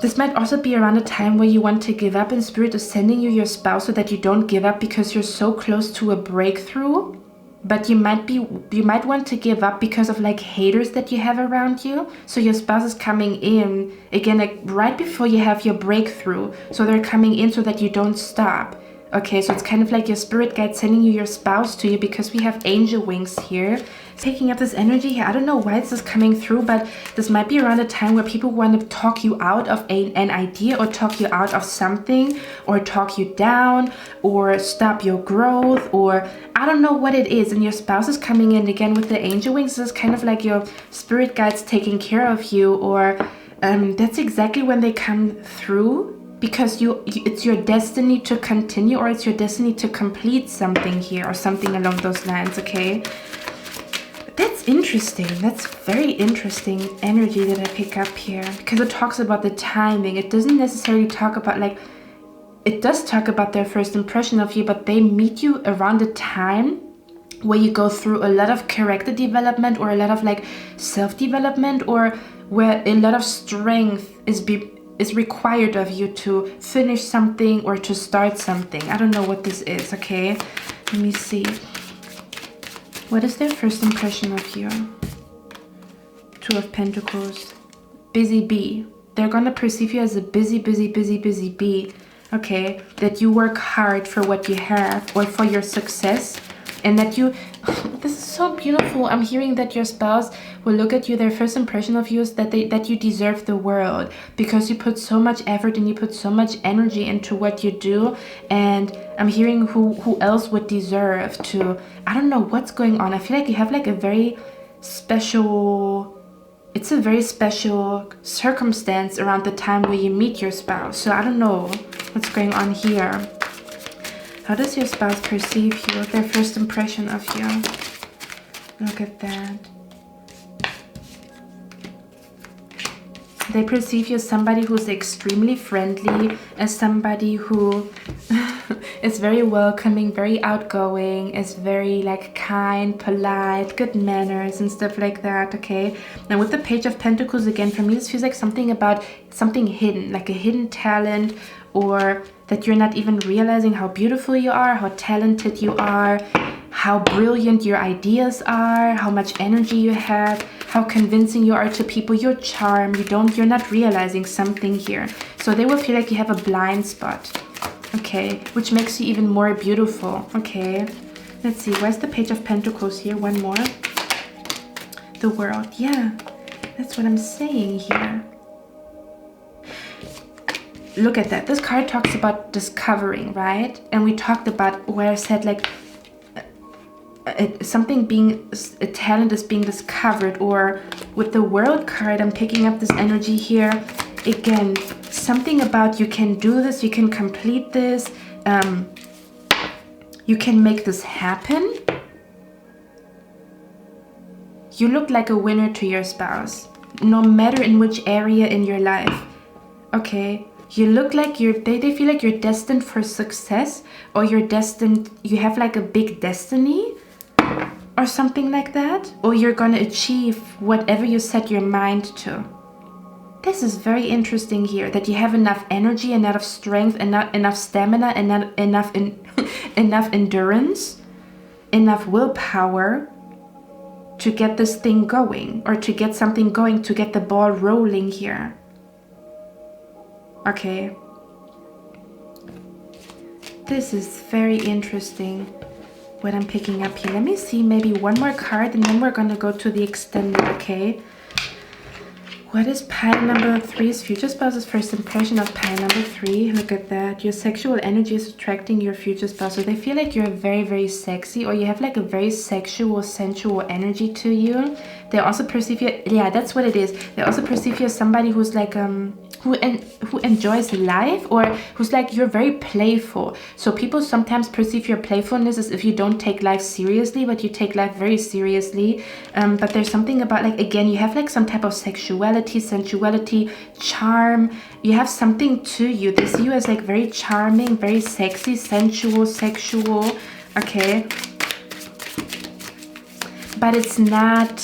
This might also be around a time where you want to give up, and Spirit is sending you your spouse so that you don't give up because you're so close to a breakthrough. But you might want to give up because of like haters that you have around you. So your spouse is coming in again, like right before you have your breakthrough. So they're coming in so that you don't stop. Okay, so it's kind of like your spirit guide sending you your spouse to you, because we have angel wings here. Picking up this energy here. I don't know why this is coming through, but this might be around a time where people want to talk you out of an idea, or talk you out of something, or talk you down, or stop your growth, or I don't know what it is. And your spouse is coming in again with the angel wings. This is kind of like your spirit guides taking care of you, or that's exactly when they come through. Because it's your destiny to continue, or it's your destiny to complete something here, or something along those lines, okay? That's interesting. That's very interesting energy that I pick up here, because it talks about the timing. It doesn't necessarily talk about like, it does talk about their first impression of you, but they meet you around a time where you go through a lot of character development, or a lot of like self-development, or where a lot of strength is required of you to finish something or to start something. I don't know what this is, okay? Let me see. What is their first impression of you? 2 of Pentacles. Busy bee. They're gonna perceive you as a busy bee, okay? That you work hard for what you have, or for your success, and that you, this is so beautiful. I'm hearing that your spouse will look at you, their first impression of you is that you deserve the world, because you put so much effort and you put so much energy into what you do. And I'm hearing who else would deserve to, I don't know what's going on. I feel like you have like a very special, it's a very special circumstance around the time where you meet your spouse. So I don't know what's going on here. How does your spouse perceive you? Their first impression of you. Look at that. They perceive you as somebody who's extremely friendly, as somebody who is very welcoming, very outgoing, is very like kind, polite, good manners and stuff like that, okay? Now with the Page of Pentacles again, for me this feels like something about something hidden, like a hidden talent, or that you're not even realizing how beautiful you are, how talented you are, how brilliant your ideas are, how much energy you have, how convincing you are to people, your charm. You're not realizing something here. So they will feel like you have a blind spot, okay, which makes you even more beautiful, okay? Let's see, where's the Page of Pentacles here? One more. the world. Yeah, that's what I'm saying here. Look at that. This card talks about discovering, right? And we talked about where I said like something being, a talent is being discovered, or with the World card, I'm picking up this energy here. Again, something about you can do this, you can complete this, you can make this happen. You look like a winner to your spouse, no matter in which area in your life. Okay, you look like they feel like you're destined for success, or you're destined, you have like a big destiny or something like that, or you're gonna achieve whatever you set your mind to. This is very interesting here, that you have enough energy, enough strength, enough stamina, and enough endurance, enough willpower to get this thing going, or to get something going, to get the ball rolling here. Okay. This is very interesting, what I'm picking up here. Let me see maybe one more card, and then we're gonna go to the extended, okay? What is pile number 3's future spouse's first impression of pile number 3? Look at that. Your sexual energy is attracting your future spouse. So they feel like you're very, very sexy, or you have like a very sexual, sensual energy to you. They also perceive you, yeah, that's what it is. They also perceive you as somebody who's like, who enjoys life, or who's like, you're very playful. So people sometimes perceive your playfulness as if you don't take life seriously, but you take life very seriously. But there's something about, like, again, you have like some type of sexuality, sensuality, charm. You have something to you. They see you as like very charming, very sexy, sensual, sexual. Okay. But it's not,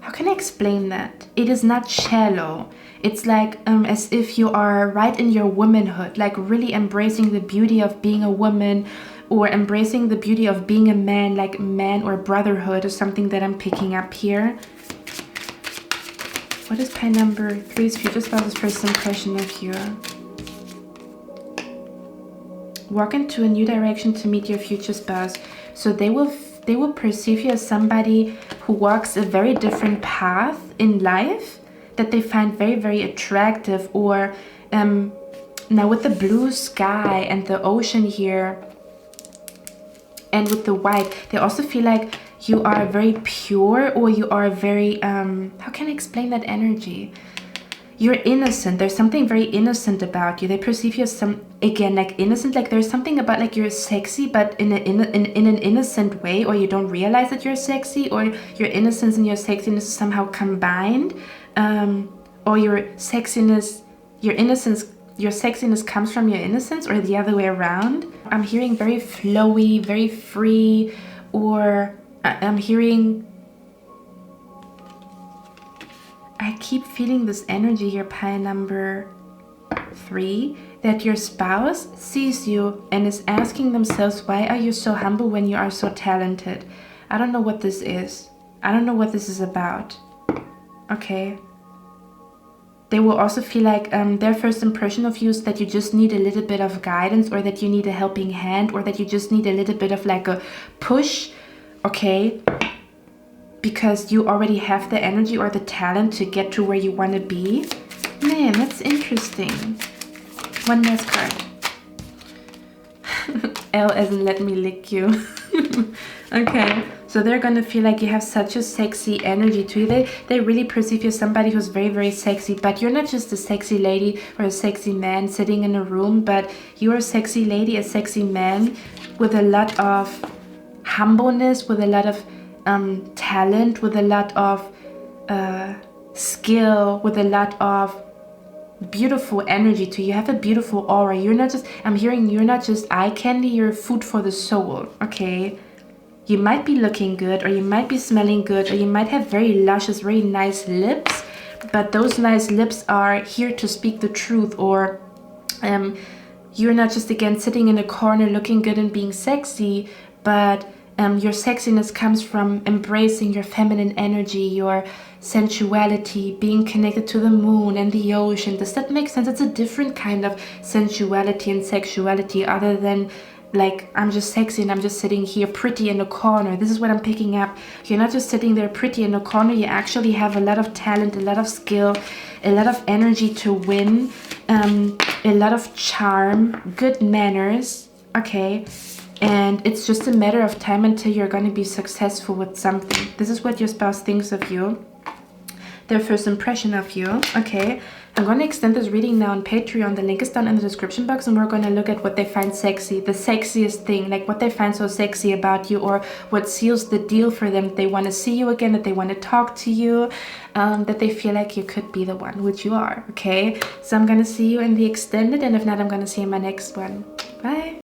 how can I explain that? It is not shallow. It's like as if you are right in your womanhood, like really embracing the beauty of being a woman, or embracing the beauty of being a man, like man or brotherhood, or something that I'm picking up here. What is pile number 3's future spouse's first impression of you? Walk into a new direction to meet your future spouse. So they will perceive you as somebody who walks a very different path in life, that they find very, very attractive. Or now with the blue sky and the ocean here, and with the white, they also feel like you are very pure, or you are very, how can I explain that energy? You're innocent. There's something very innocent about you. They perceive you as again, like innocent, like there's something about like you're sexy, but in an innocent way, or you don't realize that you're sexy, or your innocence and your sexiness is somehow combined. Or your sexiness, your sexiness comes from your innocence, or the other way around. I'm hearing very flowy, very free, or I'm hearing, I keep feeling this energy here, pile number 3, that your spouse sees you and is asking themselves, why are you so humble when you are so talented? I don't know what this is. I don't know what this is about. Okay. They will also feel like their first impression of you is that you just need a little bit of guidance, or that you need a helping hand, or that you just need a little bit of like a push, okay? Because you already have the energy or the talent to get to where you want to be. Man, that's interesting. One last card. L as in let me lick you. Okay. So they're gonna feel like you have such a sexy energy to you. They really perceive you as somebody who's very, very sexy. But you're not just a sexy lady or a sexy man sitting in a room, but you're a sexy lady, a sexy man with a lot of humbleness, with a lot of talent, with a lot of skill, with a lot of beautiful energy to you. You have a beautiful aura. You're not just, I'm hearing you're not just eye candy, you're food for the soul, okay? You might be looking good, or you might be smelling good, or you might have very luscious, very nice lips, but those nice lips are here to speak the truth. Or you're not just, again, sitting in a corner looking good and being sexy, but your sexiness comes from embracing your feminine energy, your sensuality, being connected to the moon and the ocean. Does that make sense? It's a different kind of sensuality and sexuality, other than like I'm just sexy and I'm just sitting here pretty in the corner. This is what I'm picking up. You're not just sitting there pretty in the corner. You actually have a lot of talent, a lot of skill, a lot of energy to win, a lot of charm, good manners, okay? And it's just a matter of time until you're going to be successful with something. This is what your spouse thinks of you, their first impression of you, okay? I'm going to extend this reading now on Patreon. The link is down in the description box, and we're going to look at what they find sexy, the sexiest thing, like what they find so sexy about you, or what seals the deal for them. They want to see you again, that they want to talk to you, that they feel like you could be the one, which you are, okay? So I'm going to see you in the extended, and if not, I'm going to see you in my next one. Bye.